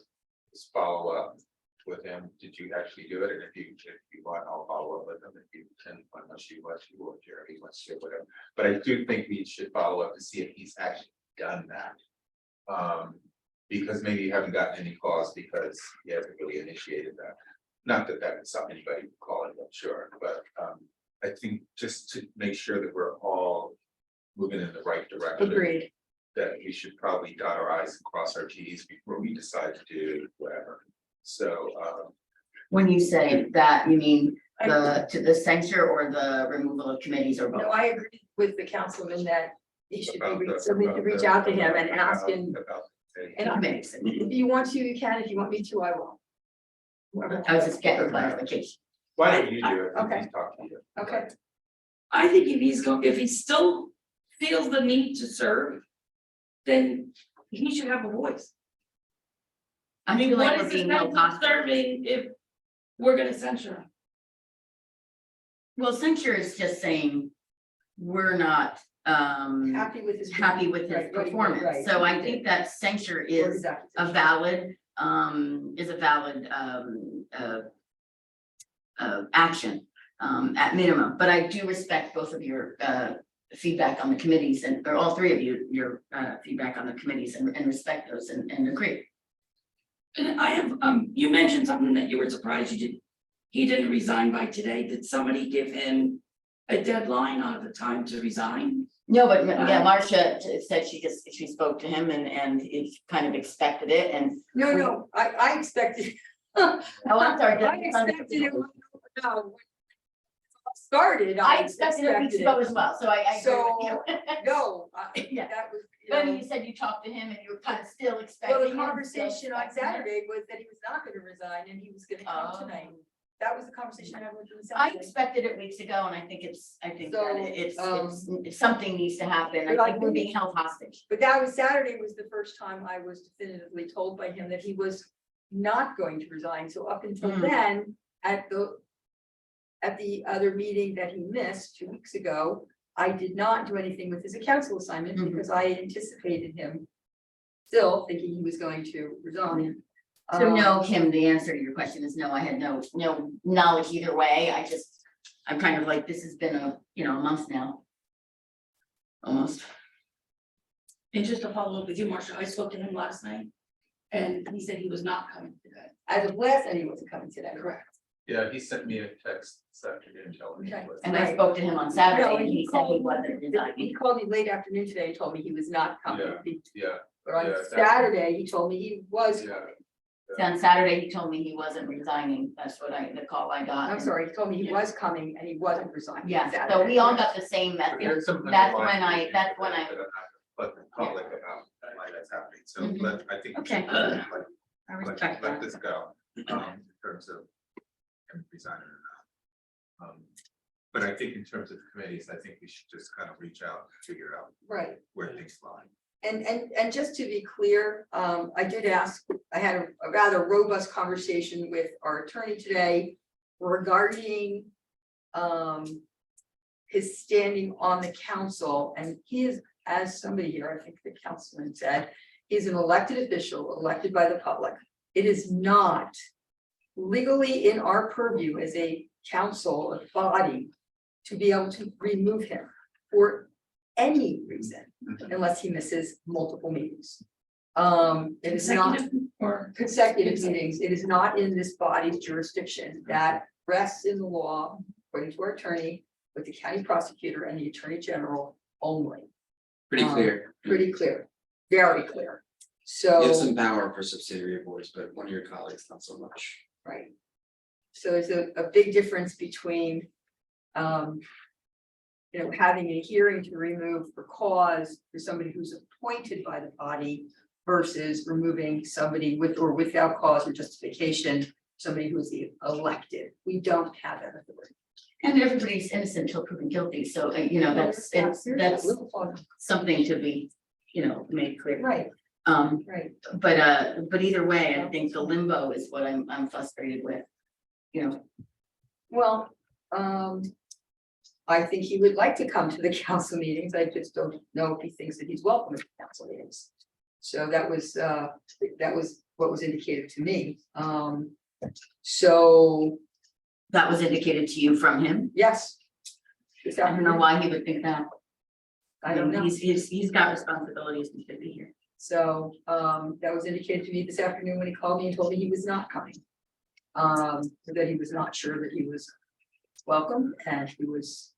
S8: is follow up with him. Did you actually do it? And if you want, I'll follow up with him. If you can, unless you want to, or Jeremy wants to, whatever. But I do think we should follow up to see if he's actually done that. Because maybe you haven't gotten any calls because he hasn't really initiated that. Not that that is something anybody would call it, I'm sure, but I think just to make sure that we're all moving in the right direction.
S1: Agreed.
S8: That we should probably dot our i's and cross our t's before we decide to do whatever. So
S4: When you say that, you mean the censure or the removal of committees or
S1: No,
S4: both?
S1: I agree with the councilman that he should
S8: about
S1: be,
S8: the-
S1: so we can reach out to him and ask him.
S8: about the-
S1: And
S4: Committees.
S1: if you want to, you can. If you want me to, I will.
S4: I was just getting clarification.
S8: Why don't you do it?
S1: Okay.
S8: He's talking to you.
S1: Okay.
S7: I think if he still feels the need to serve, then he should have a voice.
S4: I
S7: I mean,
S4: feel like
S7: what
S4: we're
S7: is the
S4: being
S7: sense
S4: held
S7: of
S4: hostage.
S7: serving if we're gonna censure him?
S4: Well, censure is just saying we're not
S1: Happy with his.
S4: happy with his
S1: Right, right,
S4: performance.
S1: right.
S4: So I think that censure is a valid action at minimum, but I do respect both of your feedback on the committees or all three of you, your feedback on the committees and respect those and agree.
S7: And I have, you mentioned something that you were surprised he didn't resign by today. Did somebody give him a deadline on the time to resign?
S4: No, but yeah, Marcia said she spoke to him and he kind of expected it and.
S1: No, I expected.
S4: Oh, I'm sorry.
S1: I expected it. No. started.
S4: I expected it weeks ago as well, so I agree
S1: So,
S4: with you.
S1: No,
S4: Yeah.
S1: that was,
S4: But you said you talked to him and you were kind of still expecting.
S1: well, the
S4: him, still
S1: conversation on
S4: expecting him.
S1: Saturday was that he was not gonna resign and he was gonna come
S4: Oh.
S1: tonight. That was the conversation I had with him
S4: I
S1: Saturday.
S4: expected it weeks ago, and I think that
S1: So,
S4: it's something needs to happen. I
S1: but I
S4: think we're
S1: think-
S4: being held hostage.
S1: But that was Saturday was the first time I was definitively told by him that he was not going to resign. So up until
S4: Mm.
S1: then, at the other meeting that he missed 2 weeks ago, I did not do anything with his council assignment
S4: Mhm.
S1: because I anticipated him still thinking he was going to resign.
S4: So no, Kim, the answer to your question is no, I had no knowledge either way. I'm kind of like, this has been a month now. Almost.
S7: And just to follow up with you, Marcia, I spoke to him last night. And he said he was not coming today.
S1: As of last night, he wasn't coming today.
S7: Correct.
S8: Yeah, he sent me a text this afternoon telling me.
S1: Okay.
S8: he was-
S4: And I
S1: Right.
S4: spoke to him on
S1: No,
S4: Saturday and
S1: he
S4: he said he
S1: called-
S4: wasn't
S1: He
S4: resigning.
S1: called me late afternoon today and told me he was not coming.
S8: Yeah.
S1: But on
S8: yeah, that's-
S1: Saturday, he told me he was
S8: Yeah.
S1: coming.
S4: So on Saturday, he told me he wasn't resigning. That's what the call I got.
S1: I'm sorry, he told me he was coming and he wasn't resigning.
S4: Yeah, so
S1: Saturday.
S4: we all got the same
S8: But
S4: message.
S8: there's some
S4: That's when
S8: underlying
S4: I-
S8: issues
S4: that's when
S8: that
S4: I-
S8: I'm not Let the public about why that's happening, so
S4: Mhm.
S8: I think. we
S4: Okay.
S8: should
S4: I
S8: let
S4: respect
S8: let
S4: that.
S8: this go, in terms of him resigning or not. But I think in terms of committees, I think we should just kind of reach out and figure out
S1: Right.
S8: where things lie.
S1: And just to be clear, I did ask, I had a rather robust conversation with our attorney today regarding his standing on the council, and he is, as somebody here, I think the councilman said, he's an elected official, elected by the public. It is not legally in our purview as a council, a body, to be able to remove him for any reason unless he misses multiple meetings. It is not
S7: Consecutive or
S1: consecutive meetings. It is not in this body's jurisdiction. That rests in the law, according to our attorney, with the county prosecutor and the attorney general only.
S6: Pretty clear.
S1: Pretty clear, very clear.
S6: You have
S1: So,
S6: some power for subsidiary boards, but one of your colleagues, not so much.
S1: right. So there's a big difference between, having a hearing to remove for cause for somebody who's appointed by the body versus removing somebody with or without cause or justification, somebody who is elected. We don't have that authority.
S4: And everybody's innocent until proven guilty, so that's something to be, made clear.
S1: Right,
S4: But
S1: right.
S4: either way, I think the limbo is what I'm frustrated with.
S1: Well, I think he would like to come to the council meetings. I just don't know if he thinks that he's welcome at the council meetings. So that was what was indicated to me. So,
S4: That was indicated to you from him.
S1: yes.
S4: I don't know why he would think that.
S1: I don't know.
S4: He's got responsibilities and should be here.
S1: So, that was indicated to me this afternoon when he called me and told me he was not coming. That he was not sure that he was welcome and he was,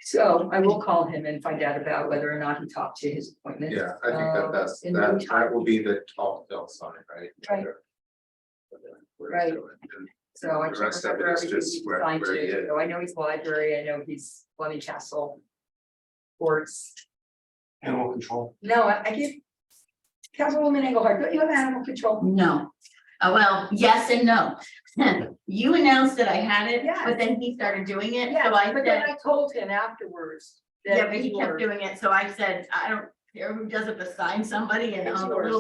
S1: so I will call him and find out about whether or not he talked to his appointment.
S8: Yeah, I think that
S1: in the meantime.
S8: that will be the talk they'll sign, right?
S1: Right. Right. So I
S8: The
S1: can't
S8: rest of it
S1: remember
S8: is
S1: everything
S8: just
S1: he
S8: where
S1: signed
S8: he
S1: to,
S8: is.
S1: so I know he's library, I know he's Fleming Castle. Courts,
S9: Animal control.
S1: no, I give. Councilwoman Engelhardt, don't you have animal control?
S4: No. Well, yes and no. You announced that I had it,
S1: Yes.
S4: but then he started doing it,
S1: Yeah,
S4: so I
S1: but then
S4: said,
S1: I told him afterwards. that
S4: yeah, but he
S1: you
S4: kept
S1: were-
S4: doing it, so I said, I don't care who does it beside somebody, and
S1: It's
S4: on the
S1: yours.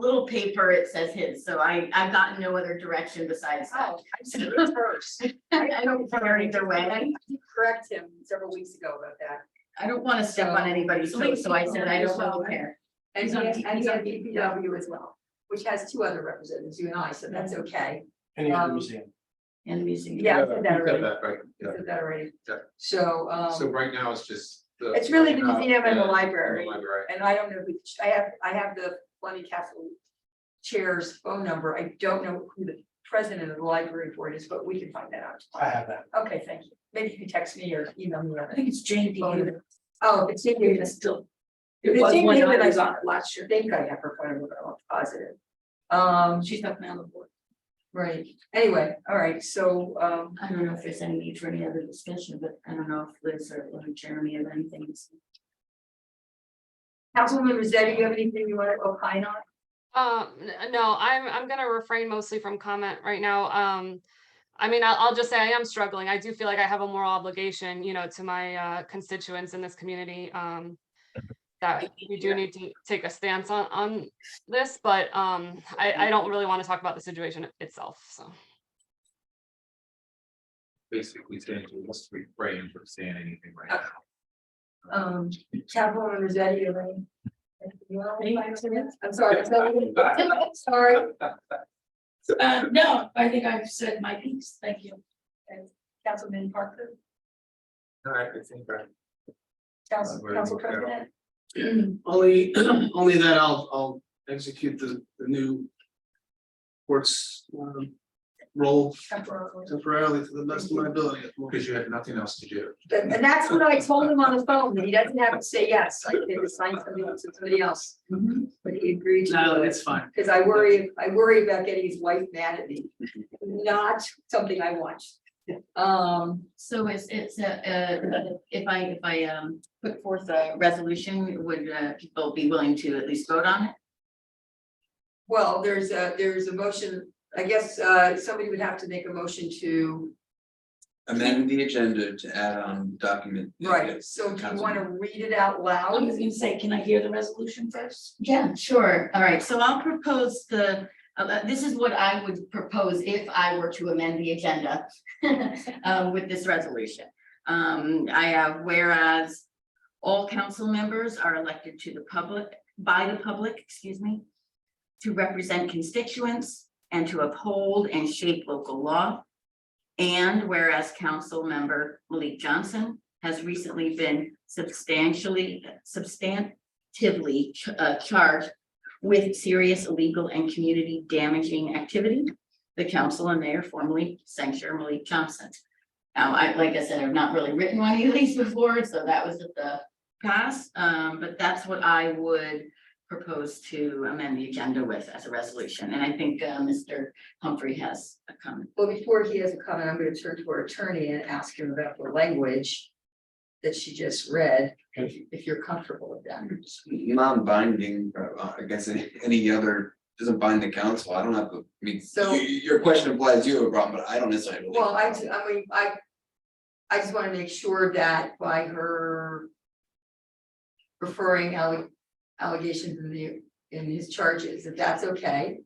S4: little paper, it says his, so I've gotten no other direction besides that.
S1: Oh, I see it first.
S4: I don't care either
S1: I
S4: way.
S1: did correct him several weeks ago about that.
S4: I don't wanna step on anybody's toes, so I said, I don't really care.
S1: And
S7: He's
S1: he
S7: on
S1: had
S7: D-
S1: and he
S7: he's on
S1: had DPW as well, which has two other representatives, you and I, so that's okay.
S9: And in the
S1: Um,
S9: museum.
S4: And museum.
S1: Yeah, I said that
S8: You
S1: already.
S8: right,
S1: I
S8: yeah.
S1: said that already.
S8: Yeah.
S1: So,
S8: So right now it's just. the-
S1: it's really the museum and the
S8: and
S1: library.
S8: the library.
S1: And I don't know who, I have the Fleming Castle Chair's phone number. I don't know who the president of the library board is, but we can find that out.
S9: I have that.
S1: Okay, thank you. Maybe you can text me or email me.
S7: I think it's Jane David.
S1: Oh, it's in here.
S7: It's still.
S1: It
S7: It was
S1: was
S7: when
S1: David,
S7: I
S1: I
S7: was on it last year.
S1: think I have her phone number, but I'm not positive.
S7: She's definitely on the board.
S1: Right, anyway, all right, so,
S4: I don't know if there's any need for any other discussion, but I don't know if Liz or Jeremy have anything to say.
S1: Councilwoman Rossetti, you have anything you want to opine on?
S5: No, I'm gonna refrain mostly from comment right now. I mean, I'll just say I am struggling. I do feel like I have a moral obligation, you know, to my constituents in this community. That we do need to take a stance on this, but I don't really want to talk about the situation itself, so.
S8: Basically saying to us, refrain from saying anything right now.
S1: Councilwoman Rossetti, you have any? I'm sorry, I'm sorry.
S7: No, I think I've said my piece, thank you.
S1: Councilman Parker,
S8: All right, I think that.
S1: Council President.
S3: Only that I'll execute the new court's role temporarily to the best of my ability at the moment.
S8: Because you had nothing else to do.
S1: And that's what I told him on the phone, that he doesn't have to say yes, I can assign somebody else, but he agreed to
S3: No,
S1: do it.
S3: it's fine.
S1: Because I worry about getting his wife mad at me, not something I want.
S4: So it's if I put forth a resolution, would people be willing to at least vote on it?
S1: Well, there's a motion, I guess, somebody would have to make a motion to,
S6: Amend the agenda to add on document.
S1: right, so do you want to read it out
S7: I
S1: loud?
S7: was gonna say, can I hear the resolution first?
S4: Yeah, sure. All right, so I'll propose this is what I would propose if I were to amend the agenda with this resolution. I have whereas all council members are elected to the public, by the public, excuse me, to represent constituents and to uphold and shape local law. And whereas council member Malik Johnson has recently been substantively charged with serious illegal and community damaging activity, the council and mayor formally censure Malik Johnson. Now, like I said, I've not really written one of these before, so that was at the past, but that's what I would propose to amend the agenda with as a resolution. And I think Mr. Humphrey has a comment.
S1: Well, before he has a comment, I'm going to turn to our attorney and ask him about the language that she just read, if you're comfortable with that.
S6: Non-binding, I guess any other, doesn't bind the council, I don't have to, I mean,
S1: So-
S6: your question implies you have a problem, but I don't necessarily. believe
S1: Well, I
S6: that.
S1: mean, I just want to make sure that by her referring allegations in his charges, that that's okay.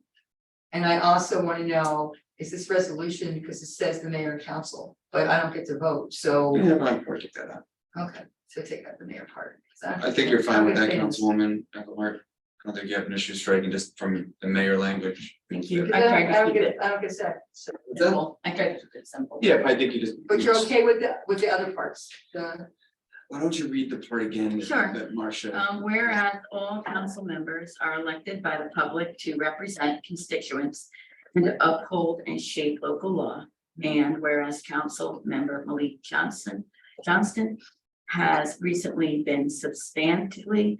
S1: And I also want to know, is this resolution, because it says the mayor and council, but I don't get to vote, so,
S6: Yeah, fine, we'll take that out.
S1: okay, so take out the mayor part.
S6: I think you're fine with that,
S1: I'm gonna-
S6: Councilwoman Engelhardt. I don't think you have an issue striking just from the mayor language.
S4: Thank you.
S1: I
S4: I tried to
S1: don't
S4: keep
S1: get,
S4: it
S1: I don't get that, so,
S4: simple. I tried to keep it simple.
S6: Yeah, I think you just.
S1: but you're okay with the other parts,
S6: Why don't you read the part again?
S4: Sure.
S6: That Marcia.
S4: Whereas all council members are elected by the public to represent constituents and to uphold and shape local law. And whereas council member Malik Johnston has recently been substantively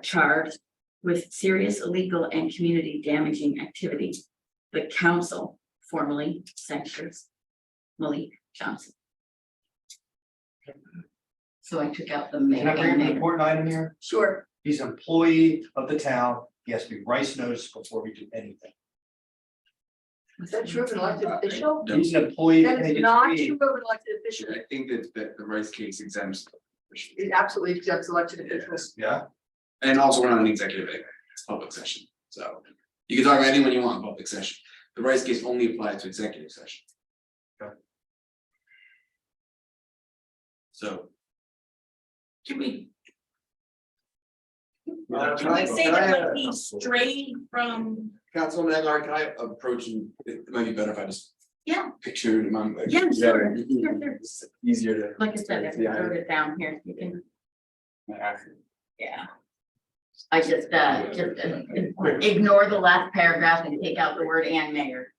S4: charged with serious illegal and community damaging activity, the council formally censures Malik Johnson. So I took out the
S9: Can
S4: mayor.
S9: I bring up an important item here?
S1: sure.
S9: He's an employee of the town. He has to be rice noticed before we do anything.
S1: Is that true of an elected official?
S6: No.
S9: He's an employee.
S1: That
S9: and
S1: is
S9: he
S1: not
S9: gets
S1: true
S9: paid.
S1: of an elected official.
S6: I think that the rice case exempts.
S1: It absolutely exempts elected officials.
S9: Yeah,
S6: And also, we're not an executive, it's public session, so you can talk about anyone you want in public session. The rice case only applies to executive session.
S9: Okay.
S6: So.
S7: Can we
S6: Can
S7: say
S6: I
S7: that
S6: have-
S7: like he strayed from?
S6: Councilwoman Engelhardt, can I approach and it might be better if I just.
S4: Yeah.
S6: Picture it in my.
S4: Yeah, sure, sure,
S6: It's easier to.
S4: Like I said, I
S6: Yeah.
S4: wrote it down here, you can, yeah. I just ignore the last paragraph and take out the word "and mayor."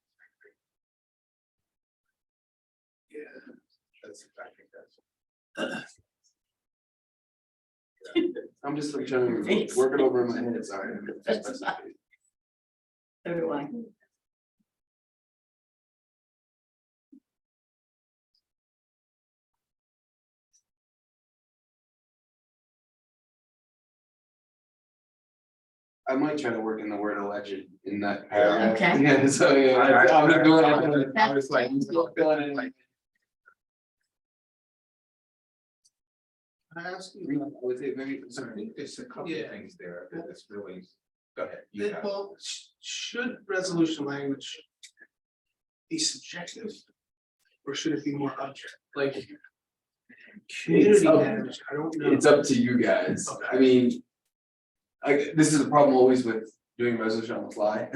S8: Yeah. That's, I think that's.
S6: I'm just like trying to work it over in my head, sorry.
S4: That's fine. So do I.
S6: I might try to work in the word alleged in that paragraph.
S4: Okay.
S6: Yeah, so, yeah, I'm just doing it.
S4: That's-
S6: I'm just like, filling it in.
S3: I ask you?
S6: With it, maybe,
S8: So I think there's a couple
S3: Yeah.
S8: of things there that is really, go ahead. you
S3: It-
S8: have it.
S3: Well, should resolution language be subjective? Or should it be more objective, like? Community
S6: up-
S3: managed, I don't know.
S6: It's up to you guys. I
S3: Okay.
S6: mean. This is a problem always with doing resolution on the fly.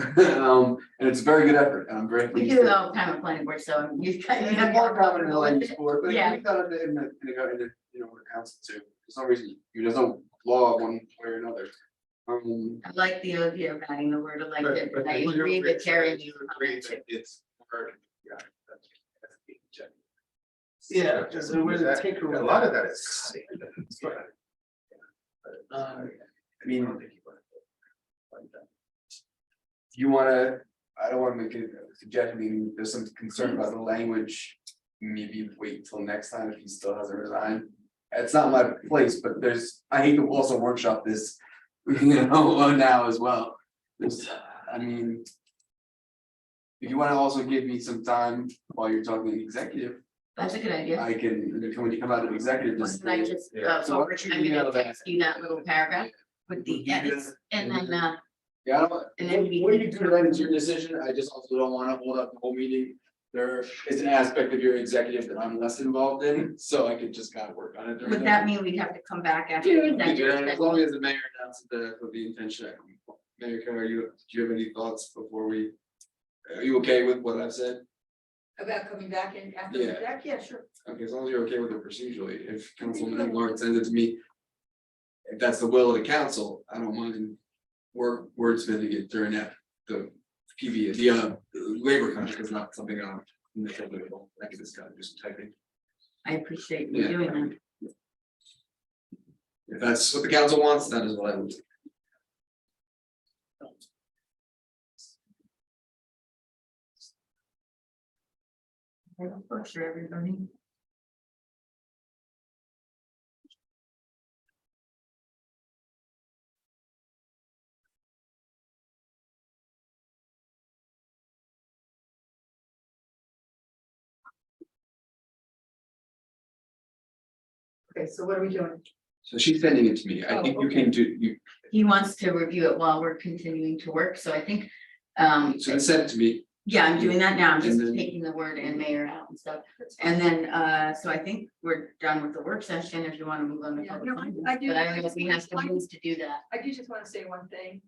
S6: And it's a very good effort. And I'm very
S4: We
S6: pleased.
S4: do it
S6: that-
S4: all the time with planning board, so you've got.
S6: And it's more common in the land use board, but
S4: Yeah.
S6: we've done it in the, you know, the council too. For some reason, there's no law one way or another.
S4: I like the idea of adding the word elected,
S6: but
S4: and I
S6: you
S4: agree with Terry.
S6: you agree that it's more, yeah. that's the objective.
S3: Yeah, because we're the
S8: That-
S3: taker.
S8: A lot of that is.
S6: I mean. You wanna, I don't wanna make a suggestion, maybe there's some concern about the language. Maybe wait till next time if he still hasn't resigned. It's not my place, but I hate to also workshop this, you know, now as well. I mean. If you wanna also give me some time while you're talking executive,
S4: That's a good idea.
S6: I can, when you come out of executive, just.
S4: Wasn't I just,
S8: Yeah.
S6: So why don't you
S4: I'm
S6: read out
S4: gonna
S6: that?
S4: text you that little paragraph with the
S6: Would you do
S4: edits,
S6: that?
S4: and then,
S6: Yeah, I don't,
S4: And then we
S6: what
S4: can-
S6: you do then is your decision, I just also don't wanna hold up the whole meeting. There is an aspect of your executive that I'm less involved in, so I could just kind of work on it. during
S4: would
S6: the-
S4: that mean we'd have to come back after?
S6: Yeah,
S4: the
S6: we could do
S4: executive
S6: that, as long
S4: session?
S6: as the mayor announces that with the intention. Mayor, Karen, do you have any thoughts before we? Are you okay with what I've said?
S1: About coming back in after
S6: Yeah.
S1: the fact, yeah, sure.
S6: Okay, as long as you're okay with it procedurally, if Councilman Lord sends it to me. If that's the will of the council, I don't mind wordsmithing it during that, the PV, the labor contract is not something I'm. I can just kind of do some typing,
S4: I appreciate you
S6: Yeah.
S4: doing that.
S6: if that's what the council wants, that is what I would do.
S4: Works for everybody.
S1: Okay, so what are we doing?
S6: So she's sending it to me, I
S1: Oh,
S6: think you
S1: okay.
S6: can do, you,
S4: He wants to review it while we're continuing to work, so I think,
S6: so send it to me,
S4: yeah, I'm doing that now, I'm just
S6: And then-
S4: taking the word and mayor out and stuff. And then, so I think we're done with the work session, if you wanna move on to
S1: Yeah,
S4: public
S1: no,
S4: comment.
S1: I do-
S4: But I
S1: I
S4: think
S1: just
S4: we
S1: wanna
S4: have to
S1: find-
S4: move to do that.
S1: I do just want to say one thing,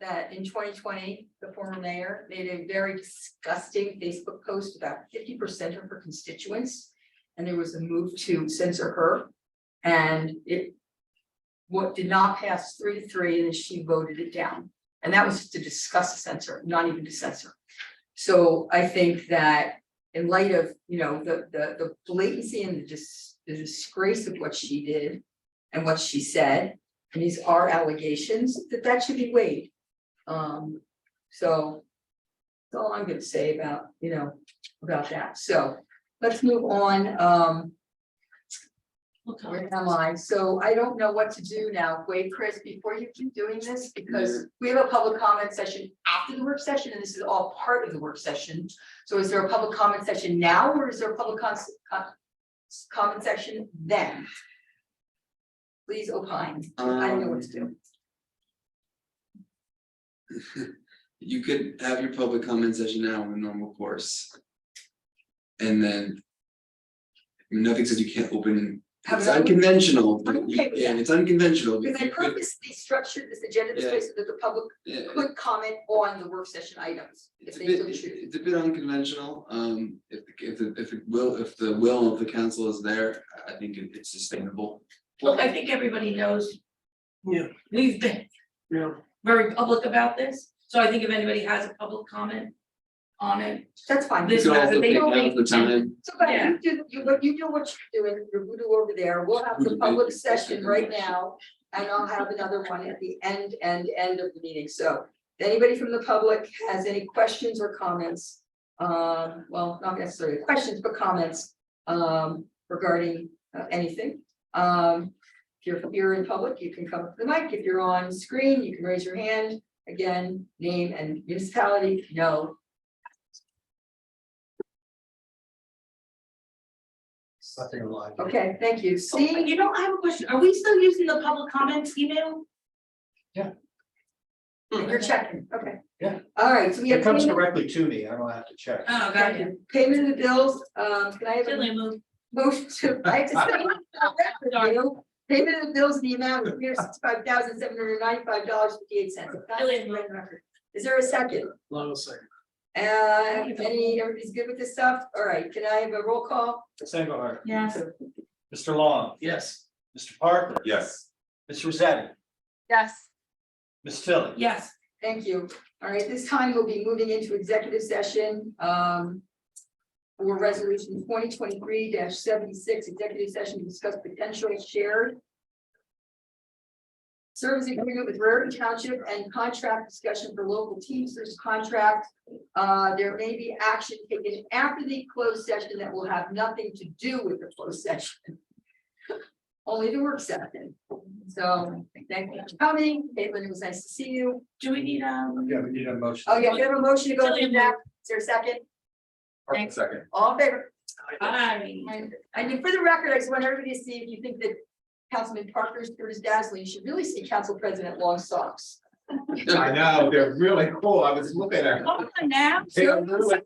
S1: that in 2020, the former mayor made a very disgusting Facebook post about 50% of her constituents. And there was a move to censor her, and it what did not pass 3-3, and she voted it down. And that was to discuss a censor, not even to censor. So I think that in light of, you know, the blatancy and the disgrace of what she did and what she said, and these are allegations, that should be weighed. So that's all I'm gonna say about, you know, about that. So let's move on. Where am I? So I don't know what to do now. Wait, Chris, before you keep doing this, because we have a public comment session after the work session, and this is all part of the work session. So is there a public comment session now, or is there a public comment section then? Please opine. I don't know what to do.
S6: You could have your public comment session now in the normal course. And then. I mean, nothing says you can't open,
S1: Have
S6: it's
S1: it on-
S6: unconventional, but
S1: I'm
S6: you-
S1: okay with
S6: yeah,
S1: that.
S6: it's unconventional, but
S1: Because I
S6: you could,
S1: purposely structured this agenda this way so that the public
S6: yeah.
S1: could comment on the work session items if
S6: It's a
S1: they
S6: bit,
S1: so choose.
S6: it's a bit unconventional, if the will of the council is there, I think it's sustainable.
S7: Look, I think everybody knows.
S3: Yeah.
S7: We've been
S3: Yeah.
S7: very public about this, so I think if anybody has a public comment on it,
S1: That's fine.
S7: This
S6: You could
S7: matter,
S6: also
S7: they
S6: take
S7: don't
S6: down
S7: make-
S6: the time,
S1: So, but
S7: Yeah.
S1: you do what you're doing, you do over there, we'll have the public session right now. And I'll have another one at the end of the meeting, so if anybody from the public has any questions or comments. Well, not necessarily questions, but comments regarding anything. If you're here in public, you can come up to the mic. If you're on screen, you can raise your hand. Again, name and municipality, no.
S9: Nothing live.
S1: Okay, thank you.
S7: So,
S1: See,
S7: you know, I have a question. Are we still using the public comments email?
S1: you're checking, okay.
S9: Yeah.
S1: All right, so we have.
S9: It comes
S1: payment-
S9: directly to me. I don't have to check.
S7: Oh,
S1: Thank you. Payment of the bills, can I have a
S7: Silly move.
S1: motion to, I have to say. Payment of the bills in the amount of $365,795.58. Is there a second?
S3: Long second.
S1: Everybody's good with this stuff? All right, can I have a roll call?
S9: Ms. Engelhardt.
S4: Yes.
S9: Mr. Long.
S3: Yes.
S9: Mr. Parker.
S8: Yes.
S9: Ms. Rosetti.
S5: Yes.
S9: Ms. Tilly.
S7: Yes.
S1: Thank you. All right, this time we'll be moving into executive session. For resolution 2023-76, executive session to discuss potential shared service agreement with Raritan Township and contract discussion for local Teamsters contract. There may be action taken after the closed session that will have nothing to do with the closed session. Only the work session. So thank you for coming. Caitlin, it was nice to see you.
S7: Do we need,
S9: Yeah, we need a motion.
S1: Oh, yeah, we have a motion to go through that. Is there a second?
S4: Thanks.
S8: Second.
S1: All in favor?
S7: Aye.
S1: And for the record, I just want everybody to see, if you think that Councilman Parker's shirt is dazzling, you should really see Council President Long Socks.
S8: I know, they're really cool. I was looking at them.
S7: Come on now.
S8: They are really-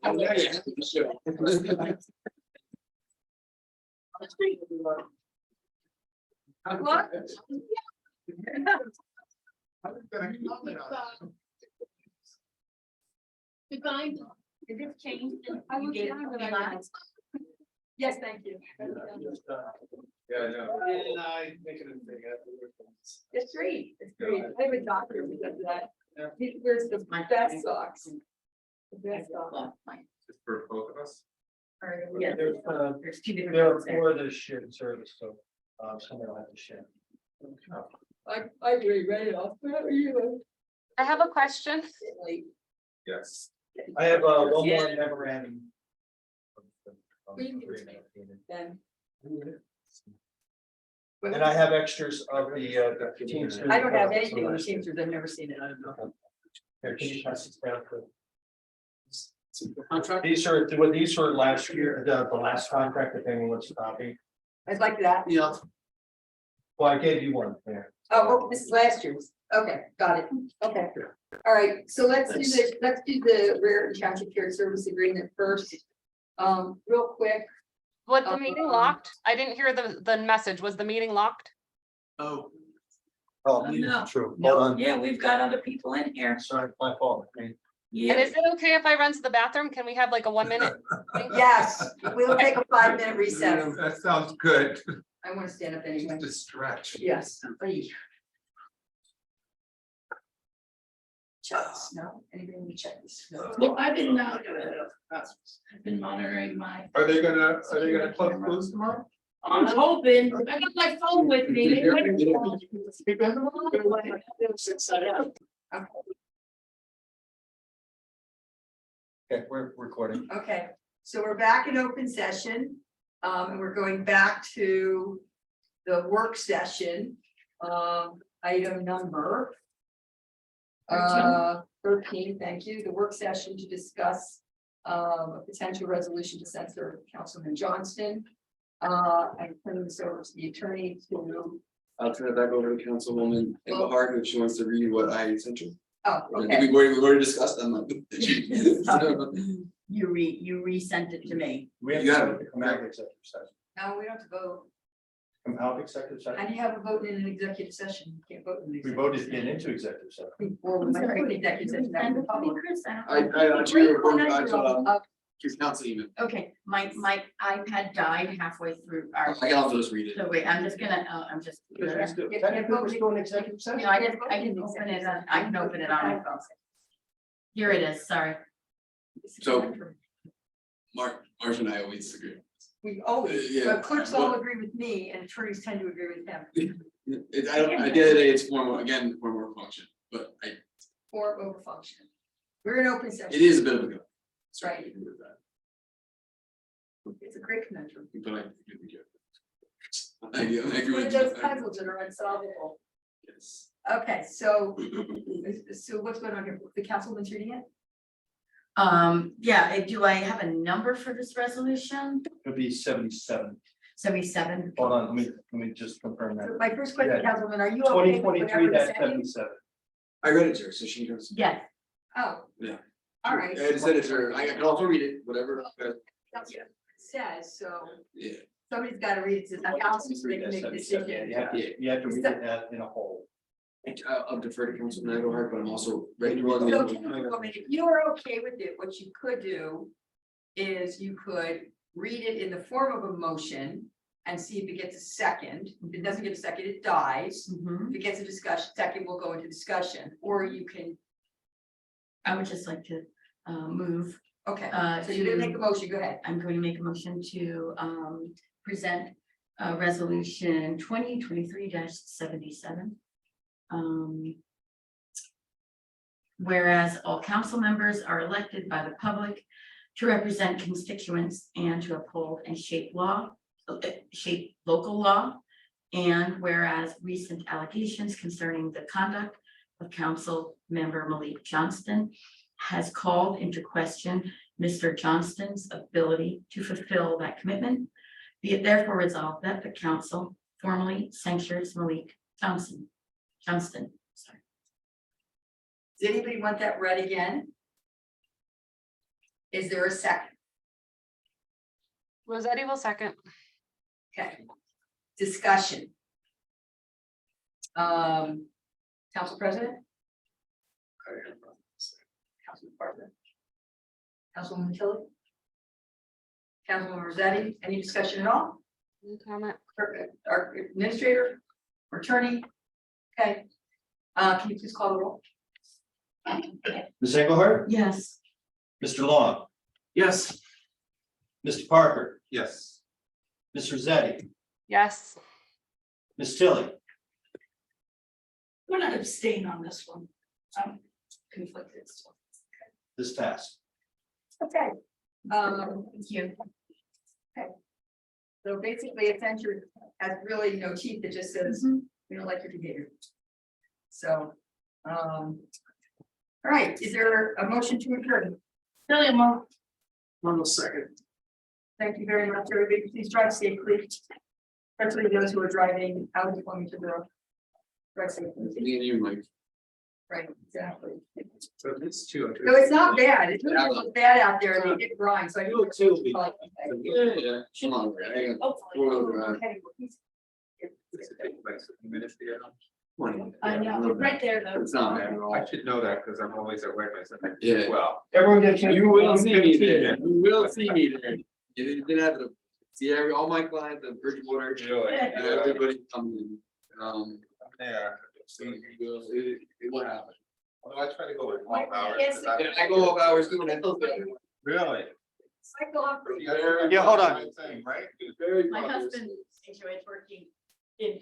S1: What?
S11: Goodbye.
S4: Did this change?
S1: I
S4: You
S1: will
S4: gave
S1: try,
S4: it
S1: but
S4: to me
S1: I-
S4: last?
S1: Yes, thank you.
S8: Yeah, I know.
S3: And I make it a thing.
S1: It's great, it's great. I have a doctor because of that. He wears the best socks. The best socks.
S8: Just for both of us.
S4: Yeah,
S9: There's
S4: there's two different.
S9: there are
S4: ones there.
S9: four that are shared service, so someone will have to share.
S1: I already read it off. How are you?
S5: I have a question.
S8: Yes.
S9: I have one more memorandum.
S1: Then.
S9: And I have extras of the Teamsters.
S1: I don't have anything on the Teamsters. I've never seen it. I don't know.
S9: Here, can you pass this down for-
S3: Contract?
S9: These were last year, the last contract, if anyone wants to copy.
S1: I'd like that.
S3: Yeah.
S9: Well, I gave you one there.
S1: Oh, well, this is last year's. Okay, got it. Okay. All right, so let's do the Raritan Township Care Service Agreement first. Real quick.
S5: Was the meeting locked? I didn't hear the message. Was the meeting locked?
S3: Oh,
S9: Oh,
S7: No.
S9: true. Hold on.
S7: Yeah, we've got other people in here.
S9: Sorry, my fault.
S5: And
S7: Yeah.
S5: is it okay if I run to the bathroom? Can we have like a 1 minute?
S1: Yes, we'll take a 5-minute recess.
S8: That sounds good.
S1: I want to stand up anyway.
S8: Just a stretch.
S1: Yes. Check the snow. Anybody want to check the snow?
S7: Well, I've been monitoring my,
S8: Are they gonna close schools tomorrow?
S7: I'm hoping, I got my phone with me.
S9: Okay, we're recording.
S1: Okay, so we're back in open session. And we're going back to the work session, item number 13, thank you, the work session to discuss a potential resolution to censor Councilman Johnston. I'm turning this over to the attorney to,
S6: I'll turn it back over to Councilwoman Engelhardt if she wants to read what I sent you.
S1: oh, okay.
S6: We've already discussed them.
S4: You resent it to me.
S9: We have
S6: You
S9: to
S6: have
S9: vote to come out of executive session.
S1: No, we don't have to vote.
S9: Come out of executive
S1: How
S9: session.
S1: do you have a vote in an executive session? You can't vote in an
S9: We
S1: executive.
S9: voted to get into executive session.
S1: Or we might put an executive session back in the public.
S6: I actually reported back to your council email.
S4: Okay, my iPad died halfway through our.
S6: I can also just read it.
S4: So wait, I'm just gonna, I'm just.
S9: Technically, we're still in executive session.
S4: No, I can open it, I can open it on my phone. Here it is, sorry.
S6: So- Mark and I always agree.
S1: We always,
S6: Yeah.
S1: but clerks all agree with me and attorneys tend to agree with them.
S6: At the end of the day, it's form of function, but
S1: Or over function. We're in open session.
S6: it is a bit of a go.
S1: Right.
S6: You can do that,
S1: It's a great conundrum.
S6: But I do think it. I agree
S1: One
S6: with
S1: of
S6: you.
S1: those puzzles that are unsolvable.
S6: Yes.
S1: Okay, so what's going on here? The councilman's reading it?
S4: Yeah, do I have a number for this resolution?
S9: It'll be 77.
S4: 77?
S9: Hold on, let me just confirm that.
S1: So my first question,
S9: Yeah.
S1: Councilman, are you okay with whatever
S9: 2023
S1: the second?
S9: 77.
S6: I read it to her, so she knows.
S4: Yes.
S1: Oh.
S6: Yeah.
S1: All right.
S6: I just said it to her. I can also read it, whatever.
S1: That's what it says, so
S6: Yeah.
S1: somebody's got to read it to the council so they can make a decision.
S9: Yeah, you have to read that in a whole.
S6: I'll defer to Councilman Nagelhardt, but I'm also ready to run.
S1: So, if you are okay with it, what you could do is you could read it in the form of a motion and see if it gets a second. If it doesn't get a second, it dies.
S4: Mhm.
S1: If it gets a discussion, second, we'll go into discussion, or you can,
S4: I would just like to move,
S1: okay, so you're gonna make a motion, go ahead.
S4: I'm going to make a motion to present resolution 2023-77. Whereas all council members are elected by the public to represent constituents and to uphold and shape local law. And whereas recent allegations concerning the conduct of council member Malik Johnston has called into question Mr. Johnston's ability to fulfill that commitment. Be it therefore resolved that the council formally censures Malik Johnston. Sorry.
S1: Does anybody want that read again? Is there a second?
S5: Rosetti will second.
S1: Okay. Discussion. Council President? Council President? Councilwoman Tilly? Councilwoman Rosetti, any discussion at all?
S5: No comment.
S1: Our administrator, or attorney? Okay. Can you please call the roll?
S9: Ms. Engelhardt,
S4: Yes.
S9: Mr. Long,
S3: Yes.
S9: Mr. Parker,
S8: Yes.
S9: Ms. Rosetti,
S5: Yes.
S9: Ms. Tilly,
S7: I'm gonna abstain on this one. I'm conflicted still.
S9: this passed.
S1: Okay.
S4: Thank you.
S1: So basically, a censure has really no teeth, it just says, we don't like your behavior. So, all right, is there a motion to adjourn?
S7: Really, more.
S3: One second.
S1: Thank you very much, everybody, please drive safely. Especially those who are driving out of Wilmington Road. Drive safely,
S6: Me and you, Mike.
S1: right, exactly.
S8: So it's two.
S1: So it's not bad, it's really not bad out there, and they get grind, so I.
S6: You look too.
S1: Like,
S6: Yeah. Come on, man. I got four-wheel drive.
S1: okay, well, he's-
S7: I know, right there though.
S6: It's not bad at all.
S8: I should know that because I'm always at work myself.
S6: Yeah.
S8: Well.
S9: Everyone get a chance.
S6: You will see me there. You will see me there. It didn't happen. See, all my clients in Bridgewater, and everybody comes in.
S8: Yeah.
S6: It will happen.
S8: Although I try to go with 12 hours.
S7: Yes.
S6: I go off hours doing that.
S8: Really?
S1: Cycle up.
S9: Yeah, hold on.
S8: Right?
S6: Very
S4: My
S6: popular.
S4: husband enjoys working in